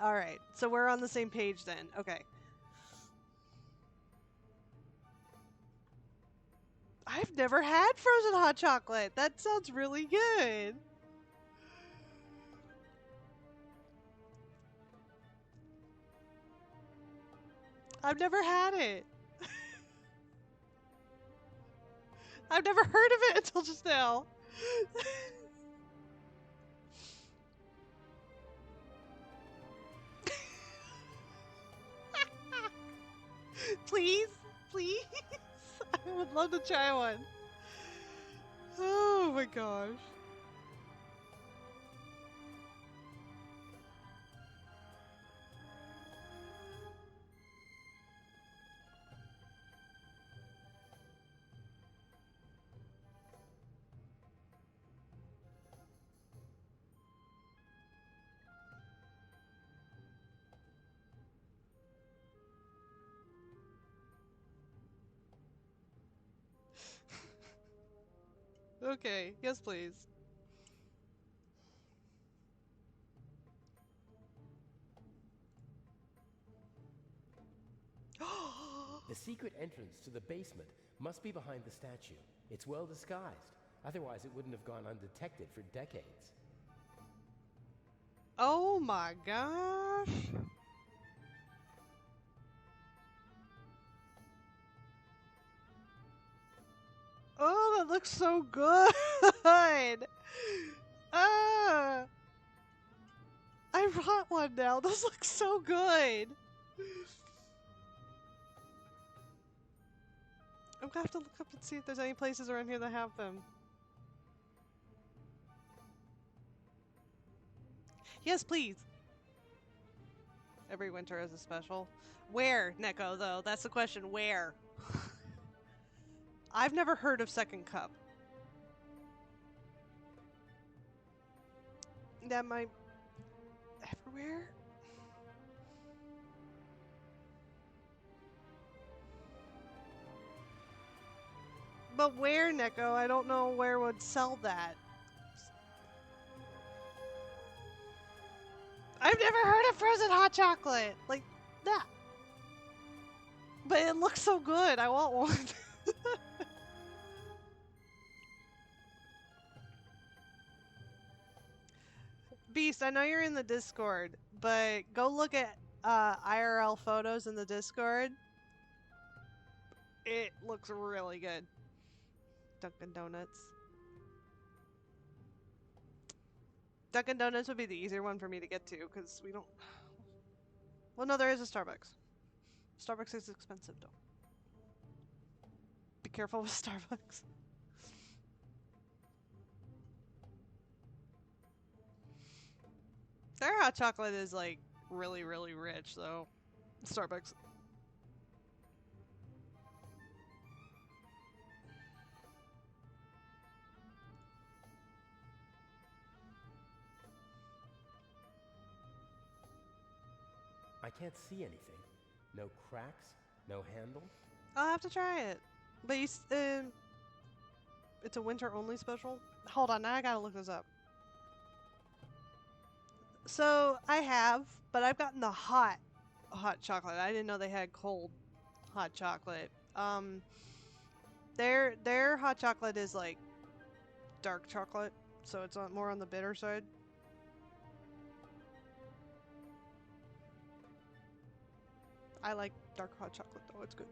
Alright, so we're on the same page then. Okay. I've never had frozen hot chocolate. That sounds really good. I've never had it. I've never heard of it until just now. Please? I would love to try one. Oh my gosh. Okay, yes please. The secret entrance to the basement must be behind the statue. It's well disguised. Otherwise, it wouldn't have gone undetected for decades. Oh my gosh. Oh, that looks so good. Ah, I brought one now. Those look so good. I'm gonna have to look up and see if there's any places around here that have them. Yes, please. Every winter is a special. Where, Neko, though? That's the question. Where? I've never heard of Second Cup. That might... everywhere? But where, Neko? I don't know where would sell that. I've never heard of frozen hot chocolate! Like, that. But it looks so good. I want one. Beast, I know you're in the Discord, but go look at IRL photos in the Discord. It looks really good. Dunkin' Donuts. Dunkin' Donuts would be the easier one for me to get to, because we don't... Well, no, there is a Starbucks. Starbucks is expensive, though. Be careful with Starbucks. Their hot chocolate is, like, really, really rich, though. Starbucks. I can't see anything. No cracks, no handle. I'll have to try it. But you, it's a winter-only special? Hold on, now I gotta look this up. So, I have, but I've gotten the hot chocolate. I didn't know they had cold hot chocolate. Their hot chocolate is like dark chocolate, so it's more on the bitter side. I like dark hot chocolate though, it's good.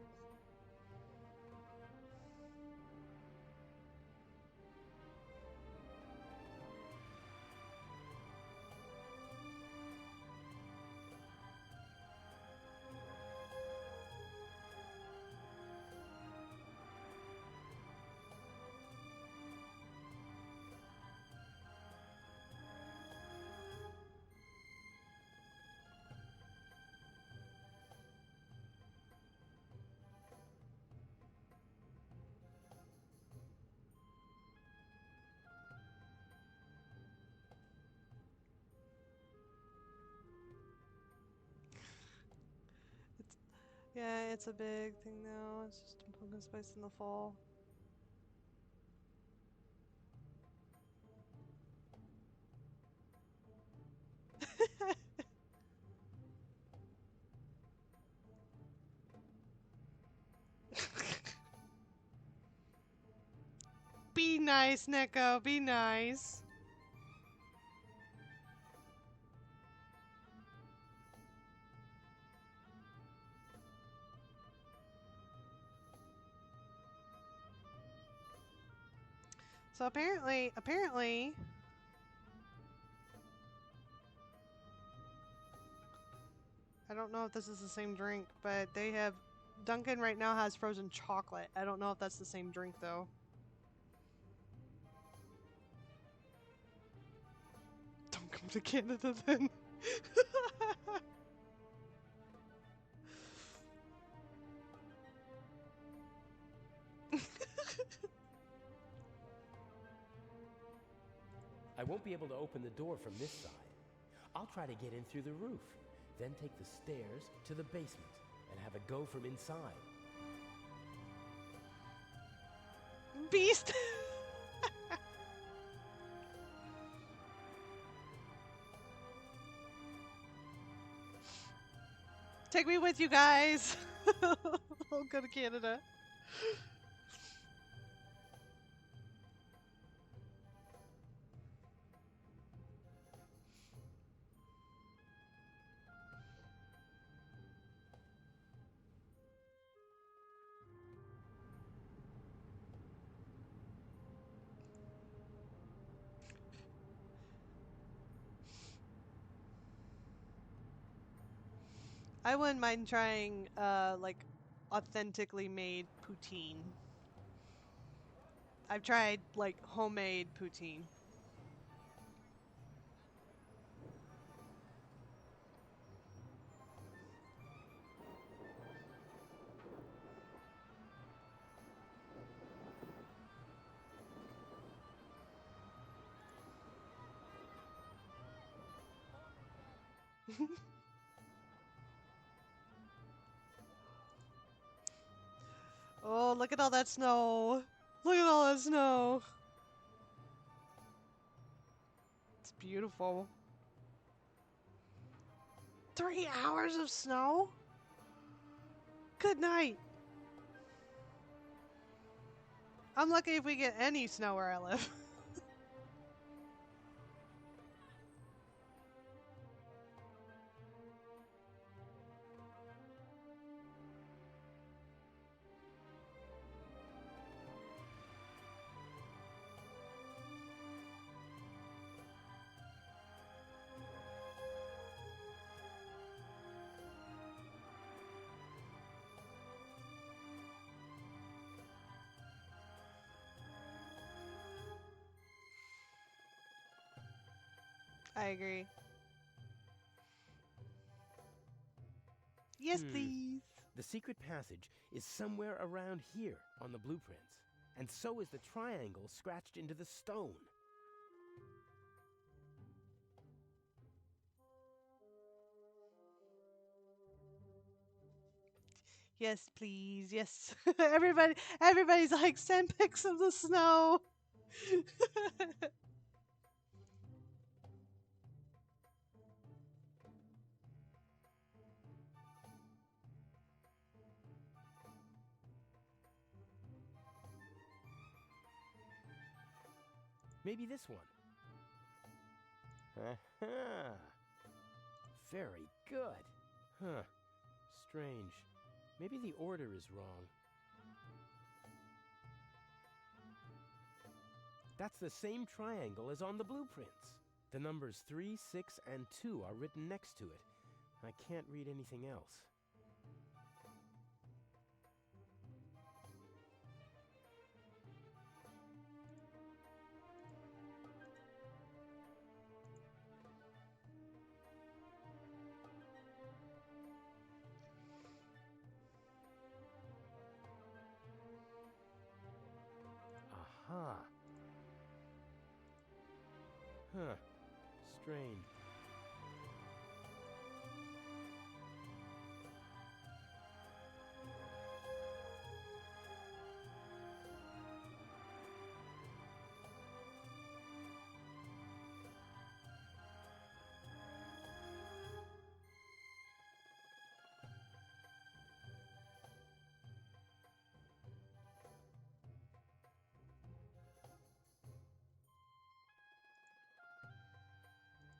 Yeah, it's a big thing now. It's just pumpkin spice in the fall. Be nice, Neko. Be nice. So apparently, I don't know if this is the same drink, but they have Duncan right now has frozen chocolate. I don't know if that's the same drink though. Don't come to Canada then. I won't be able to open the door from this side. I'll try to get in through the roof, then take the stairs to the basement and have a go from inside. Beast! Take me with you guys! I'll go to Canada. I wouldn't mind trying, like, authentically made poutine. I've tried, like, homemade poutine. Oh, look at all that snow. Look at all that snow. It's beautiful. 3 hours of snow? Good night. I'm lucky if we get any snow where I live. I agree. Yes, please. The secret passage is somewhere around here on the blueprints. And so is the triangle scratched into the stone. Yes, please. Yes. Everybody's like, send pics of the snow. Maybe this one. Aha! Very good. Huh. Strange. Maybe the order is wrong. That's the same triangle as on the blueprints. The numbers 3, 6, and 2 are written next to it. I can't read anything else. Aha. Huh. Strange.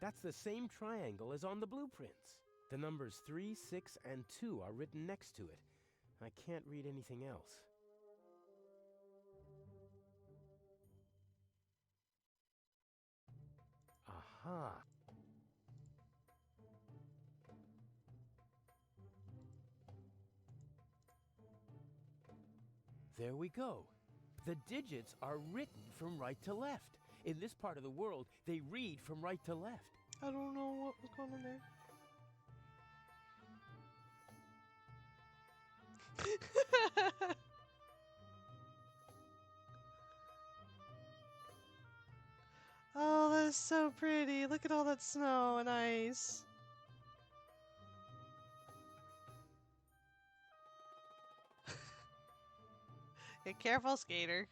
That's the same triangle as on the blueprints. The numbers 3, 6, and 2 are written next to it. I can't read anything else. Aha. There we go. The digits are written from right to left. In this part of the world, they read from right to left. I don't know what was going on there. Oh, that's so pretty. Look at all that snow and ice. Yeah, careful, skater.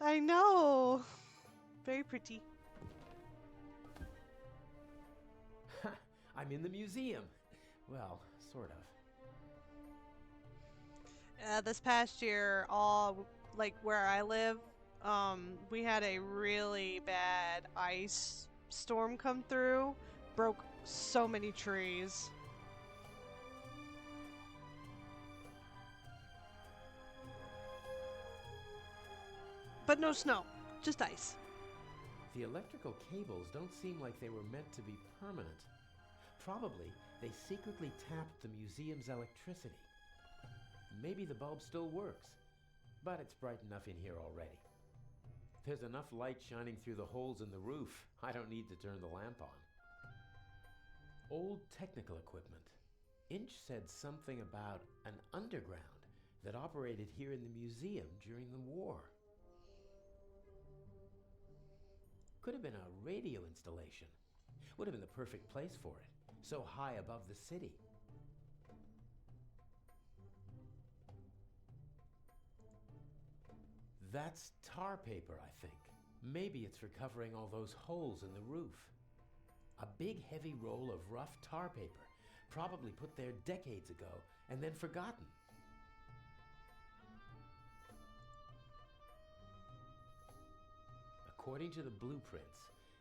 I know. Very pretty. I'm in the museum. Well, sort of. This past year, like where I live, we had a really bad ice storm come through. Broke so many trees. But no snow, just ice. The electrical cables don't seem like they were meant to be permanent. Probably they secretly tapped the museum's electricity. Maybe the bulb still works, but it's bright enough in here already. There's enough light shining through the holes in the roof. I don't need to turn the lamp on. Old technical equipment. Inch said something about an underground that operated here in the museum during the war. Could have been a radio installation. Would have been the perfect place for it, so high above the city. That's tar paper, I think. Maybe it's for covering all those holes in the roof. A big heavy roll of rough tar paper, probably put there decades ago and then forgotten. According to the blueprints,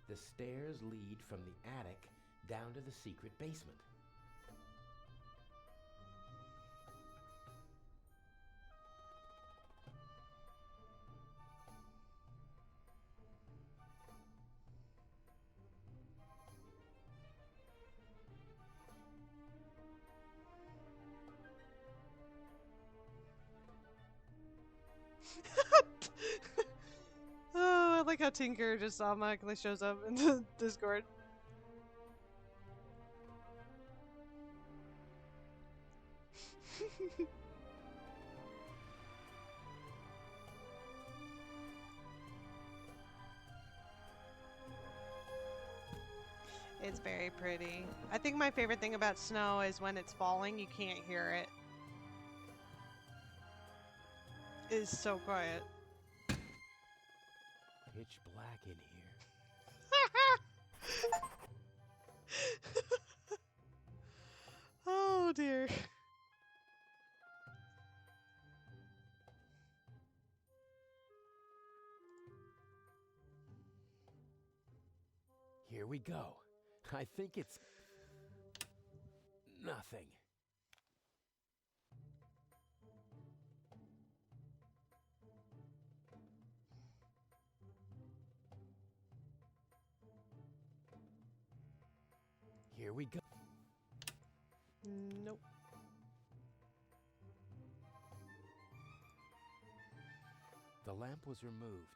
the stairs lead from the attic down to the secret basement. Oh, I like how Tinker just automatically shows up in the Discord. It's very pretty. I think my favorite thing about snow is when it's falling, you can't hear it. It is so quiet. Pitch black in here. Oh dear. Here we go. I think it's nothing. Here we go. Nope. The lamp was removed.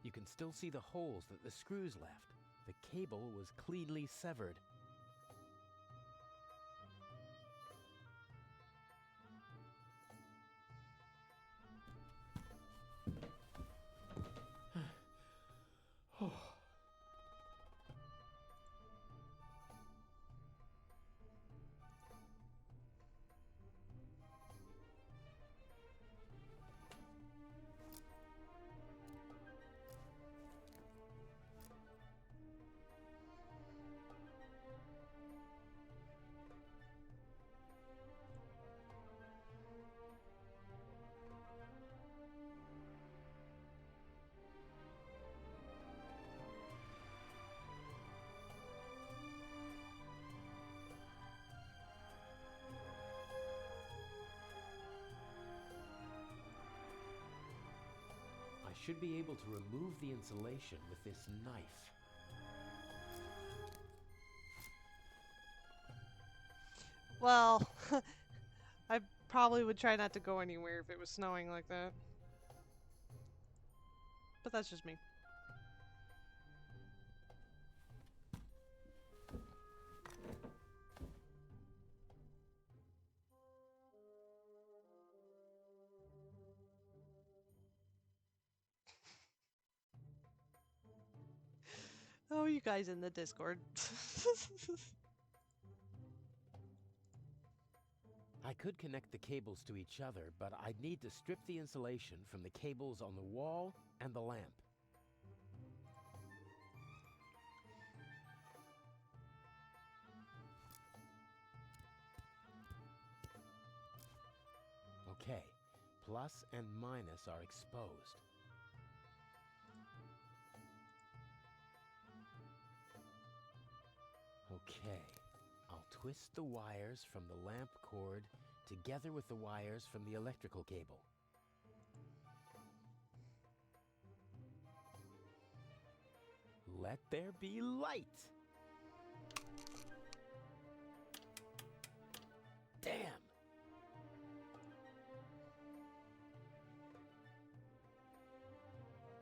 You can still see the holes that the screws left. The cable was cleanly severed. Oh. I should be able to remove the insulation with this knife. Well, probably would try not to go anywhere if it was snowing like that. But that's just me. Oh, you guys in the Discord. I could connect the cables to each other, but I'd need to strip the insulation from the cables on the wall and the lamp. Okay, plus and minus are exposed. Okay, I'll twist the wires from the lamp cord together with the wires from the electrical cable. Let there be light! Damn!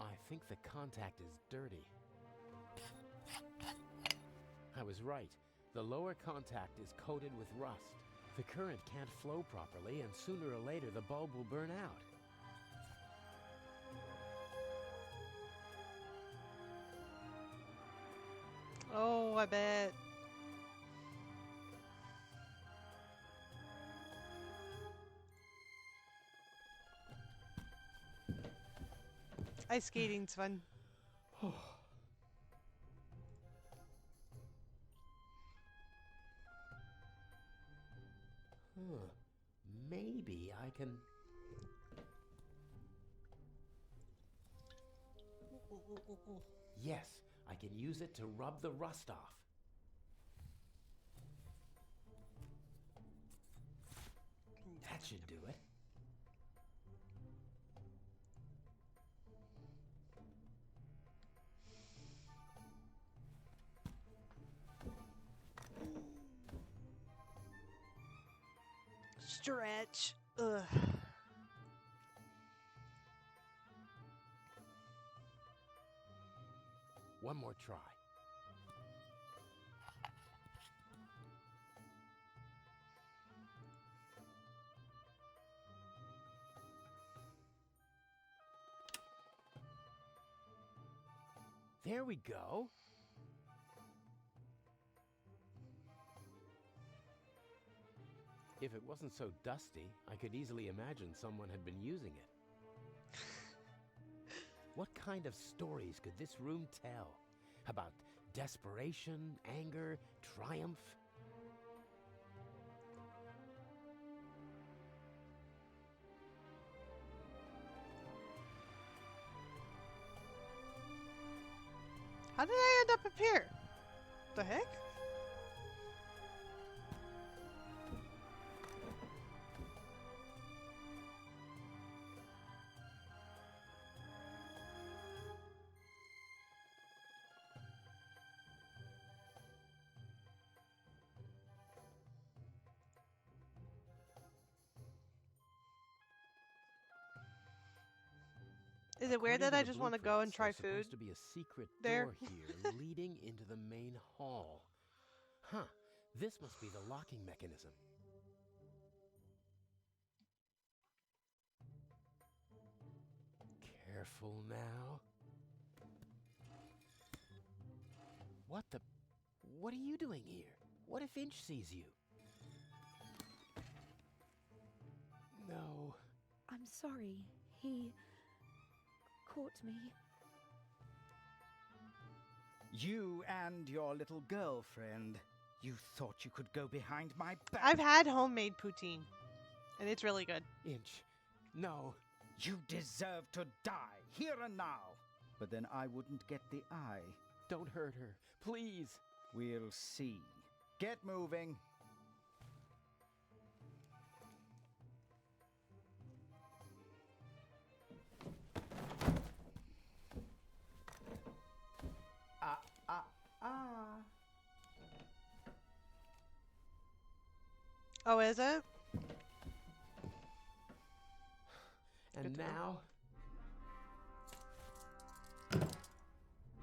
I think the contact is dirty. I was right. The lower contact is coated with rust. The current can't flow properly, and sooner or later the bulb will burn out. Oh, I bet. Ice skating's fun. Maybe I can... Yes, I can use it to rub the rust off. That should do it. Stretch. Ugh. One more try. There we go. If it wasn't so dusty, I could easily imagine someone had been using it. What kind of stories could this room tell? About desperation, anger, triumph? How did I end up here? The heck? Is it weird that I just want to go and try food? There's supposed to be a secret there? door here leading into the main hall. Huh, this must be the locking mechanism. Careful now. What are you doing here? What if Inch sees you? No. I'm sorry. He caught me. You and your little girlfriend. You thought you could go behind my back. I've had homemade poutine, and it's really good. Inch, no. You deserve to die, here and now. But then I wouldn't get the eye. Don't hurt her, please. We'll see. Get moving. Oh, is it? And to know. now,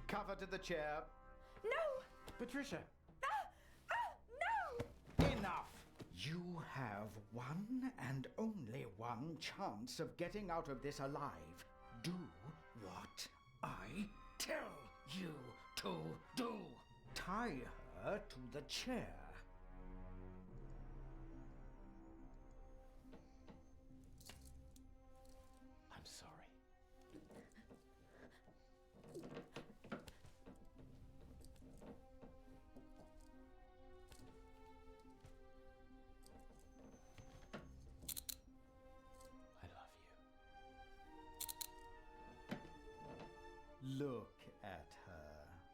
Cover to the chair. No! Patricia. No! Enough! You have one and only one chance of getting out of this alive. Do what I tell you to do. Tie her to the chair. I'm sorry. I love you. Look at her.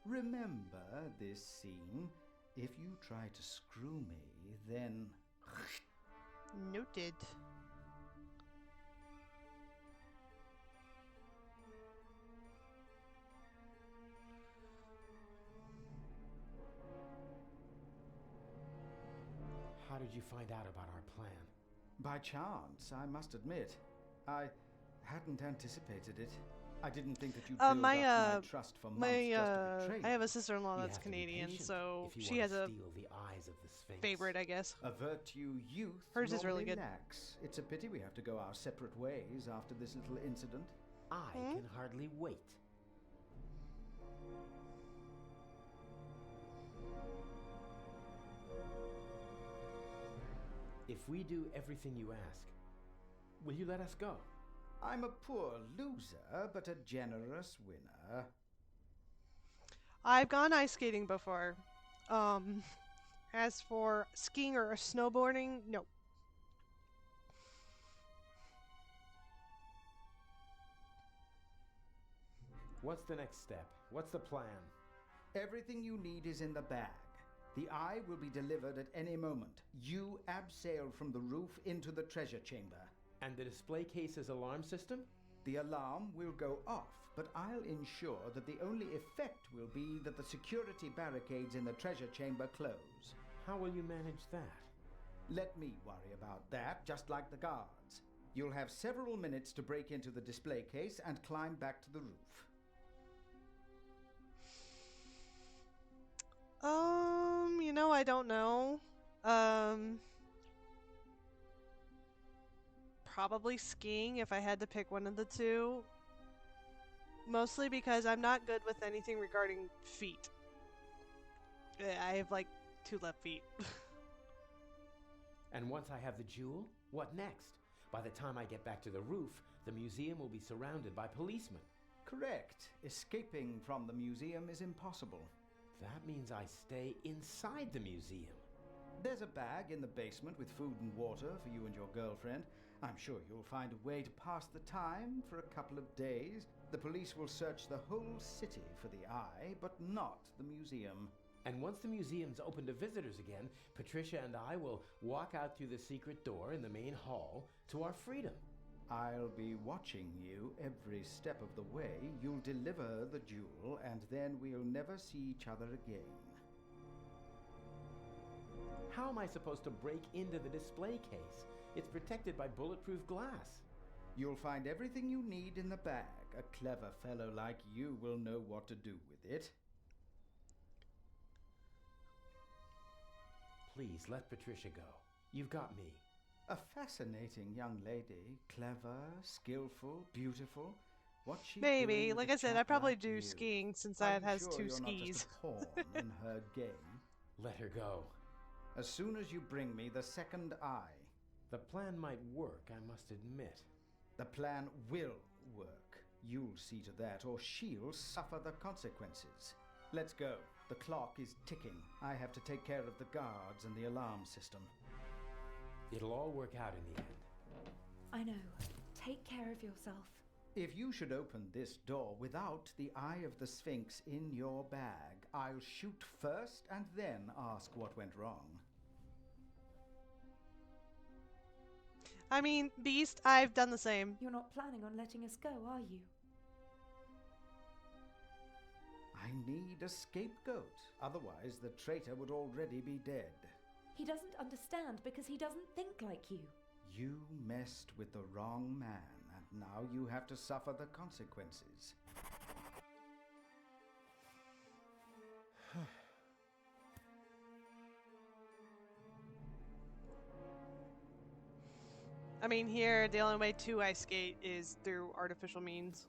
Remember this scene? If you try to screw me, then... Noted. How did you find out about our plan? By chance, I must admit. I hadn't anticipated it. I didn't think that you'd build up my trust for months just to betray I have me. a sister-in-law You that's have to be Canadian, patient so if you she want has to a steal the eyes of the Sphinx. favorite, I guess. A virtue youth Hers is really normally good. lacks. It's a pity we have to go our separate ways after this little incident. I can hardly wait. If we do everything you ask, will you let us go? I'm a poor loser, but a generous winner. I've gone ice skating before. As for skiing or snowboarding, no. What's the next step? What's the plan? Everything you need is in the bag. The eye will be delivered at any moment. You abseil from the roof into the treasure chamber. And the display case's alarm system? The alarm will go off, but I'll ensure that the only effect will be that the security barricades in the treasure chamber close. How will you manage that? Let me worry about that, just like the guards. You'll have several minutes to break into the display case and climb back to the roof. You know, I don't know. Probably skiing if I had to pick one of the two. Mostly because I'm not good with anything regarding feet. I have like 2 left feet. And once I have the jewel, what next? By the time I get back to the roof, the museum will be surrounded by policemen. Correct. Escaping from the museum is impossible. That means I stay inside the museum. There's a bag in the basement with food and water for you and your girlfriend. I'm sure you'll find a way to pass the time for a couple of days. The police will search the whole city for the eye, but not the museum. And once the museum's open to visitors again, Patricia and I will walk out through the secret door in the main hall to our freedom. I'll be watching you every step of the way. You'll deliver the jewel, and then we'll never see each other again. How am I supposed to break into the display case? It's protected by bulletproof glass. You'll find everything you need in the bag. A clever fellow like you will know what to do with it. Please, let Patricia go. You've got me. A fascinating young lady. Clever, skillful, beautiful. What's she Maybe. doing with Like a I said, chap I'd probably like do you? skiing since I'm that has sure 2 you're not skis. just a pawn in her game. Let her go. As soon as you bring me the second eye. The plan might work, I must admit. The plan will work. You'll see to that, or she'll suffer the consequences. Let's go. The clock is ticking. I have to take care of the guards and the alarm system. It'll all work out in the end. I know. Take care of yourself. If you should open this door without the Eye of the Sphinx in your bag, I'll shoot first and then ask what went wrong. I mean, Beast, I've done the same. You're not planning on letting us go, are you? I need a scapegoat. Otherwise, the traitor would already be dead. He doesn't understand because he doesn't think like you. You messed with the wrong man, and Now you have to suffer the consequences. I mean, here, the only way to ice skate is through artificial means.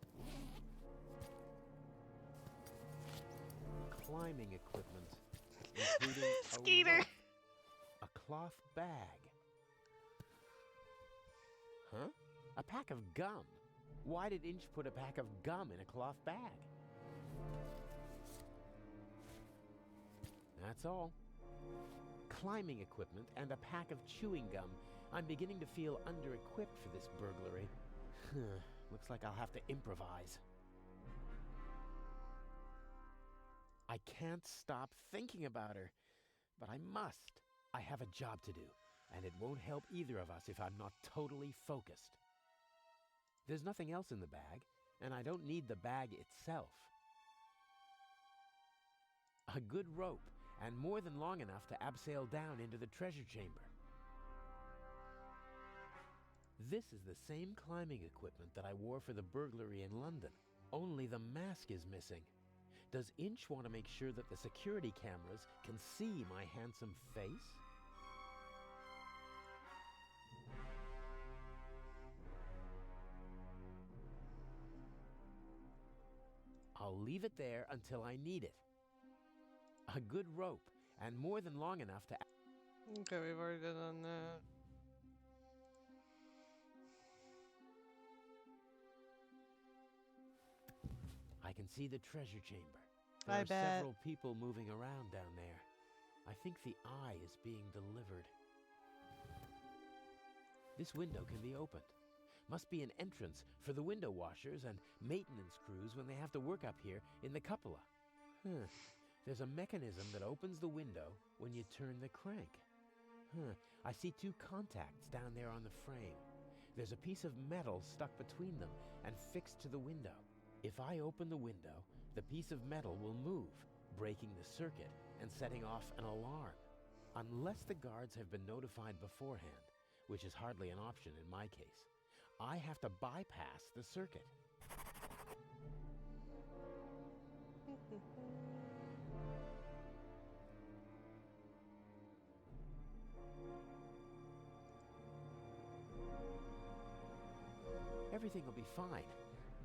Climbing equipment, including Skeeter! a rope, a cloth bag. Huh? A pack of gum. Why did Inch put a pack of gum in a cloth bag? That's all. Climbing equipment and a pack of chewing gum. I'm beginning to feel under-equipped for this burglary. Looks like I'll have to improvise. I can't stop thinking about her, but I must. I have a job to do, and it won't help either of us if I'm not totally focused. There's nothing else in the bag, and I don't need the bag itself. A good rope, and more than long enough to abseil down into the treasure chamber. This is the same climbing equipment that I wore for the burglary in London, only the mask is missing. Does Inch want to make sure that the security cameras can see my handsome face? I'll leave it there until I need it. A good rope, and more than long enough to... Okay, we've already done that. I can see the treasure chamber. I There are bet. several people moving around down there. I think the eye is being delivered. This window can be opened. Must be an entrance for the window washers and maintenance crews when they have to work up here in the cupola. There's a mechanism that opens the window when you turn the crank. I see two contacts down there on the frame. There's a piece of metal stuck between them and fixed to the window. If I open the window, the piece of metal will move, breaking the circuit and setting off an alarm. Unless the guards have been notified beforehand, which is hardly an option in my case, I have to bypass the circuit. Everything will be fine.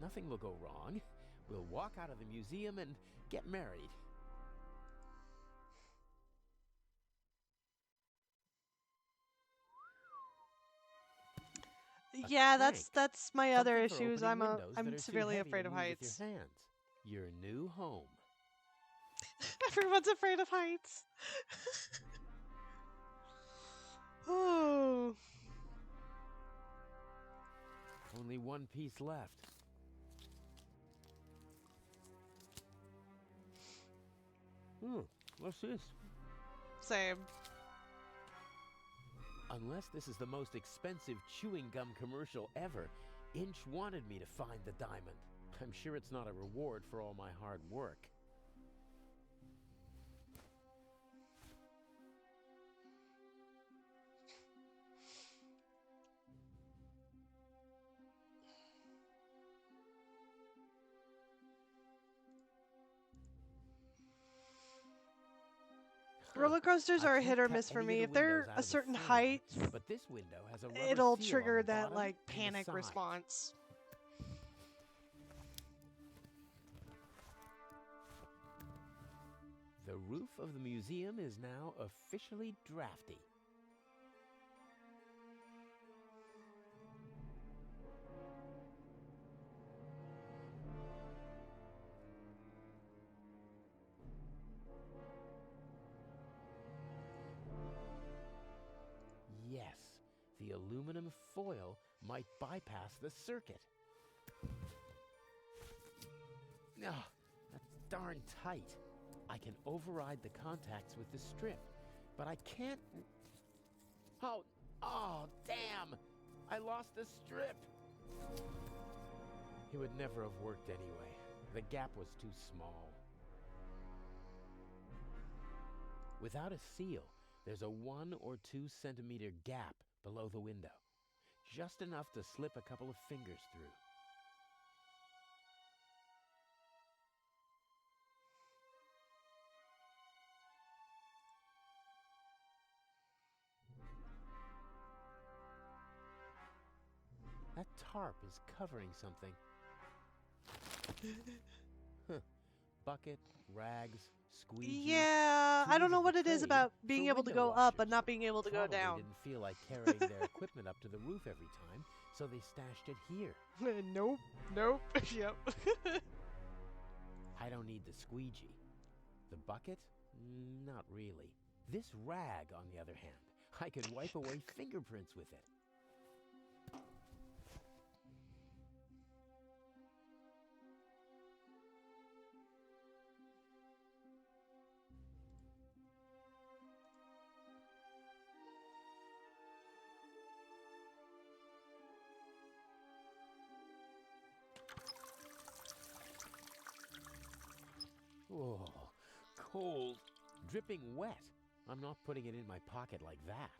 Nothing will go wrong. We'll walk out of the museum and get married. Yeah, crank. that's my other Something for issue is opening windows that I'm are too severely heavy to afraid of move with heights. Your hands. Your new home. Everyone's afraid of heights. Oh. Only one piece left. What's this? Same. Unless this is the most expensive chewing gum commercial ever, Inch wanted me to find the diamond. I'm sure it's not a reward for all my hard work. Roller coasters are a I hit or can't cut miss for any me. of If the they're windows out a of the certain frame, height, but this window has a rubber it'll seal on trigger the that bottom like and the panic side. response. The roof of the museum is now officially drafty. Yes, the aluminum foil might bypass the circuit. That's darn tight. I can override the contacts with the strip, but I can't... Oh, damn! I lost the strip! It would never have worked anyway. The gap was too small. Without a seal, there's a 1 or 2 centimeter gap below the window. just enough to slip a couple of fingers through. That tarp is covering something. Huh. Bucket, rags, squeegee. Yeah, I don't tools know of what the it is trade about for being able to window go up but washers. not being able to go Probably down. didn't feel like carrying their equipment up to the roof every time, so they stashed it here. Nope. Nope. Yep. I don't need the squeegee. The bucket? Not really. This rag, on the other hand, I could wipe away fingerprints with it. Oh, cold. Dripping wet. I'm not putting it in my pocket like that.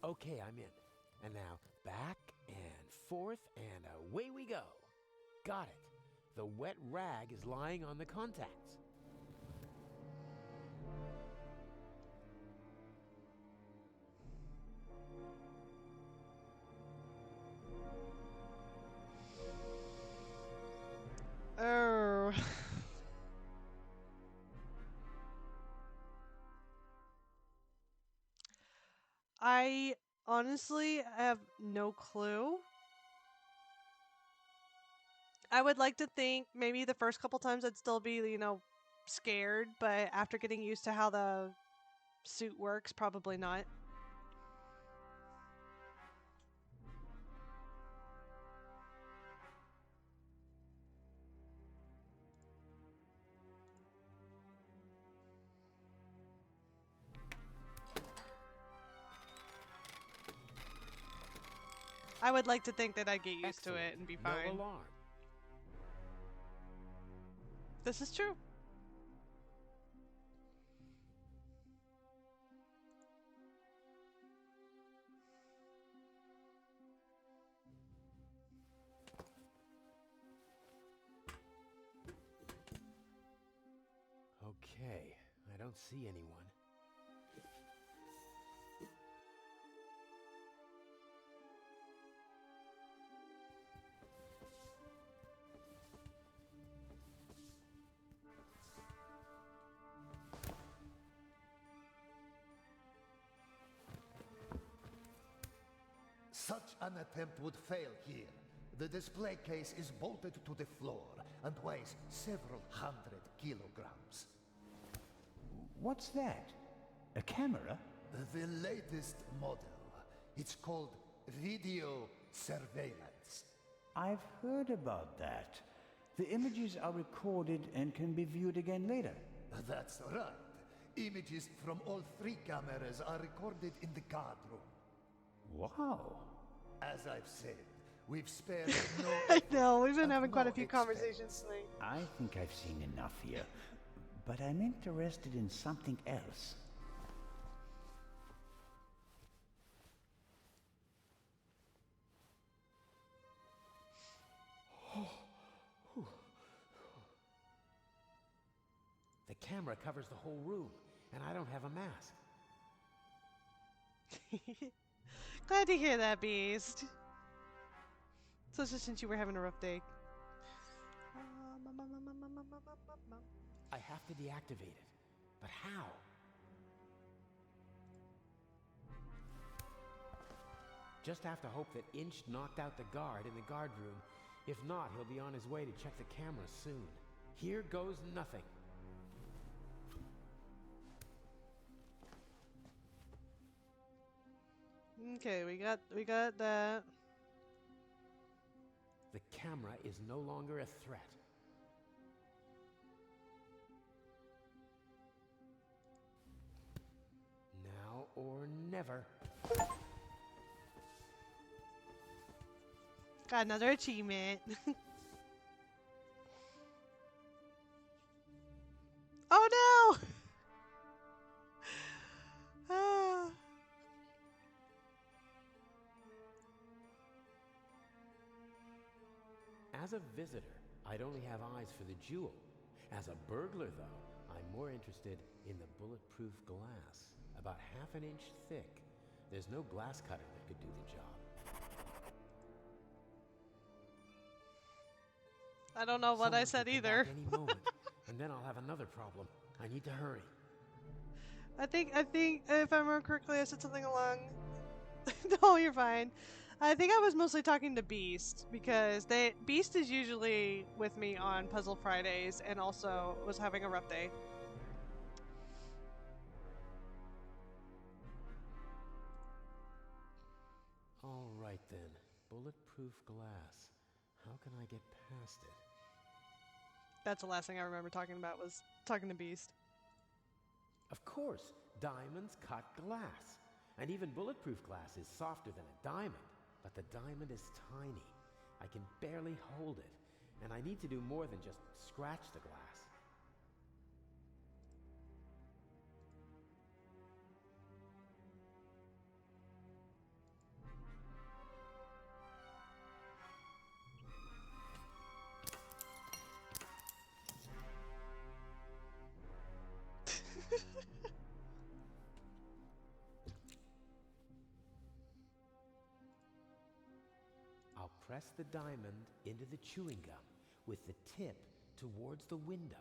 Okay, I'm in. And now back and forth and away we go. Got it. The wet rag is lying on the contacts. Oh. I honestly have no clue. I would like to think maybe the first couple times I'd still be, scared, but after getting used to how the suit works, probably not. I would like to think that I'd get used to it and be fine. No alarm. This is true. Okay, I don't see anyone. Such an attempt would fail here. The display case is bolted to the floor and weighs several hundred kilograms. What's that? A camera? The latest model. It's called video surveillance. I've heard about that. The images are recorded and can be viewed again later. That's right. Images from all 3 cameras are recorded in the guard room. Wow. As I've said, we've spared no I know, we've been and having quite no a few expense. conversations tonight. I think I've seen enough here. But I'm interested in something else. The camera covers the whole room, and I don't have a mask. Glad to hear that, Beast. Especially since you were having a rough day. I have to deactivate it. But how? Just have to hope that Inch knocked out the guard in the guard room. If not, he'll be on his way to check the camera soon. Here goes nothing. Okay, we got that. The camera is no longer a threat. Now, or never. Got another achievement. Oh no! Ah. As a visitor, I'd only have eyes for the jewel. As a burglar, though, I'm more interested in the bulletproof glass, about half an inch thick. There's no glass cutter that could do the job. I don't know what I said either. Any moment, and then I'll have another problem. I need to hurry. I think if I remember correctly, I said something along. No, you're fine. I think I was mostly talking to Beast because Beast is usually with me on Puzzle Fridays and also was having a rough day. All right then, bulletproof glass. How can I get past it? That's the last thing I remember talking about was talking to Beast. Of course, diamonds cut glass. And even bulletproof glass is softer than a diamond. But the diamond is tiny. I can barely hold it. And I need to do more than just scratch the glass. I'll press the diamond into the chewing gum with the tip towards the window.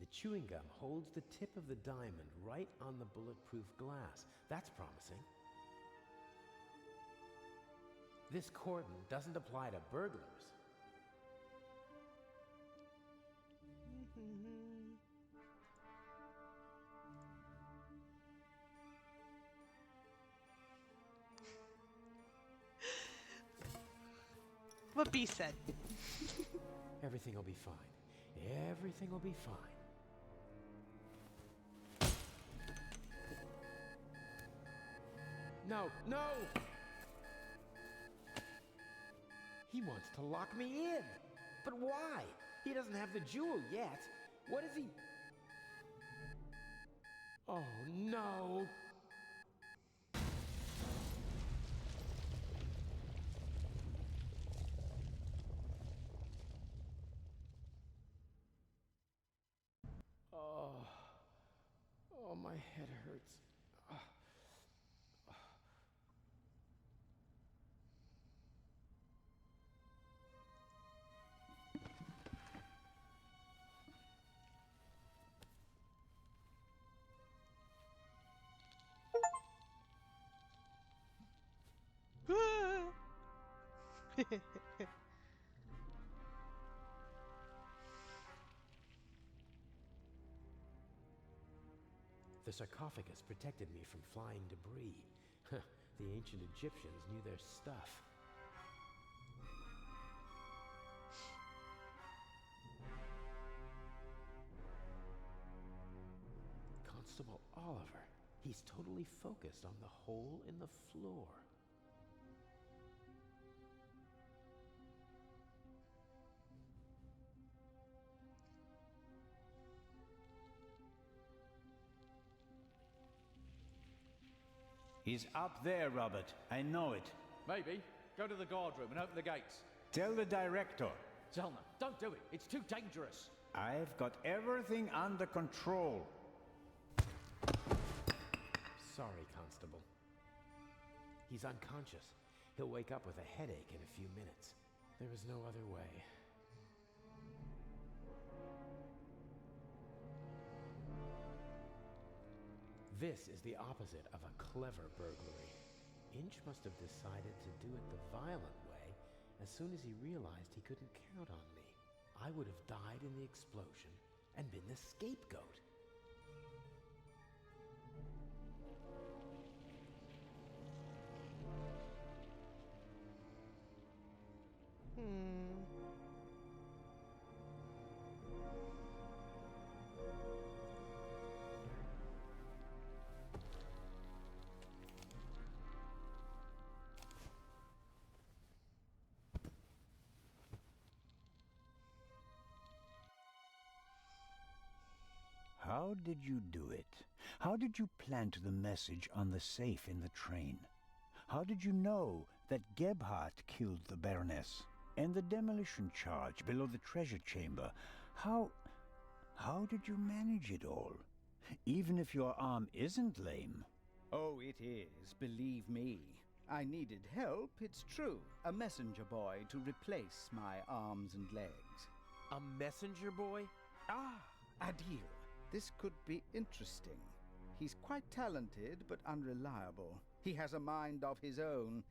The chewing gum holds the tip of the diamond right on the bulletproof glass. That's promising. This cordon doesn't apply to burglars. What B said. Everything will be fine. Everything will be fine. No, no! He wants to lock me in. But why? He doesn't have the jewel yet. What is he? Oh, no. Oh, my head hurts. The sarcophagus protected me from flying debris. The ancient Egyptians knew their stuff. Constable Oliver. He's totally focused on the hole in the floor. He's up there, Robert. I know it. Maybe. Go to the guard room and open the gates. Tell the director. Zellner, don't do it. It's too dangerous. I've got everything under control. Sorry, Constable. He's unconscious. He'll wake up with a headache in a few minutes. There is no other way. This is the opposite of a clever burglary. Inch must have decided to do it the violent way as soon as he realized he couldn't count on me. I would have died in the explosion and been the scapegoat. How did you do it? How did you plant the message on the safe in the train? How did you know that Gebhardt killed the Baroness? And the demolition charge below the treasure chamber? How did you manage it all? Even if your arm isn't lame. Oh, it is, believe me. I needed help, it's true. A messenger boy to replace my arms and legs. A messenger boy? Ah, Adil. This could be interesting. He's quite talented, but unreliable. He has a mind of his own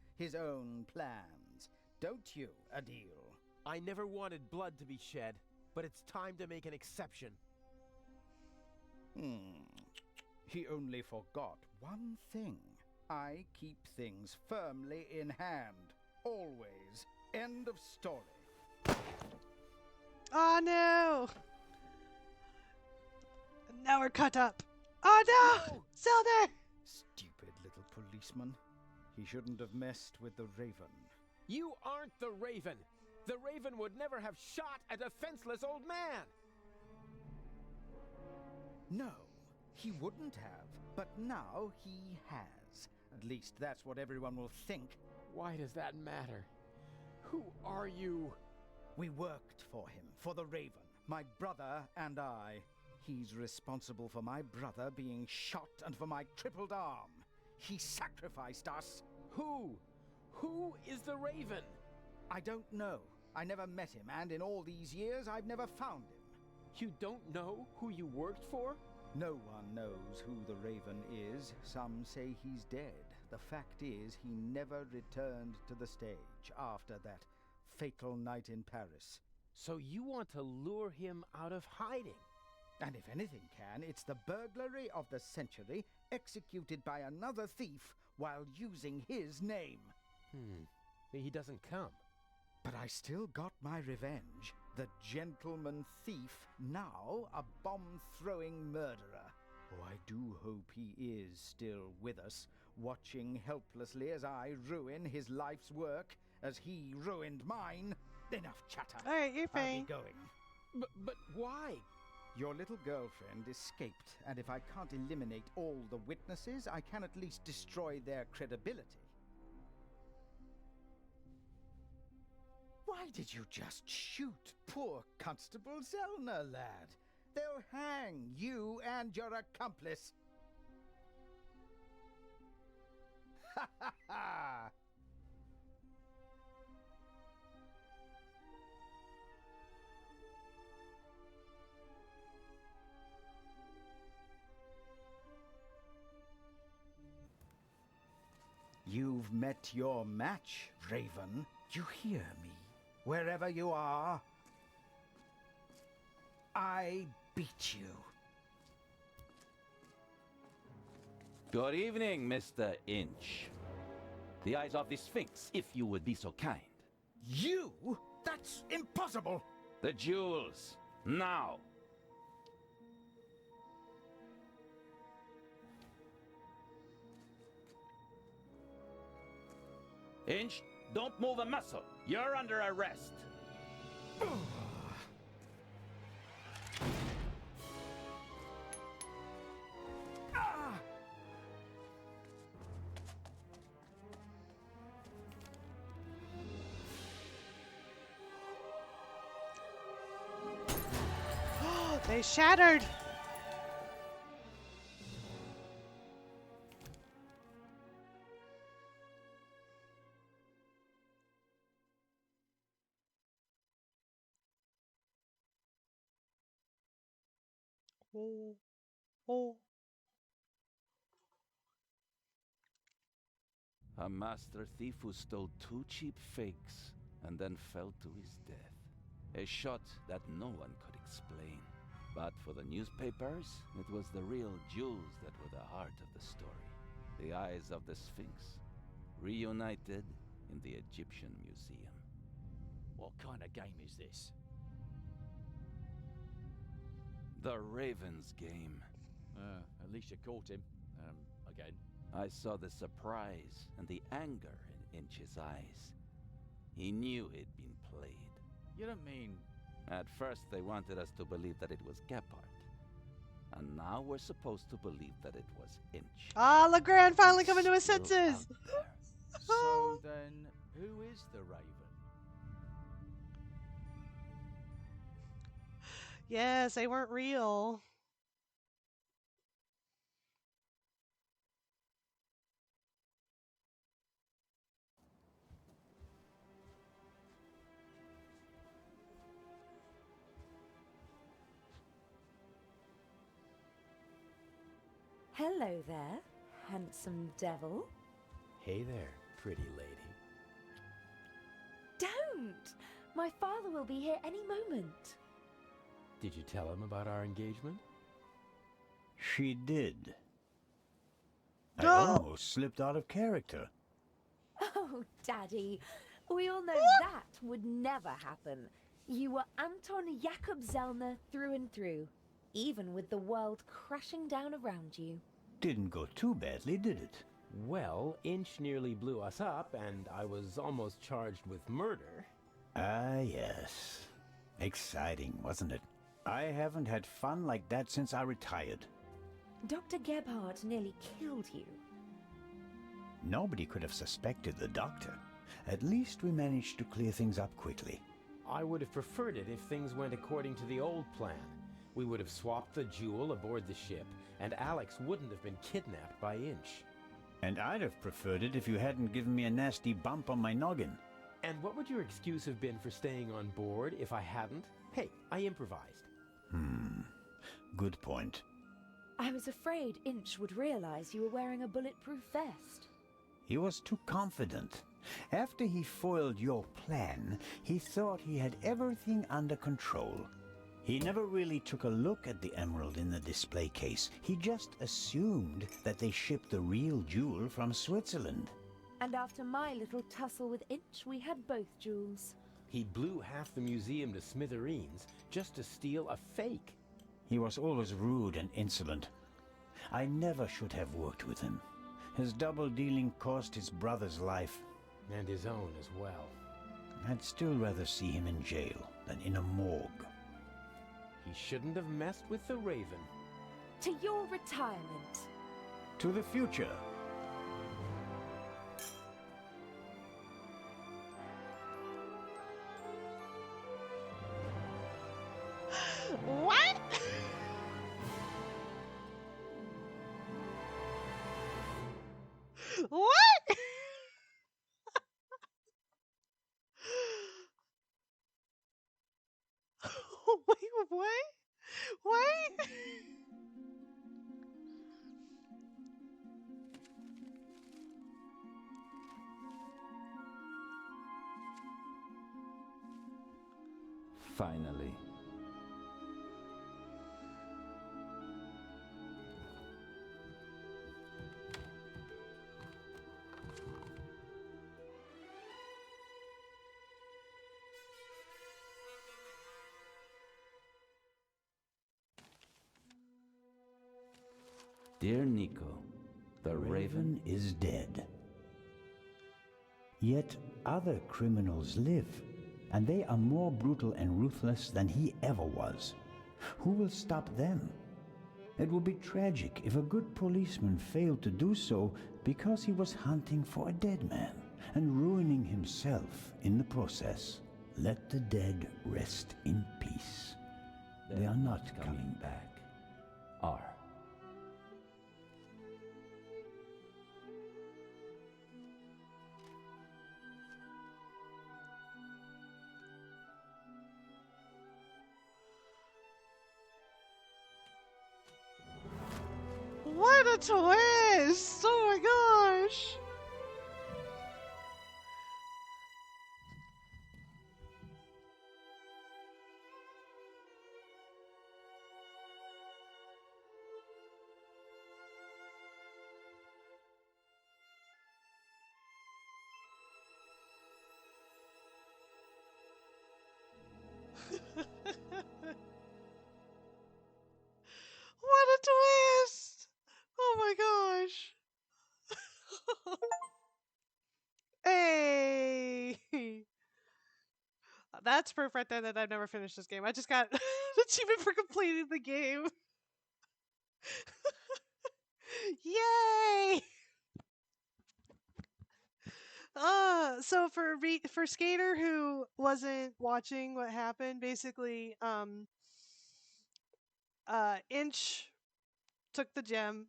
plans. Don't you, Adil? I never wanted blood to be shed, but it's time to make an exception. He only forgot one thing. I keep things firmly in hand. Always. End of story. Oh no! Now we're cut up. Oh no! Zelda! Stupid little policeman. He shouldn't have messed with the Raven. You aren't the Raven! The Raven would never have shot a defenseless old man! No, he wouldn't have. But now he has. At least that's what everyone will think. Why does that matter? Who are you? We worked for him, for the Raven, my brother and I. He's responsible for my brother being shot and for my crippled arm. He sacrificed us. Who? Who is the Raven? I don't know. I never met him, and in all these years, I've never found him. You don't know who you worked for? No one knows who the Raven is. Some say he's dead. The fact is, he never returned to the stage after that fatal night in Paris. So you want to lure him out of hiding? And if anything can, it's the burglary of the century executed by another thief while using his name. He doesn't come. But I still got my revenge. The gentleman thief, now a bomb-throwing murderer. Oh, I do hope he is still with us, watching helplessly as I ruin his life's work, as he ruined mine. Enough chatter. All right, you're fine. I'll be going. But why? Your little girlfriend escaped, and if I can't eliminate all the witnesses, I can at least destroy their credibility. Why did you just shoot poor Constable Zellner, lad? They'll hang you and your accomplice. Ha ha ha! You've met your match, Raven. You hear me? Wherever you are, I beat you. Good evening, Mr. Inch. The eyes of the Sphinx, if you would be so kind. You? That's impossible! The jewels, now! Inch, don't move a muscle. You're under arrest. They shattered. Oh. A master thief who stole 2 cheap fakes and then fell to his death. A shot that no one could explain. But for the newspapers, it was the real jewels that were the heart of the story. The eyes of the Sphinx, reunited in the Egyptian Museum. What kind of game is this? The Raven's game. At least you caught him. Again. I saw the surprise and the anger in Inch's eyes. He knew he'd been played. You don't mean... At first they wanted us to believe that it was Gebhardt. And now we're supposed to believe that it was Inch. Ah, Legrand finally coming to his Still senses. out there. So then, who is the Raven? Yes, they weren't real. Hello there, handsome devil. Hey there, pretty lady. Don't! My father will be here any moment. Did you tell him about our engagement? She did. I No! almost slipped out of character. Oh, Daddy, we all know that would never happen. You were Anton Jakob Zellner through and through, even with the world crashing down around you. Didn't go too badly, did it? Well, Inch nearly blew us up, and I was almost charged with murder. Ah, yes. Exciting, wasn't it? I haven't had fun like that since I retired. Dr. Gebhardt nearly killed you. Nobody could have suspected the doctor. At least we managed to clear things up quickly. I would have preferred it if things went according to the old plan. We would have swapped the jewel aboard the ship, and Alex wouldn't have been kidnapped by Inch. And I'd have preferred it if you hadn't given me a nasty bump on my noggin. And what would your excuse have been for staying on board if I hadn't? Hey, I improvised. Good point. I was afraid Inch would realize you were wearing a bulletproof vest. He was too confident. After he foiled your plan, he thought he had everything under control. He never really took a look at the emerald in the display case. He just assumed that they shipped the real jewel from Switzerland. And after my little tussle with Inch, we had both jewels. He blew half the museum to smithereens just to steal a fake. He was always rude and insolent. I never should have worked with him. His double-dealing cost his brother's life. And his own as well. I'd still rather see him in jail than in a morgue. He shouldn't have messed with the Raven. To your retirement. To the future. What? What? Wait, what? What? Finally. Dear Nico, the Raven is dead. Yet other criminals live, and they are more brutal and ruthless than he ever was. Who will stop them? It would be tragic if a good policeman failed to do so because he was hunting for a dead man and ruining himself in the process. Let the dead rest in peace. They are not coming back. R. What a twist! Oh my gosh! What a twist! Oh my gosh! Hey! That's proof right there that I've never finished this game. I just got an achievement for completing the game. Yay! So for Skater who wasn't watching what happened, basically, Inch took the gem,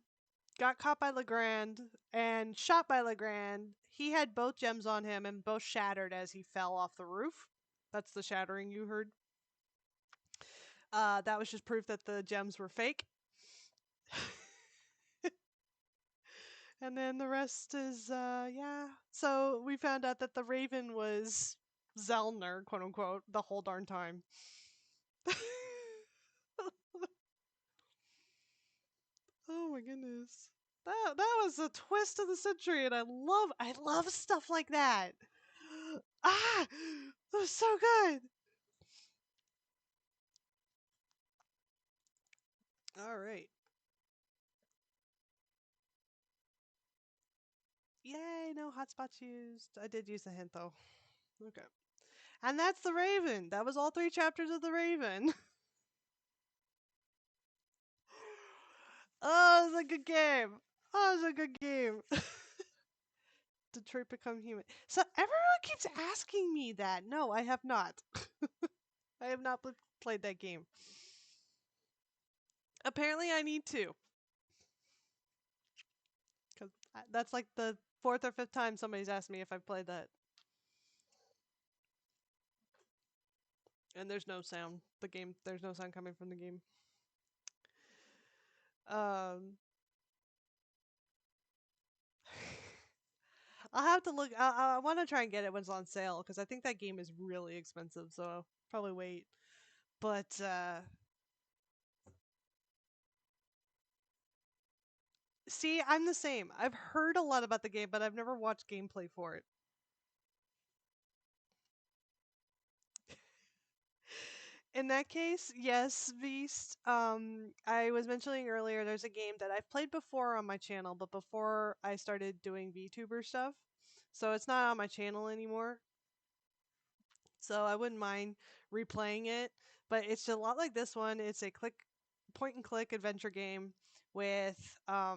got caught by Legrand, and shot by Legrand. He had both gems on him, and both shattered as he fell off the roof. That's the shattering you heard. That was just proof that the gems were fake. And then the rest is, yeah. So we found out that the Raven was Zellner, quote unquote, the whole darn time. Oh my goodness. That was a twist of the century, and I love stuff like that. Ah, that was so good. All right. Yay, no hotspots used. I did use the hint though. Okay. And that's the Raven. That was all 3 chapters of the Raven. Oh, it was a good game. Oh, it was a good game. Detroit Become Human. So everyone keeps asking me that. No, I have not. I have not played that game. Apparently, I need to. Because that's like the 4th or 5th time somebody's asked me if I've played that. And there's no sound. There's no sound coming from the game. I'll have to look. I want to try and get it when it's on sale because I think that game is really expensive. So I'll probably wait. But see, I'm the same. I've heard a lot about the game, but I've never watched gameplay for it. In that case, yes, Beast. I was mentioning earlier there's a game that I've played before on my channel, but before I started doing VTuber stuff. So it's not on my channel anymore. So I wouldn't mind replaying it, but it's a lot like this one. It's a point and click adventure game with a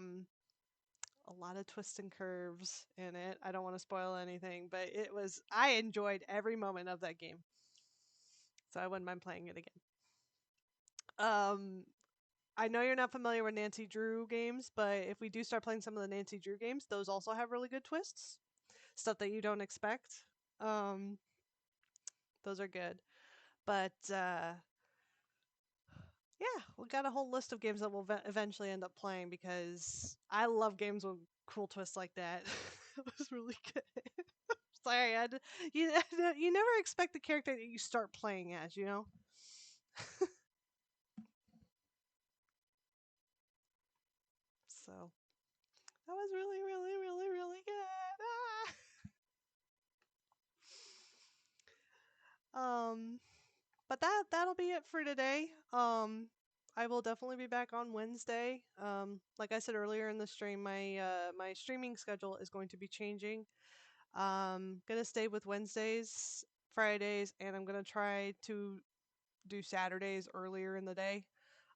lot of twists and curves in it. I don't want to spoil anything, but I enjoyed every moment of that game. So I wouldn't mind playing it again. I know you're not familiar with Nancy Drew games, but if we do start playing some of the Nancy Drew games, those also have really good twists. Stuff that you don't expect. Those are good. But yeah, we got a whole list of games that we'll eventually end up playing because I love games with cool twists like that. It was really good. Sorry, you never expect the character that you start playing as, you know? So that was really, really, really, really good. But that'll be it for today. I will definitely be back on Wednesday. Like I said earlier in the stream, my streaming schedule is going to be changing. Gonna stay with Wednesdays, Fridays, and I'm gonna try to do Saturdays earlier in the day.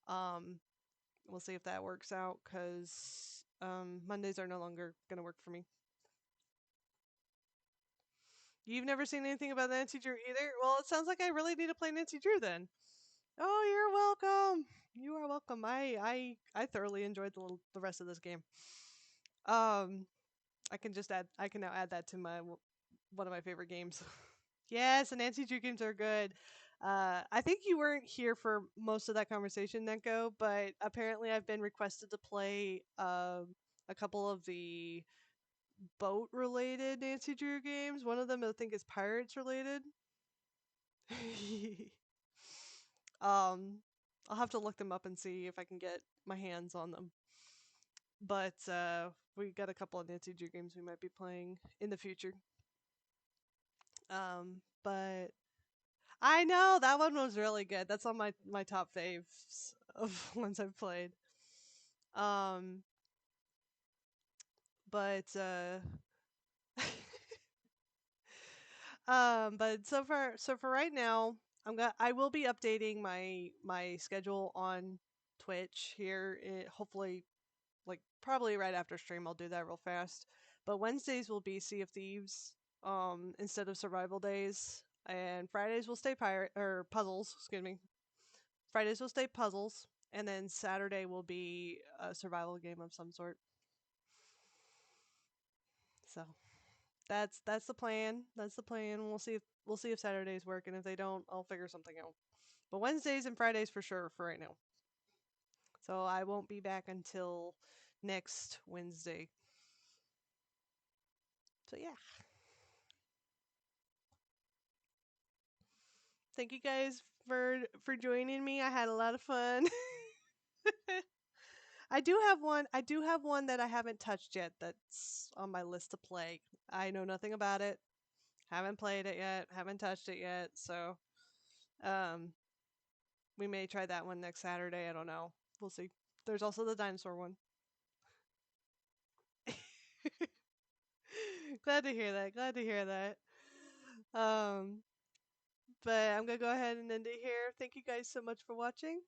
We'll see if that works out because Mondays are no longer gonna work for me. You've never seen anything about Nancy Drew either? Well, it sounds like I really need to play Nancy Drew then. Oh, you're welcome. You are welcome. I thoroughly enjoyed the rest of this game. I can now add that to one of my favorite games. Yes, the Nancy Drew games are good. I think you weren't here for most of that conversation, Neko, but apparently I've been requested to play a couple of the boat related Nancy Drew games. One of them I think is pirates related. I'll have to look them up and see if I can get my hands on them. But we got a couple of Nancy Drew games we might be playing in the future. But I know that one was really good. That's on my top faves of ones I've played. But but so for right now, I will be updating my schedule on Twitch here hopefully like probably right after stream I'll do that real fast. But Wednesdays will be Sea of Thieves instead of survival days, and Fridays will stay pirate or puzzles. Excuse me. Fridays will stay puzzles, and then Saturday will be a survival game of some sort. So that's the plan. That's the plan. We'll see if Saturdays work, and if they don't, I'll figure something out. But Wednesdays and Fridays for sure for right now. So I won't be back until next Wednesday. So yeah. Thank you guys for joining me. I had a lot of fun. I do have one that I haven't touched yet that's on my list to play. I know nothing about it. Haven't played it yet. Haven't touched it yet. So we may try that one next Saturday. I don't know. We'll see. There's also the dinosaur one. Glad to hear that. Glad to hear that. But I'm going to go ahead and end it here. Thank you guys so much for watching.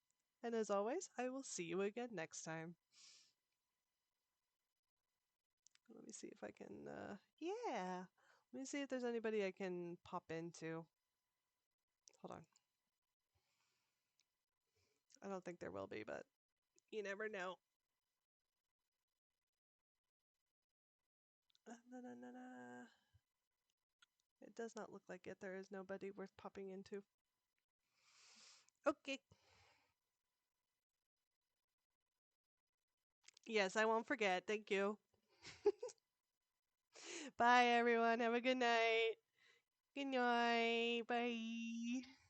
And as always, I will see you again next time. Let me see if I can, yeah. Let me see if there's anybody I can pop into. Hold on. I don't think there will be, but you never know. It does not look like it. There is nobody worth popping into. Okay. Yes, I won't forget. Thank you. Bye, everyone. Have a good night. Good night. Bye.